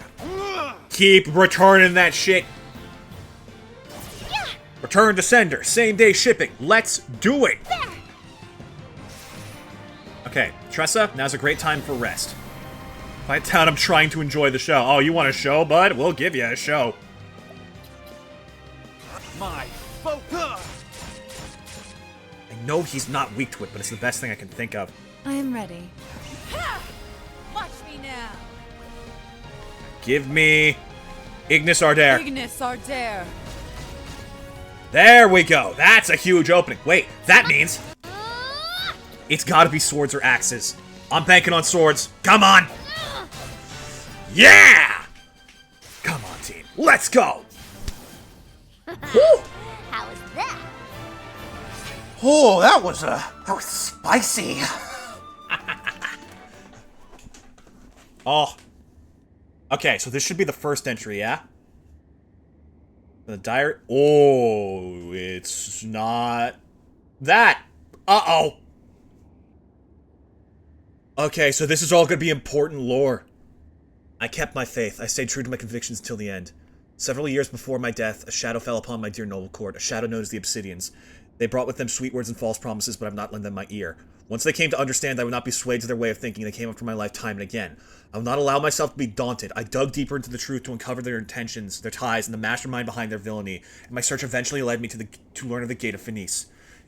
Keep returning that shit. Yeah, Return to sender. Same day shipping. Let's do it. there. Okay, Tressa, now's a great time for rest. Quiet down, I'm trying to enjoy the show. Oh, you want a show, bud? We'll give you a show. My focus. I know he's not weak to it, but it's the best thing I can think of. I am ready. Watch me now. Give me Ignis Ardere. Ignis Ardere. There we go. That's a huge opening. Wait, that means it's gotta be swords or axes. I'm banking on swords. Come on! Yeah! Come on, team. Let's go! Woo! How was that? Oh, that was spicy. Oh. Okay, so this should be the first entry, yeah? The diary. Oh, it's not that. Uh-oh. Okay, so this is all gonna be important lore. I kept my faith. I stayed true to my convictions till the end. Several years before my death, a shadow fell upon my dear noble court, a shadow known as the Obsidians. They brought with them sweet words and false promises, but I've not lent them my ear. Once they came to understand I would not be swayed to their way of thinking, they came after my life time and again. I will not allow myself to be daunted. I dug deeper into the truth to uncover their intentions, their ties, and the mastermind behind their villainy, and my search eventually led me to learn of the Gate of Finis.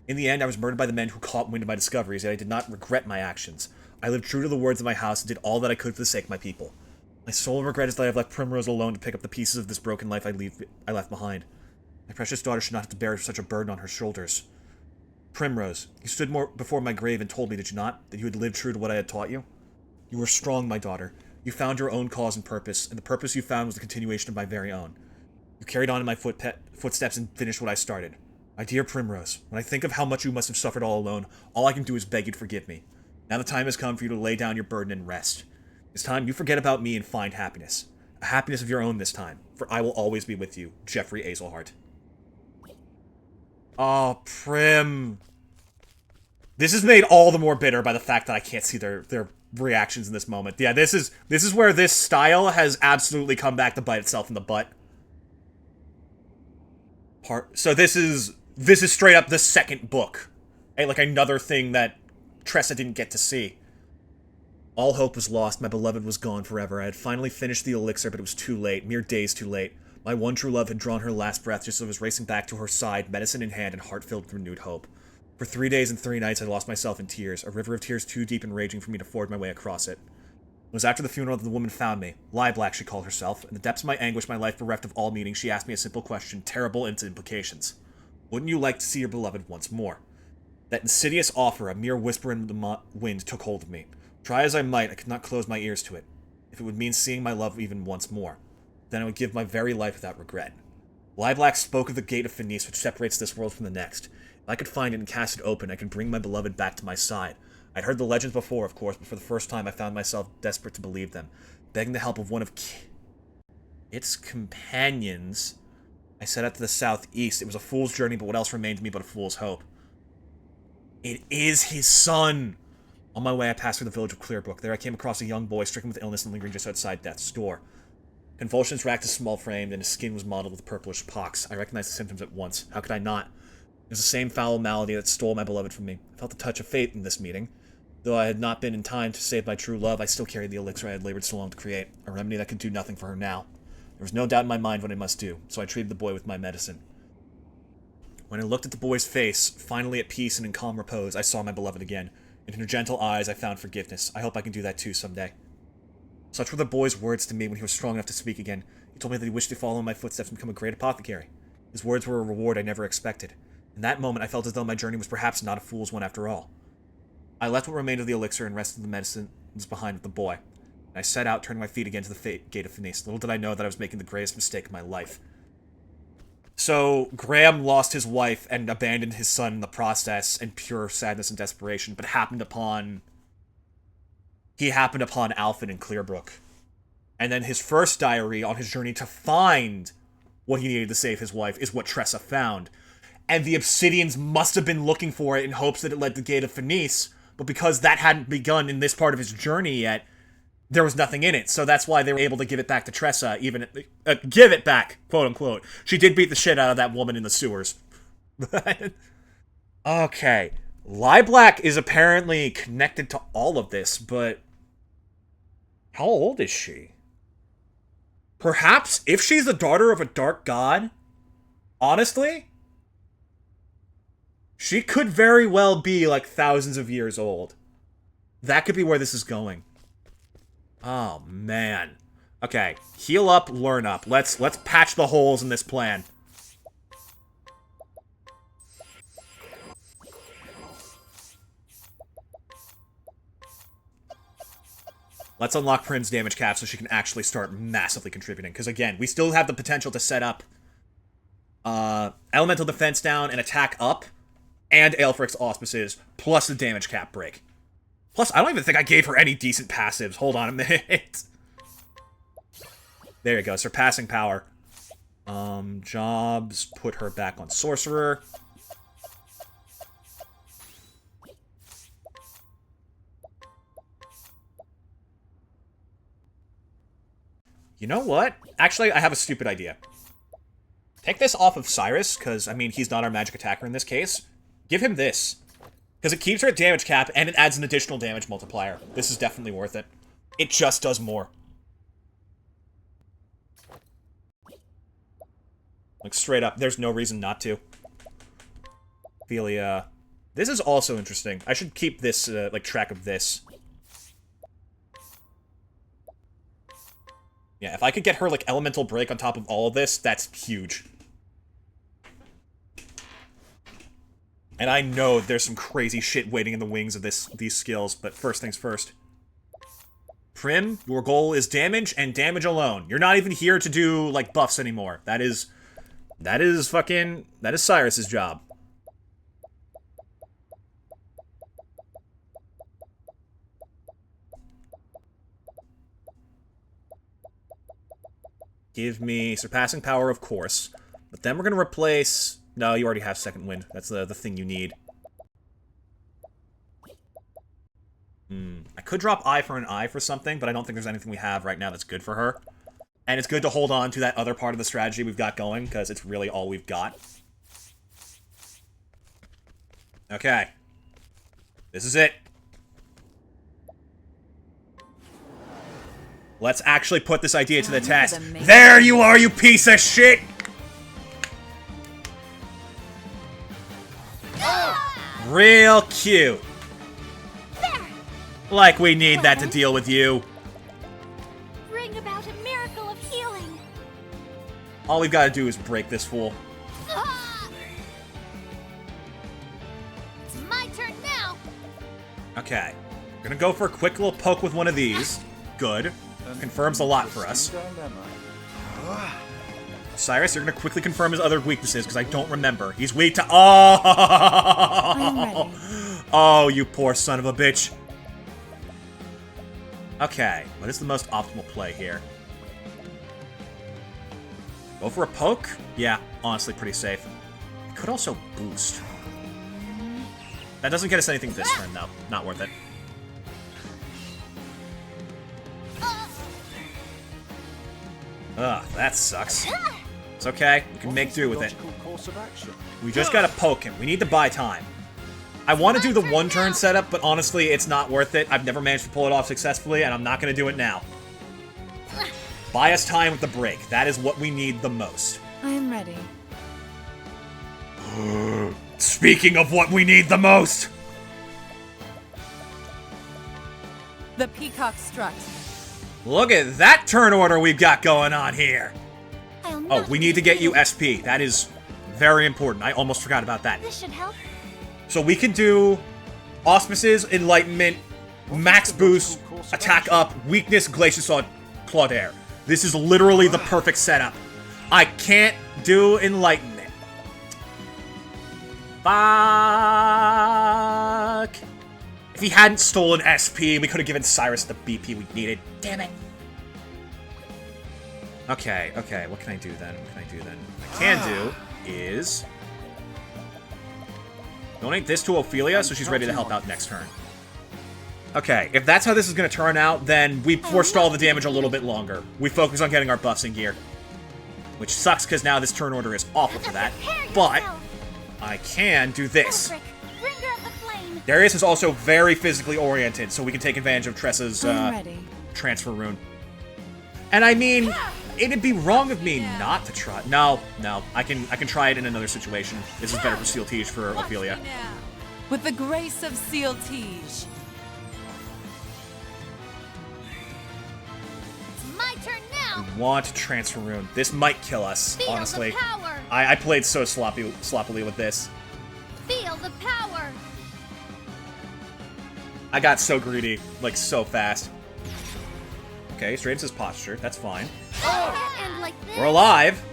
In the end, I was murdered by the men who caught wind of my discoveries, yet I did not regret my actions. I lived true to the words of my house and did all that I could for the sake of my people. My sole regret is that I have left Primrose alone to pick up the pieces of this broken life I left behind. My precious daughter should not have to bear such a burden on her shoulders. Primrose, you stood before my grave and told me, did you not, that you had lived true to what I had taught you? You were strong, my daughter. You found your own cause and purpose, and the purpose you found was the continuation of my very own. You carried on in my footsteps and finished what I started. My dear Primrose, when I think of how much you must have suffered all alone, all I can do is beg you to forgive me. Now the time has come for you to lay down your burden and rest. It's time you forget about me and find happiness. A happiness of your own this time, for I will always be with you, Jeffrey Azelhart. Oh, Prim. This is made all the more bitter by the fact that I can't see their reactions in this moment. Yeah, this is where this style has absolutely come back to bite itself in the butt. So this is straight up the second book. And like another thing that Tressa didn't get to see. All hope was lost, my beloved was gone forever. I had finally finished the elixir, but it was too late, mere days too late. My one true love had drawn her last breath just as I was racing back to her side, medicine in hand and heart filled with renewed hope. For 3 days and 3 nights, I lost myself in tears, a river of tears too deep and raging for me to ford my way across it. It was after the funeral that the woman found me. Black, she called herself. In the depths of my anguish, my life bereft of all meaning, she asked me a simple question, terrible in its implications. Wouldn't you like to see your beloved once more? That insidious offer, a mere whisper in the wind, took hold of me. Try as I might, I could not close my ears to it. If it would mean seeing my love even once more, then I would give my very life without regret. Black spoke of the gate of Finis, which separates this world from the next. If I could find it and cast it open, I could bring my beloved back to my side. I'd heard the legends before, of course, but for the first time I found myself desperate to believe them. Begging the help of one of its companions, I set out to the southeast. It was a fool's journey, but what else remained to me but a fool's hope? It is his son! On my way, I passed through the village of Clearbrook. There I came across a young boy stricken with illness and lingering just outside death's door. Convulsions racked his small frame, and his skin was mottled with purplish pox. I recognized the symptoms at once. How could I not? It was the same foul malady that stole my beloved from me. I felt the touch of fate in this meeting. Though I had not been in time to save my true love, I still carried the elixir I had labored so long to create, a remedy that could do nothing for her now. There was no doubt in my mind what I must do, so I treated the boy with my medicine. When I looked at the boy's face, finally at peace and in calm repose, I saw my beloved again. In her gentle eyes, I found forgiveness. I hope I can do that too someday. Such were the boy's words to me when he was strong enough to speak again. He told me that he wished to follow in my footsteps and become a great apothecary. His words were a reward I never expected. In that moment, I felt as though my journey was perhaps not a fool's one after all. I left what remained of the elixir and rested the medicines behind with the boy. And I set out, turning my feet again to the gate of Finis. Little did I know that I was making the greatest mistake of my life. So, Graham lost his wife and abandoned his son in the process in pure sadness and desperation, but he happened upon Alfred in Clearbrook. And then his first diary on his journey to find what he needed to save his wife is what Tressa found. And the Obsidians must have been looking for it in hopes that it led to the Gate of Finis, but because that hadn't begun in this part of his journey yet, there was nothing in it. So that's why they were able to give it back to Tressa, even... give it back, quote-unquote. She did beat the shit out of that woman in the sewers. Okay. Black is apparently connected to all of this, but... how old is she? Perhaps, if she's the daughter of a dark god, honestly, she could very well be, like, thousands of years old. That could be where this is going. Oh, man. Okay, heal up, learn up. Let's patch the holes in this plan. Let's unlock Prim's damage cap so she can actually start massively contributing. Because, again, we still have the potential to set up elemental defense down and attack up, and Aelfric's auspices, plus the damage cap break. Plus, I don't even think I gave her any decent passives. Hold on a minute. There you go, surpassing power. Jobs, put her back on Sorcerer. You know what? Actually, I have a stupid idea. Take this off of Cyrus, because, I mean, he's not our magic attacker in this case. Give him this. Because it keeps her at damage cap, and it adds an additional damage multiplier. This is definitely worth it. It just does more. Like, straight up, there's no reason not to. Ophelia. This is also interesting. I should keep this, like, track of this. Yeah, if I could get her, like, elemental break on top of all of this, that's huge. And I know there's some crazy shit waiting in the wings of these skills, but first things first. Prim, your goal is damage and damage alone. You're not even here to do, like, buffs anymore. That is Cyrus's job. Give me surpassing power, of course. But then we're gonna replace... No, you already have second wind. That's the thing you need. I could drop eye for an eye for something, but I don't think there's anything we have right now that's good for her. And it's good to hold on to that other part of the strategy we've got going, because it's really all we've got. Okay. This is it. Let's actually put this idea to the test. There you are, you piece of shit! Real cute. There! Like we need that to deal with you. Bring about a miracle of healing. All we've got to do is break this fool. Ah! It's my turn now. Okay. We're gonna go for a quick little poke with one of these. Good. Confirms a lot for us. Cyrus, you're gonna quickly confirm his other weaknesses, because I don't remember. He's weak to— Oh! Oh, you poor son of a bitch. Okay, what is the most optimal play here? Go for a poke? Yeah, honestly, pretty safe. It could also boost. That doesn't get us anything this turn, though. Not worth it. Ugh, that sucks. It's okay. We can make do with it. We just gotta poke him. We need to buy time. I want to do the one-turn setup, but honestly, it's not worth it. I've never managed to pull it off successfully, and I'm not gonna do it now. Buy us time with the break. That is what we need the most. I am ready. Speaking of what we need the most! The peacock strut. Look at that turn order we've got going on here! I'll Oh, not we be need to get you defeated. SP. That is very important. I almost forgot about that. This should help. So we can do Auspices, Enlightenment, Max Boost, Attack Up, Weakness, Glacier Sword, Claudaire. This is literally the perfect setup. I can't do Enlightenment. Fuck. If he hadn't stolen SP, we could have given Cyrus the BP we needed. Damn it. Okay, okay, what can I do then? What can I do then? What I can do is donate this to Ophelia so she's ready to help out next turn. Okay, if that's how this is going to turn out, then we forestall the damage a little bit longer. We focus on getting our buffs in gear. Which sucks because now this turn order is awful for that. But I can do this. Bringer of the flame. Darius is also very physically oriented, so we can take advantage of Tressa's I'm ready. transfer rune. And I mean, it'd be wrong of me not to try. No, I can try it in another situation. This is better for Steel Tige for Watch Ophelia. me now. With the grace of Seal Tige. It's my turn now. We want to transfer rune. This might kill us, Feel honestly. the power. I played so sloppily with this. Feel the power. I got so greedy, like so fast. Okay, straightens his posture. That's fine. And like this. We're alive,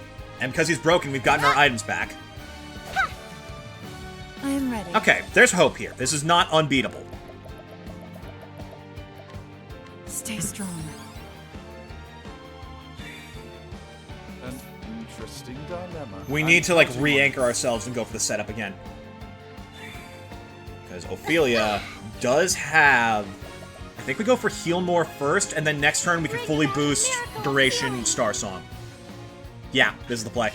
and because he's broken, we've gotten our items back. I am ready. Okay, there's hope here. This is not unbeatable. Stay strong. An interesting dilemma. We need to, like, re-anchor ourselves and go for the setup again. Because Ophelia does have... I think we go for Heal More first, and then next turn we can fully boost Duration Star Song. Yeah, this is the play.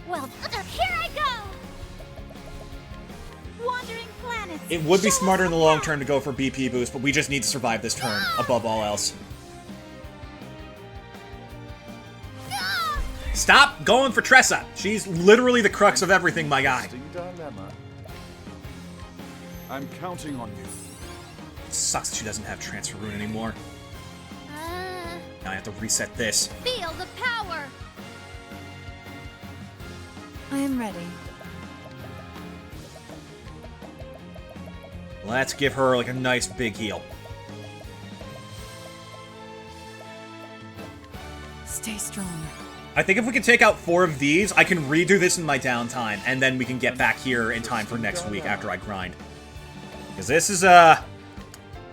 Well, here I go. Wandering planets. It would be show smarter us in the the long path. term to go for BP boost, but we just need to survive this turn, above all else. Ah! Stop going for Tressa! She's literally the crux of everything, my guy. Interesting dilemma. I'm counting on you. It sucks that she doesn't have Transfer Rune anymore. Now I have to reset this. Feel the power. I am ready. Let's give her, like, a nice big heal. Stay strong. I think if we can take out 4 of these, I can redo this in my downtime, and then we can get back here in time for next week after I grind. Because this is,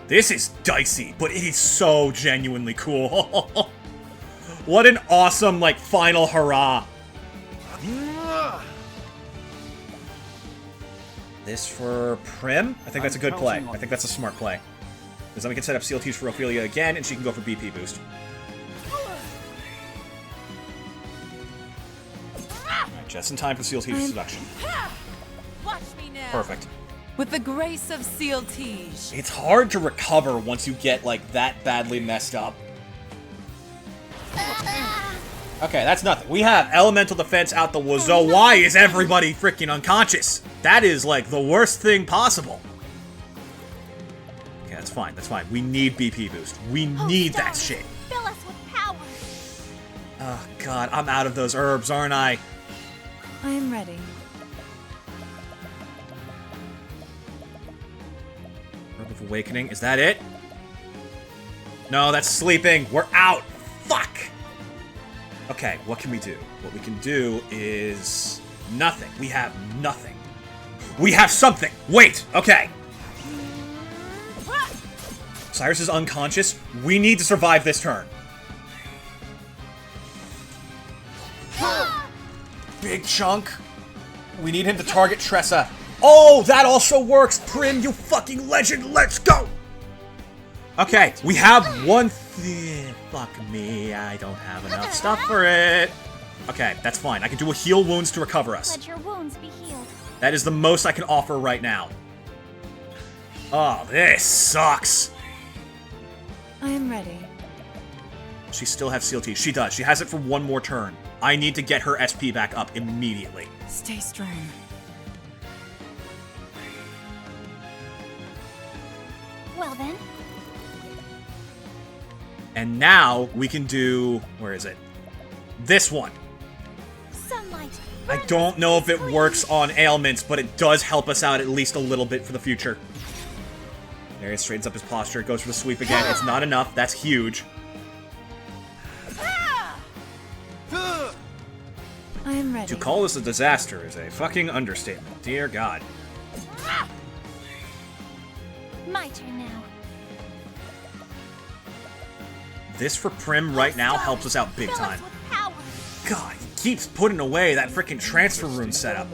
this is dicey, but it is so genuinely cool. What an awesome, like, final hurrah. This for Prim? I think that's a good play. I think that's a smart play. Because then we can set up Seal Tease for Ophelia again, and she can go for BP boost. Alright, just in time for Seal Tease's seduction. Watch me now. Perfect. With the grace of Seal Tige. It's hard to recover once you get, like, that badly messed up. Okay, that's nothing. We have elemental defense out the wazoo. Why is everybody freaking unconscious? That is, like, the worst thing possible. Okay, that's fine. That's fine. We need BP boost. We need that shit. Fill us with power. Oh, God. I'm out of those herbs, aren't I? I am ready. Herb of Awakening. Is that it? No, that's sleeping. We're out. Fuck. Okay, what can we do? What we can do is nothing. We have nothing. We have something. Wait. Okay. Cyrus is unconscious. We need to survive this turn. Big chunk. We need him to target Tressa. Oh, that also works. Prim, you fucking legend. Let's go. Okay, we have one thing. Fuck me, I don't have enough stuff for it. Okay, that's fine. I can do a heal wounds to recover us. Let your wounds be healed. That is the most I can offer right now. Oh, this sucks. I am ready. She still has Seal Teeth. She does. She has it for one more turn. I need to get her SP back up immediately. Stay strong. Well then, And now we can do... Where is it? This one. sunlight. I don't know if it works on ailments, but it does help us out at least a little bit for the future. There he straightens up his posture, goes for the sweep again. It's not enough. That's huge. I am ready. To call this a disaster is a fucking understatement. Dear God. My turn now. This for Prim right now helps us out big Fill us time. with power. God, he keeps putting away that freaking transfer rune setup.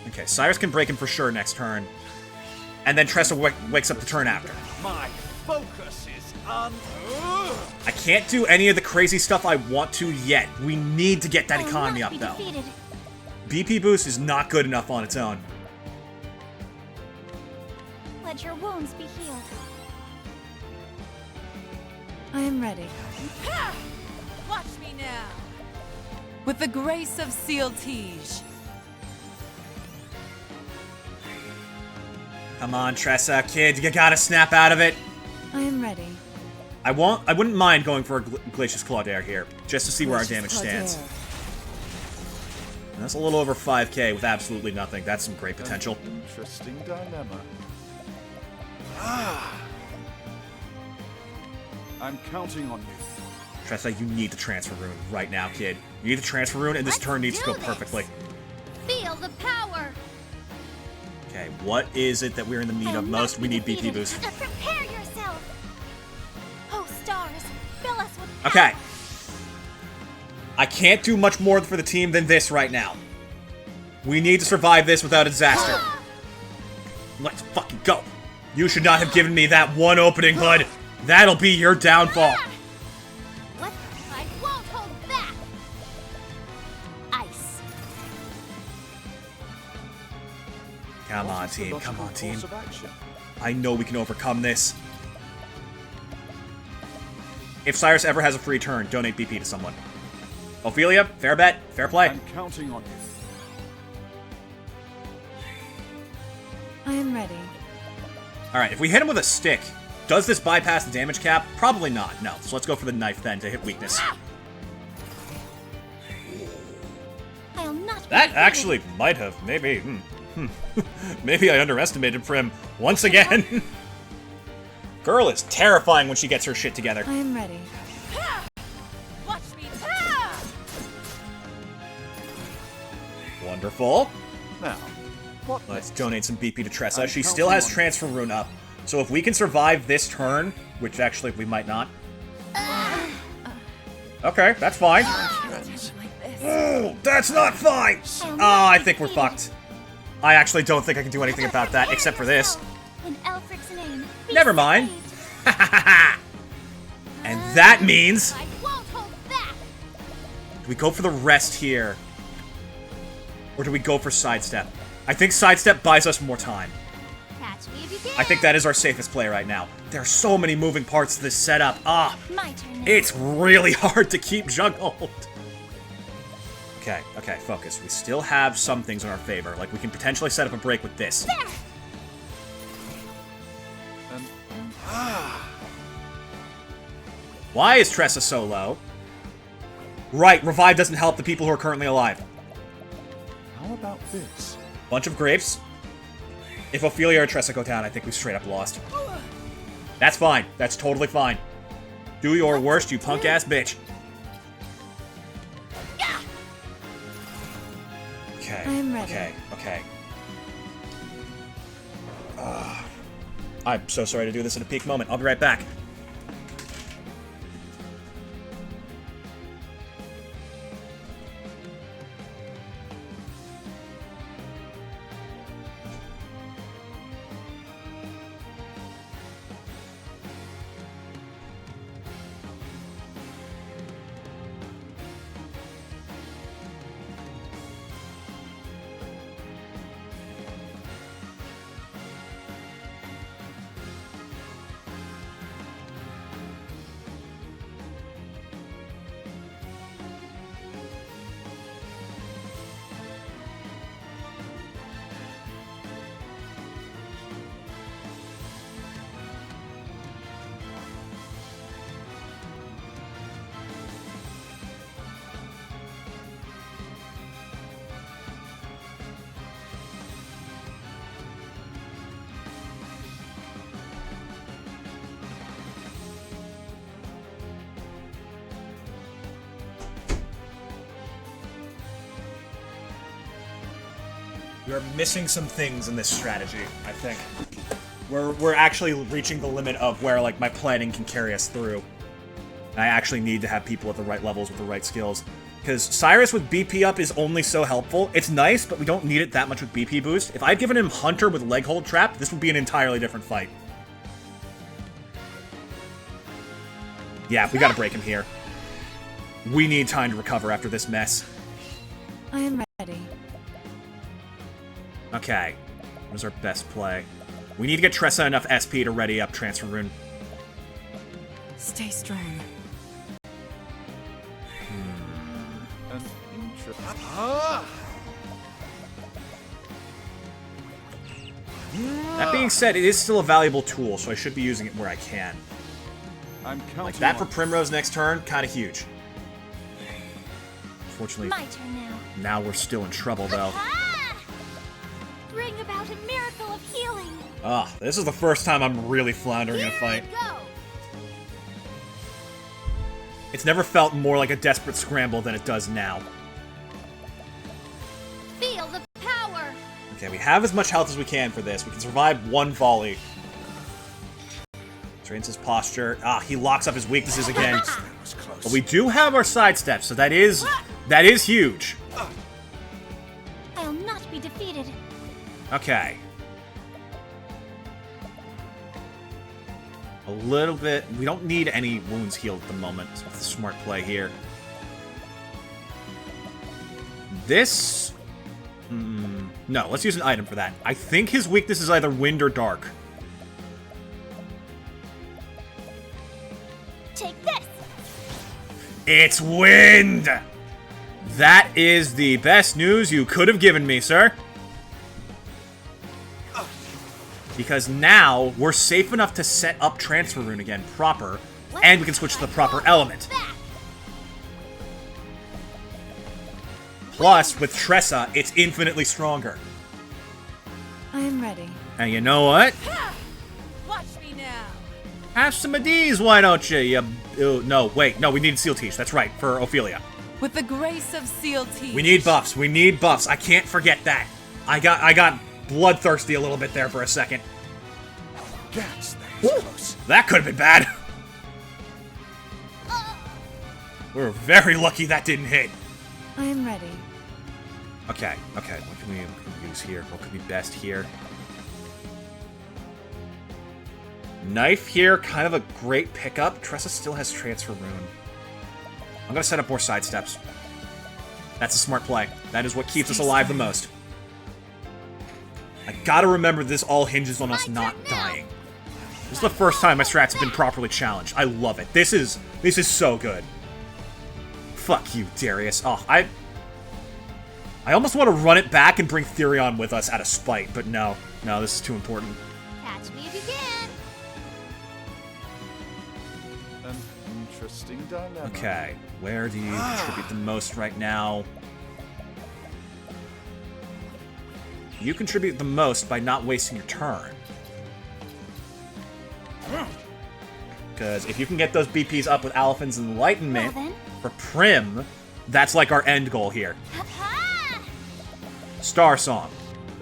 Okay, Cyrus can break him for sure next turn. And then Tressa wakes up the turn after. My focus is on. I can't do any of the crazy stuff I want to yet. We need to get that I will economy not up, be though. defeated. BP boost is not good enough on its own. Let your wounds be healed. I am ready. Watch me now. With the grace of Seal Tige. Come on, Tressa, kid, you gotta snap out of it. I am ready. I wouldn't mind going for a Glacius Claudaire here, just to see where our damage stands. And that's a little over 5k with absolutely nothing. That's some great potential. Interesting dilemma. I'm counting on you. Tressa, you need the transfer rune right now, kid. You need the transfer rune, and this Let's turn needs to do go this. perfectly. Feel the power. Okay, what is it that we're in the need I of will most? not We be need BP defeated. boost. Prepare yourself. Oh, stars, fill us with power. Okay. I can't do much more for the team than this right now. We need to survive this without a disaster. Let's fucking go. You should not have given me that one opening, bud. That'll be your downfall. What? I won't hold back. Ice. Come on, What is the team. Come logical on, team. course of action? I know we can overcome this. If Cyrus ever has a free turn, donate BP to someone. Ophelia, fair bet, fair play. I'm counting on you. I am ready. Alright, if we hit him with a stick, does this bypass the damage cap? Probably not, no. So let's go for the knife then to hit weakness. I'll not be That defeated. actually might have, maybe, maybe I underestimated Prim once again. Girl is terrifying when she gets her shit together. I am ready. Watch me. Wonderful. Now, what Let's next? donate some BP to Tressa. I'm She still counting has on you. transfer rune up. So if we can survive this turn, which actually we might not. Okay, that's fine. Like this. Oh, that's not fine! Oh, I think we're fucked. I actually don't think I can do anything about that, except for this. In Elfric's name. be Never mind. saved. And that means... I won't hold back. Do we go for the rest here? Or do we go for sidestep? I think sidestep buys us more time. Catch me if you I think that is our safest play right now. There are so many moving parts to this setup. Ah, My turn now. it's really hard to keep juggled. Okay, okay, focus. We still have some things in our favor. Like, we can potentially set up a break with this. There! Why is Tressa so low? Right, revive doesn't help the people who are currently alive. How about this? Bunch of grapes. If Ophelia or Tressa go down, I think we straight up lost. That's fine. That's totally fine. Do your worst, you punk-ass bitch. Okay. I'm ready. Okay, okay. I'm so sorry to do this at a peak moment. I'll be right back. We're missing some things in this strategy, I think. We're actually reaching the limit of where, like, my planning can carry us through. And I actually need to have people at the right levels with the right skills. Because Cyrus with BP up is only so helpful. It's nice, but we don't need it that much with BP boost. If I'd given him Hunter with leg hold trap, this would be an entirely different fight. Yeah, we gotta break him here. We need time to recover after this mess. I am ready. Okay, what is our best play? We need to get Tressa enough SP to ready up Transfer Rune. Stay strong. An That being said, it is still a valuable tool, so I should be using it where I can. I'm counting Like that for on- Primrose next turn, kinda huge. Unfortunately, My turn now. now we're still in trouble, though. Ah! Bring about a miracle of healing. Ah, this is the first time I'm really floundering in a Here fight. we go. It's never felt more like a desperate scramble than it does now. Feel the power. Okay, we have as much health as we can for this. We can survive one volley. Trains his posture. Ah, he locks up his weaknesses again. That was close. But we do have our sidestep, so that is huge. I'll not be defeated. Okay. A little bit. We don't need any wounds healed at the moment, so that's a smart play here. This... no, let's use an item for that. I think his weakness is either wind or dark. Take this. It's wind! That is the best news you could have given me, sir. Because now, we're safe enough to set up Transfer Rune again proper, and we can switch to the proper element. Plus, with Tressa, it's infinitely stronger. I am ready. And you know what? Watch me now. Have some of these, why don't you? No, wait, no, we need Seal Teach. That's right, for Ophelia. With the grace of Seal Teach. We need buffs. We need buffs. I can't forget that. I got bloodthirsty a little bit there for a second. Gats, that was close. That could have been bad. We were very lucky that didn't hit. I am ready. Okay, okay. What can we use here? What could be best here? Knife here, kind of a great pickup. Tressa still has Transfer Rune. I'm gonna set up more sidesteps. That's a smart play. That is what keeps us alive the most. I gotta remember this all hinges on us not dying. This is the first time my strats have been properly challenged. I love it. This is so good. Fuck you, Darius. Oh, I almost want to run it back and bring Therion with us out of spite, but no. No, this is too important. Catch me if you can. An interesting dilemma. Okay, where do you contribute the most right now? You contribute the most by not wasting your turn. Because if you can get those BPs up with Alphen's Enlightenment Well then. for Prim, that's like our end goal here. Ha-ha! Star Song.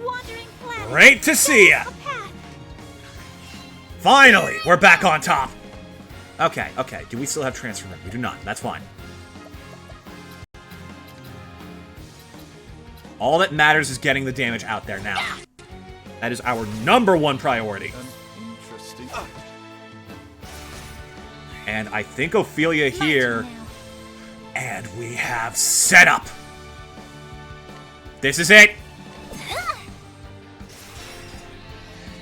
Wandering planet. Great to see ya! Octopath. Finally, we're back on top. Okay, okay. Do we still have Transfer Ring? We do not. That's fine. All that matters is getting the damage out there now. That is our #1 priority. An interesting. And I think Ophelia My here... turn now. And we have setup. This is it.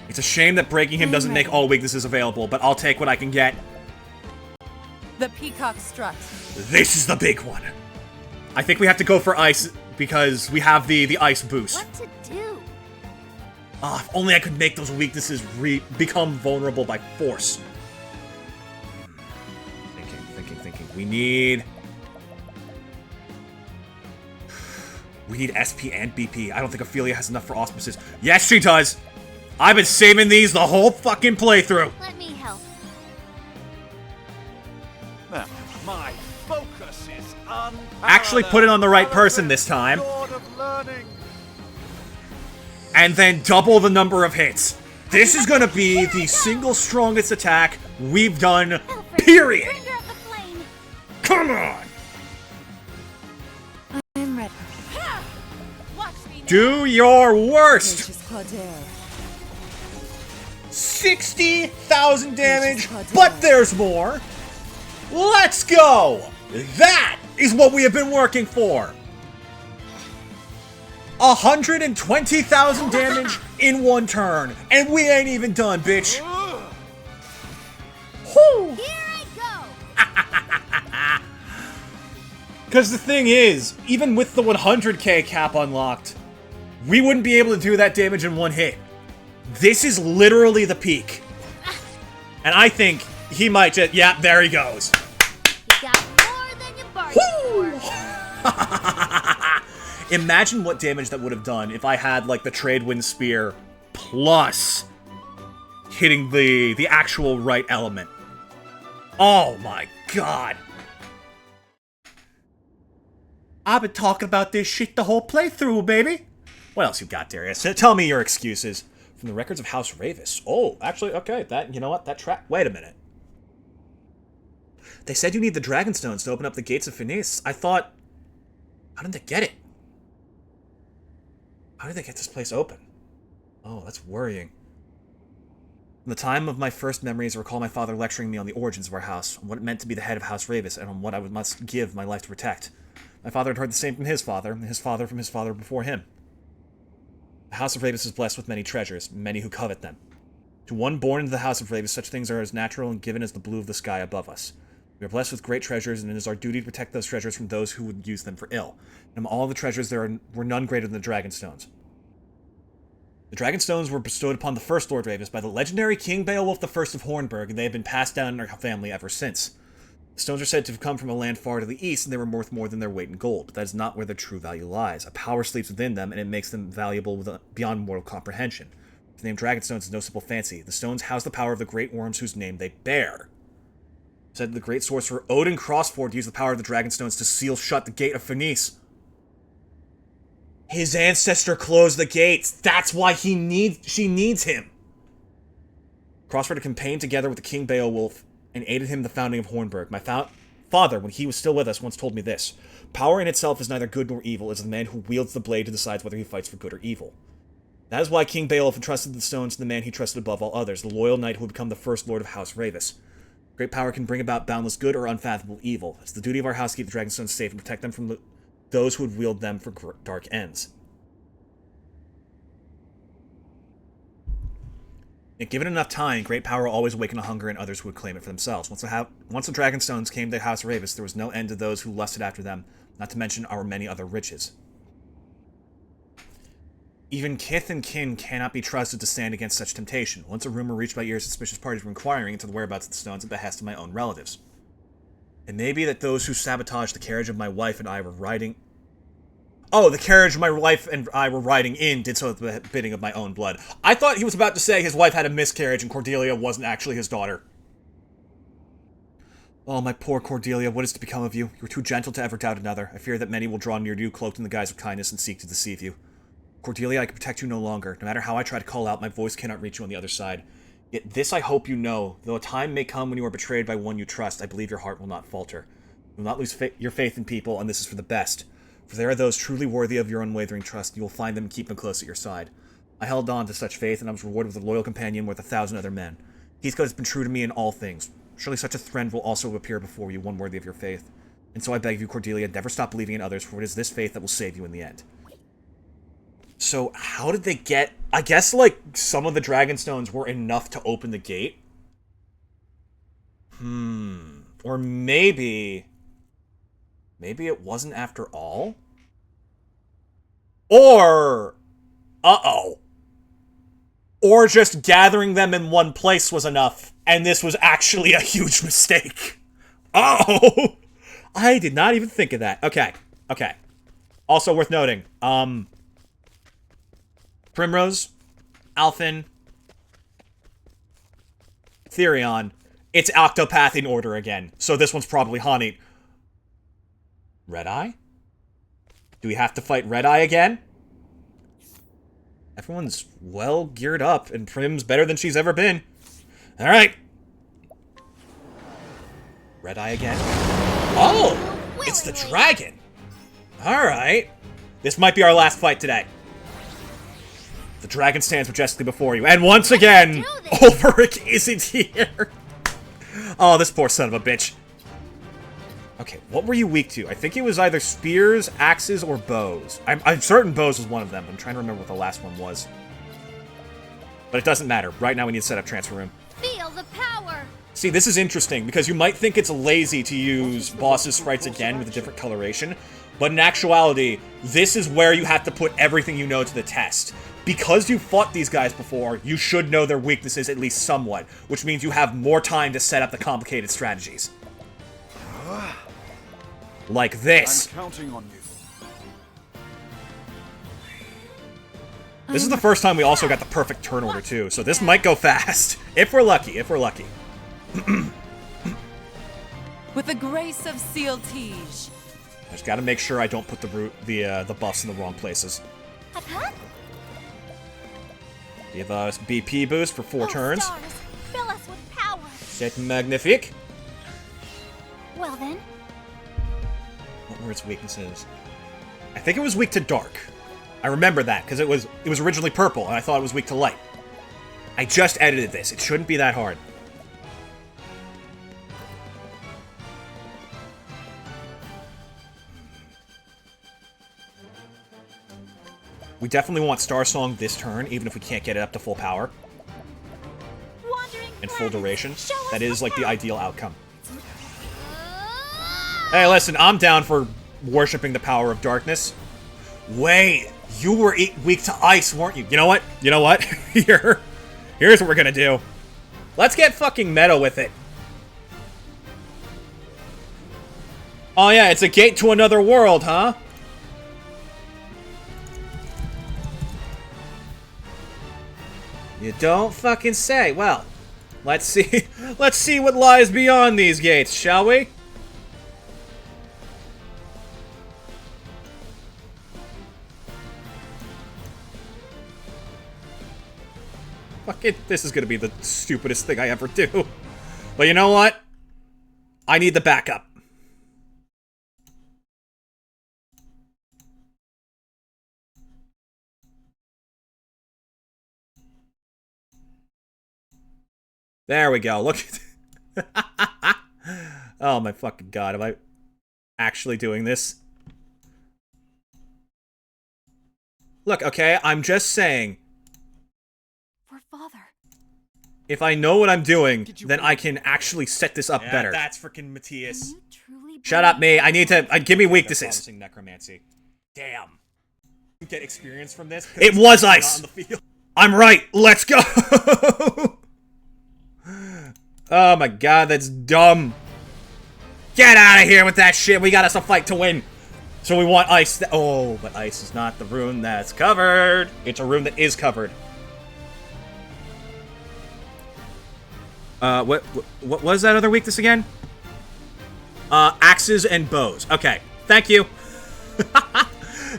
It's a shame that breaking him doesn't make all weaknesses available, but I'll take what I can get. The Peacock Strut. This is the big one. I think we have to go for ice because we have the ice boost. What to do? Ah, if only I could make those weaknesses become vulnerable by force. Thinking. We need SP and BP. I don't think Ophelia has enough for auspices. Yes, she does. I've been saving these the whole fucking playthrough. Let me help. Now, my focus is unparalleled. Actually put it on the right person this time. Lord of learning. And then double the number of hits. This is gonna be the single strongest attack we've done, Alfred, period. bringer of the flame. Come on! I'm ready. Watch me now. Do your worst! Gracious Claudere. 60,000 damage, but there's more. Let's go! That is what we have been working for. 120,000 damage in one turn, and we ain't even done, bitch. Whew. Here I go. Because the thing is, even with the 100k cap unlocked, we wouldn't be able to do that damage in one hit. This is literally the peak. And I think he might just... Yeah, there he goes. You got more than you bargained for. Imagine what damage that would have done if I had, like, the Trade Wind Spear plus hitting the actual right element. Oh my god. I've been talking about this shit the whole playthrough, baby. What else you got, Darius? Tell me your excuses. From the records of House Ravis. Oh, actually, okay, you know what, that track... Wait a minute. They said you need the Dragon Stones to open up the gates of Finis. I thought... How did they get it? How did they get this place open? Oh, that's worrying. From the time of my first memories, I recall my father lecturing me on the origins of our house, on what it meant to be the head of House Ravis, and on what I must give my life to protect. My father had heard the same from his father, and his father from his father before him. The House of Ravis is blessed with many treasures, many who covet them. To one born into the House of Ravis, such things are as natural and given as the blue of the sky above us. We are blessed with great treasures, and it is our duty to protect those treasures from those who would use them for ill. And among all the treasures were none greater than the Dragon Stones. The Dragon Stones were bestowed upon the first Lord Ravis by the legendary King Beowulf I of Hornburg, and they have been passed down in our family ever since. The stones are said to have come from a land far to the east, and they were worth more than their weight in gold, but that is not where their true value lies. A power sleeps within them, and it makes them valuable beyond mortal comprehension. The name Dragonstones is no simple fancy. The stones house the power of the great worms whose name they bear. It said the great sorcerer Odin Crossford used the power of the Dragonstones to seal shut the gate of Finis. His ancestor closed the gates. That's why she needs him. Crossford had campaigned together with the King Beowulf and aided him in the founding of Hornburg. My father, when he was still with us, once told me this. Power in itself is neither good nor evil. It is the man who wields the blade who decides whether he fights for good or evil. That is why King Beowulf entrusted the stones to the man he trusted above all others, the loyal knight who would become the first lord of House Ravis. Great power can bring about boundless good or unfathomable evil. It's the duty of our house to keep the Dragonstones safe and protect them from those who would wield them for dark ends. Yet given enough time, great power will always awaken a hunger in others who would claim it for themselves. Once the Dragonstones came to House Ravis, there was no end to those who lusted after them, not to mention our many other riches. Even kith and kin cannot be trusted to stand against such temptation. Once a rumor reached my ears, suspicious parties were inquiring into the whereabouts of the stones at the behest of my own relatives. It may be that those who sabotaged the carriage of my wife and I were riding... Oh, the carriage my wife and I were riding in did so at the bidding of my own blood. I thought he was about to say his wife had a miscarriage and Cordelia wasn't actually his daughter. Oh, my poor Cordelia, what is to become of you? You were too gentle to ever doubt another. I fear that many will draw near to you, cloaked in the guise of kindness, and seek to deceive you. Cordelia, I can protect you no longer. No matter how I try to call out, my voice cannot reach you on the other side. Yet this I hope you know. Though a time may come when you are betrayed by one you trust, I believe your heart will not falter. You will not lose your faith in people, and this is for the best. For there are those truly worthy of your unwavering trust. You will find them and keep them close at your side. I held on to such faith, and I was rewarded with a loyal companion with 1,000 other men. Heathcote has been true to me in all things. Surely such a friend will also appear before you, one worthy of your faith. And so I beg of you, Cordelia, never stop believing in others, for it is this faith that will save you in the end. So, how did they get... I guess, like, some of the Dragonstones were enough to open the gate? Or maybe... Maybe it wasn't after all? Or... Uh-oh. Or just gathering them in one place was enough, and this was actually a huge mistake. Oh! I did not even think of that. Okay. Okay. Also worth noting, Primrose, Alphen, Therion, it's Octopath in order again. So this one's probably Honey. Red-Eye? Do we have to fight Red-Eye again? Everyone's well geared up, and Prim's better than she's ever been. Alright. Red-Eye again? Oh! It's the dragon! Alright. This might be our last fight today. The dragon stands majestically before you, and once again, Ulrich isn't here. Oh, this poor son of a bitch. Okay, what were you weak to? I think it was either spears, axes, or bows. I'm certain bows was one of them. I'm trying to remember what the last one was. But it doesn't matter. Right now we need to set up transfer room. Feel the power. See, this is interesting, because you might think it's lazy to use bosses' sprites again with a different coloration, but in actuality, this is where you have to put everything you know to the test. Because you fought these guys before, you should know their weaknesses at least somewhat, which means you have more time to set up the complicated strategies. Like this. I'm counting on you. This is the first time we also got the perfect turn order, too, so this might go fast. If we're lucky, if we're lucky. With the grace of Sealtige. I just gotta make sure I don't put the buffs in the wrong places. Give us BP boost for 4 turns. Stars, fill us with power. C'est magnifique. Well then. What were its weaknesses? I think it was weak to dark. I remember that, because it was originally purple, and I thought it was weak to light. I just edited this. It shouldn't be that hard. We definitely want Star Song this turn, even if we can't get it up to full power. Wandering And full duration. Show us That is, like, the power. ideal outcome. Hey, listen, I'm down for worshipping the power of darkness. Wait, you were weak to ice, weren't you? You know what? You know what? Here's what we're gonna do. Let's get fucking meta with it. Oh yeah, it's a gate to another world, huh? You don't fucking say. Well, let's see. Let's see what lies beyond these gates, shall we? Fuck it. This is gonna be the stupidest thing I ever do. But you know what? I need the backup. There we go. Look at Oh my fucking god. Am I actually doing this? Look, okay, I'm just saying. For father. If I know what I'm doing, then I can actually set this up better. That's freaking Matthias. You truly Shut up, me. I need to... give me They're weaknesses. promising necromancy. Damn. Get experience from this. 'cause It it's was not ice. on the field. I'm right. Let's go. Oh my god, that's dumb. Get out of here with that shit. We got us a fight to win. So we want ice. Oh, but ice is not the rune that's covered. It's a rune that is covered. What was that other weakness again? Axes and bows. Okay, thank you.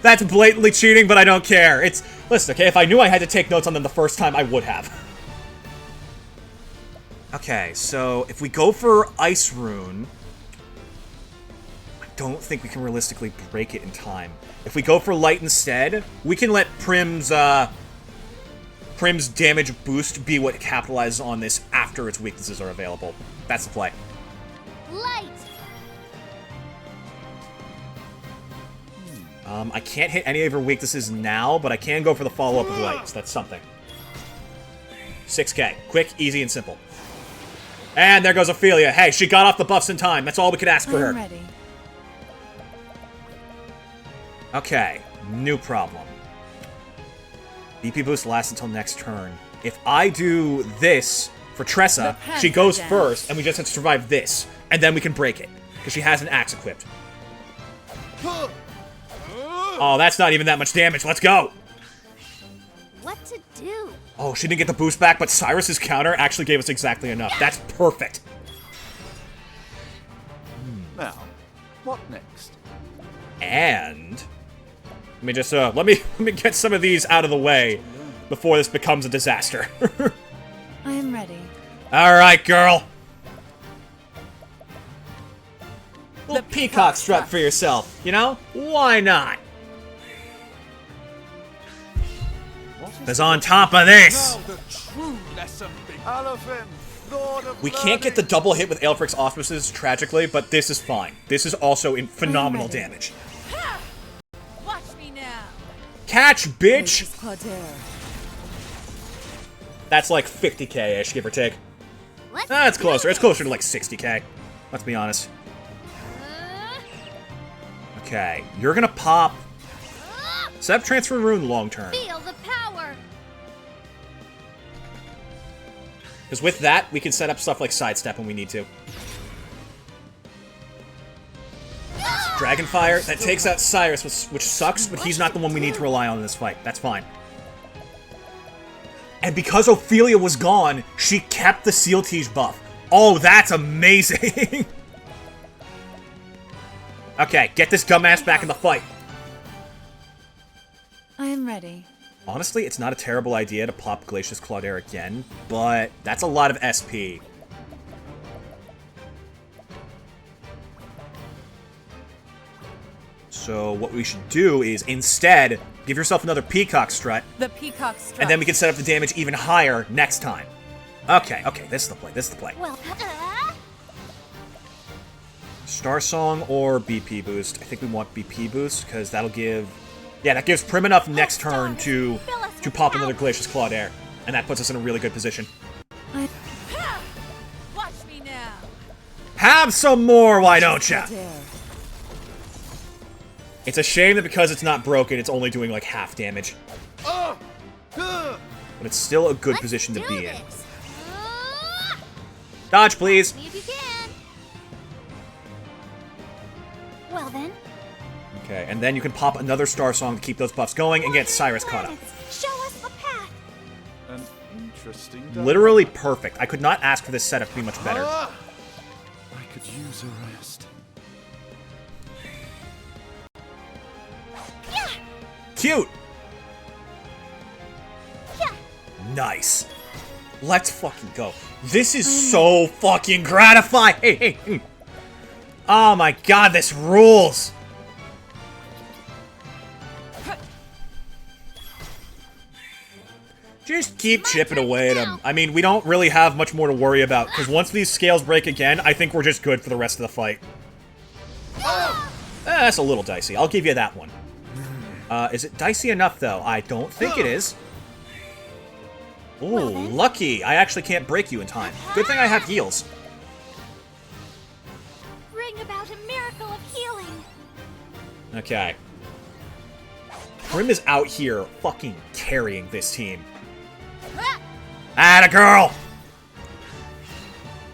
That's blatantly cheating, but I don't care. Listen, okay, if I knew I had to take notes on them the first time, I would have. Okay, so if we go for Ice Rune, I don't think we can realistically break it in time. If we go for Light instead, we can let Prim's damage boost be what capitalizes on this after its weaknesses are available. That's the play. light. I can't hit any of her weaknesses now, but I can go for the follow-up of Light, so that's something. 6k. Quick, easy, and simple. And there goes Ophelia. Hey, she got off the buffs in time. That's all we could ask for her. I'm ready. Okay, new problem. BP boost lasts until next turn. If I do this for Tressa, The she goes panther first, and we just have to survive this, and then we can break it, because she has an axe equipped. Oh, that's not even that much damage. Let's go! What to do? Oh, she didn't get the boost back, but Cyrus's counter actually gave us exactly enough. That's perfect. Now, what next? And let me just let me get some of these out of the way before this becomes a disaster. I am ready. All right, girl. Little The peacock strut for yourself, you know? Why not? Because on top of this, Now the true lesson begins. Alaphin, Lord of we can't get the double hit with Aelfric's auspices, tragically, but this is fine. This is also in phenomenal ready. damage. Watch me now. Catch, bitch! Gracious Claudere. That's like 50k-ish, give or take. Let's It's do closer. It's this. closer to like 60k. Let's be honest. Okay, you're gonna pop... Set up Transfer Rune long term. Feel the power. Because with that, we can set up stuff like Sidestep when we need to. Dragonfire, that takes out Cyrus, which sucks, but he's not the one we need to rely on in this fight. That's fine. And because Ophelia was gone, she kept the Seal Tiege buff. Oh, that's amazing! Okay, get this dumbass back in the fight. I am ready. Honestly, it's not a terrible idea to pop Glacius Claudere again, but that's a lot of SP. So what we should do is instead give yourself another Peacock Strut, The peacock strut. and then we can set up the damage even higher next time. Okay, this is the play, Well, Star Song or BP Boost? I think we want BP Boost, because that'll give... Yeah, that gives Prim enough next turn to pop another Glacius Claudere, and that puts us in a really good position. Watch me now. Have some more, why don't ya? Claudere. It's a shame that because it's not broken, it's only doing like half damage. But it's still a good position to do be in. this. Dodge, please. Me if you can. Well then. Okay, and then you can pop another Star Song to keep those buffs going and get Cyrus caught up. Show us the path. An interesting... Literally perfect. I could not ask for this setup to be much better. I could use a rest. Cute! Yeah. Nice. Let's fucking go. This is so fucking gratifying. Hey. Oh my god, this rules. Just keep chipping away at him. I mean, we don't really have much more to worry about, because once these scales break again, I think we're just good for the rest of the fight. That's a little dicey. I'll give you that one. Is it dicey enough, though? I don't think it is. Ooh, Well then. lucky. I actually can't break you in time. Good thing I have heals. Bring about a miracle of healing. Okay. Prim is out here fucking carrying this team. Atta girl!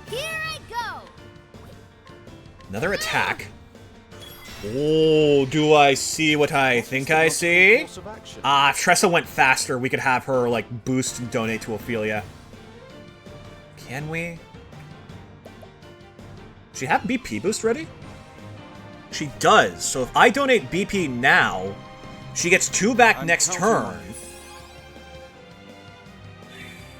Here I go. Another attack. Oh, do I see what I think I see? Ah, if Tressa went faster, we could have her, like, boost and donate to Ophelia. Can we? Does she have BP boost ready? She does, so if I donate BP now, she gets 2 back next turn.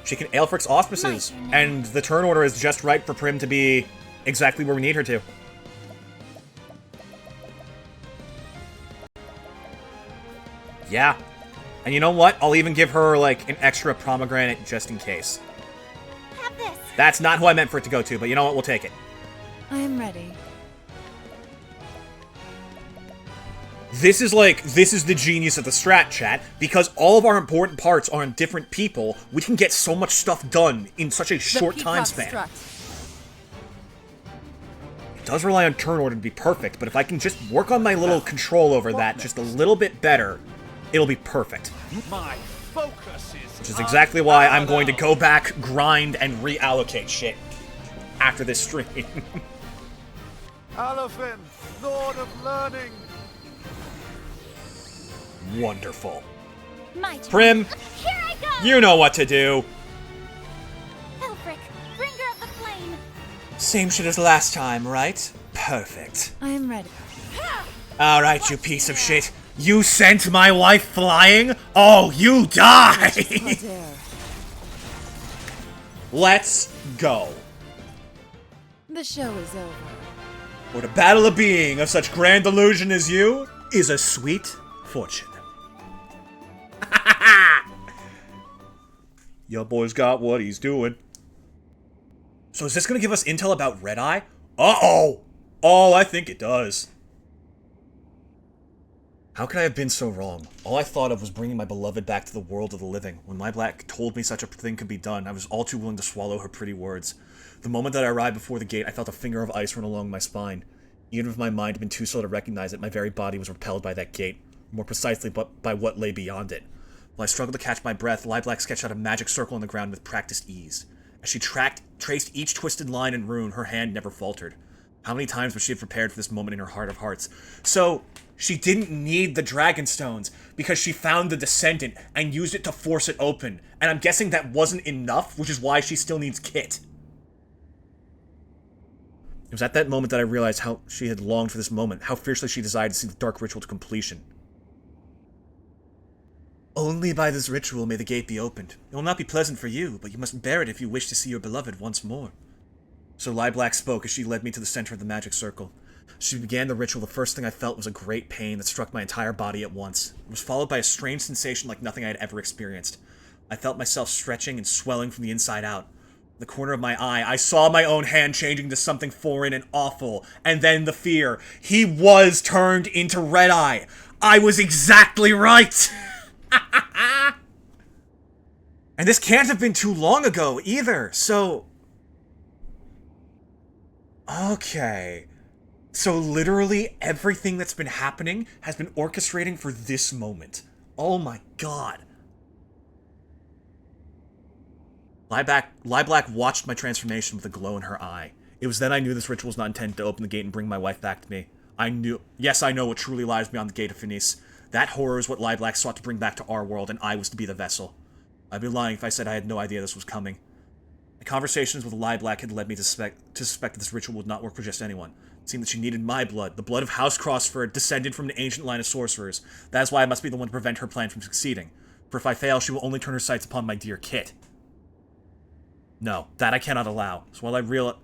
She can Aelfric's Auspices, and the turn order is just right for Prim to be exactly where we need her to. Yeah. And you know what? I'll even give her, like, an extra pomegranate just in case. Have this. That's not who I meant for it to go to, but you know what? We'll take it. I am ready. This is the genius of the strat chat. Because all of our important parts are on different people, we can get so much stuff done in such a short time span. It does rely on turn order to be perfect, but if I can just work on my little control over that just a little bit better, it'll be perfect. My focus is Which is exactly why I'm going to go back, grind, and reallocate shit after this stream. Alaphin, Lord of Learning. Wonderful. My turn. Prim, Here I go. you know what to do. Elfric, bringer of the flame. Same shit as last time, right? Perfect. I am ready. Alright, you piece of shit. You sent my wife flying? Oh, you die! Dare. Let's go. The show is over. For the battle of being of such grand illusion as you is a sweet fortune. Your boy's got what he's doing. So is this gonna give us intel about Red Eye? Uh-oh! Oh, I think it does. How could I have been so wrong? All I thought of was bringing my beloved back to the world of the living. When Liblack told me such a thing could be done, I was all too willing to swallow her pretty words. The moment that I arrived before the gate, I felt a finger of ice run along my spine. Even if my mind had been too slow to recognize it, my very body was repelled by that gate. More precisely, but by what lay beyond it. While I struggled to catch my breath, Liblack sketched out a magic circle on the ground with practiced ease. As she traced each twisted line and rune, her hand never faltered. How many times would she have prepared for this moment in her heart of hearts? So, she didn't need the Dragon Stones, because she found the Descendant and used it to force it open. And I'm guessing that wasn't enough, which is why she still needs Kit. It was at that moment that I realized how she had longed for this moment, how fiercely she desired to see the dark ritual to completion. Only by this ritual may the gate be opened. It will not be pleasant for you, but you must bear it if you wish to see your beloved once more. So Liblack spoke as she led me to the center of the magic circle. As she began the ritual, the first thing I felt was a great pain that struck my entire body at once. It was followed by a strange sensation like nothing I had ever experienced. I felt myself stretching and swelling from the inside out. In the corner of my eye, I saw my own hand changing to something foreign and awful, and then the fear. He was turned into Red Eye. I was exactly right! And this can't have been too long ago, either, so... Okay. So literally everything that's been happening has been orchestrating for this moment. Oh my god. Liblack watched my transformation with a glow in her eye. It was then I knew this ritual was not intended to open the gate and bring my wife back to me. Yes, I know what truly lies beyond the gate of Finis. That horror is what Liblack sought to bring back to our world, and I was to be the vessel. I'd be lying if I said I had no idea this was coming. My conversations with Liblack had led me to suspect that this ritual would not work for just anyone. It seemed that she needed my blood, the blood of House Crossford, descended from an ancient line of sorcerers. That is why I must be the one to prevent her plan from succeeding. For if I fail, she will only turn her sights upon my dear Kit. No, that I cannot allow. So while I realized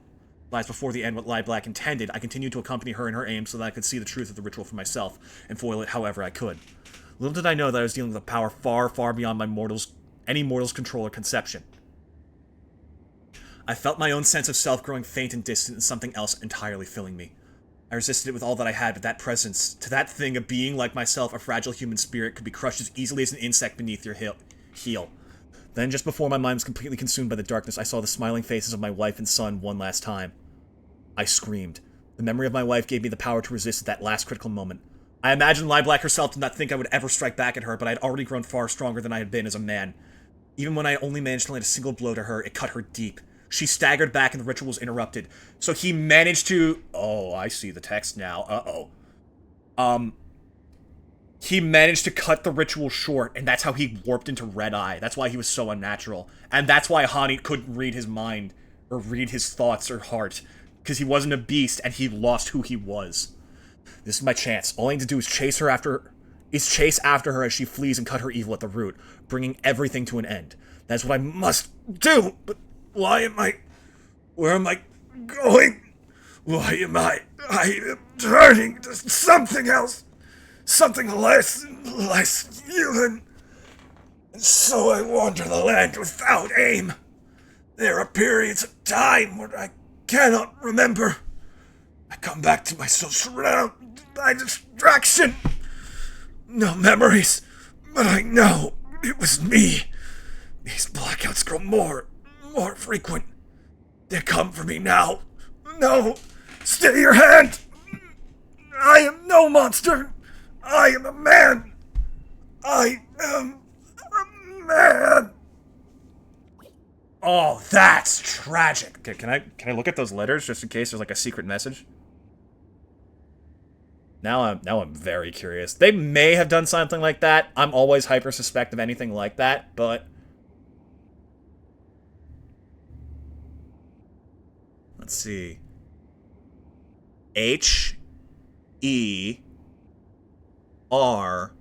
before the end what Liblack intended, I continued to accompany her in her aim so that I could see the truth of the ritual for myself, and foil it however I could. Little did I know that I was dealing with a power far, far beyond any mortal's control or conception. I felt my own sense of self growing faint and distant and something else entirely filling me. I resisted it with all that I had, but that presence, to that thing, a being like myself, a fragile human spirit, could be crushed as easily as an insect beneath your heel. Then, just before my mind was completely consumed by the darkness, I saw the smiling faces of my wife and son one last time. I screamed. The memory of my wife gave me the power to resist at that last critical moment. I imagined Black herself did not think I would ever strike back at her, but I had already grown far stronger than I had been as a man. Even when I only managed to land a single blow to her, it cut her deep. She staggered back and the ritual was interrupted. So he managed to... Oh, I see the text now. Uh-oh. He managed to cut the ritual short, and that's how he warped into Red Eye. That's why he was so unnatural. And that's why Hani couldn't read his mind, or read his thoughts or heart. Because he wasn't a beast, and he lost who he was. This is my chance. All I need to do is chase after her as she flees and cut her evil at the root, bringing everything to an end. That's what I must do, but where am I going? Why am I am turning to something else, something less and less human. And so I wander the land without aim. There are periods of time where I cannot remember. I come back to myself surrounded by distraction. No memories, but I know it was me. These blackouts grow more frequent. They come for me now. No, stay your hand. I am no monster. I am a man. I am a man. Oh, that's tragic. Okay, can I look at those letters just in case there's like a secret message? Now I'm very curious. They may have done something like that. I'm always hyper suspect of anything like that, but let's see. H E R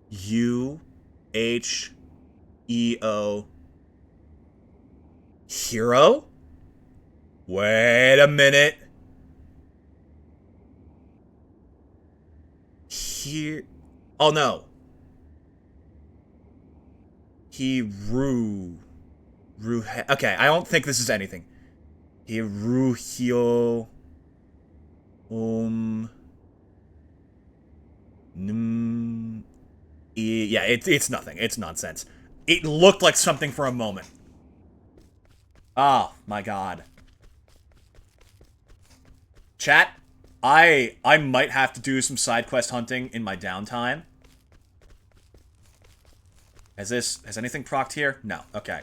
U H E O Hero? Wait a minute. Here. Oh no. Okay, I don't think this is anything. Hiruhio. Yeah, it's nothing. It's nonsense. It looked like something for a moment. Oh my god. Chat, I might have to do some side quest hunting in my downtime. Has anything procced here? No. Okay.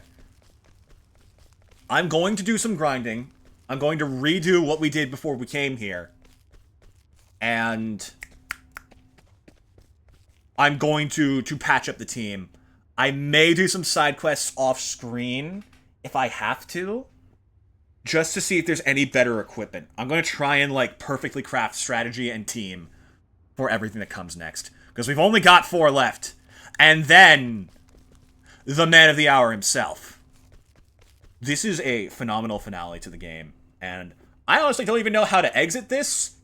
I'm going to do some grinding. I'm going to redo what we did before we came here. And I'm going to patch up the team. I may do some side quests off screen if I have to, just to see if there's any better equipment. I'm going to try and like perfectly craft strategy and team for everything that comes next, because we've only got 4 left. And then the man of the hour himself. This is a phenomenal finale to the game, and I honestly don't even know how to exit this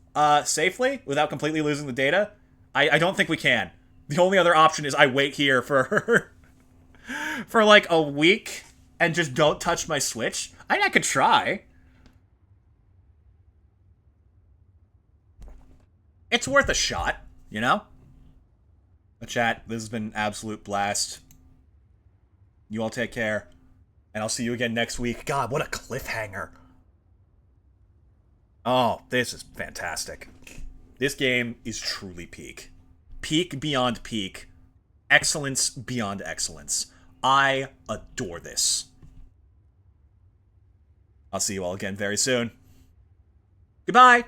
safely without completely losing the data. I don't think we can. The only other option is I wait here for for like a week and just don't touch my Switch. I could try. It's worth a shot, you know? But chat, this has been an absolute blast. You all take care. And I'll see you again next week. God, what a cliffhanger. Oh, this is fantastic. This game is truly peak. Peak beyond peak. Excellence beyond excellence. I adore this. I'll see you all again very soon. Goodbye!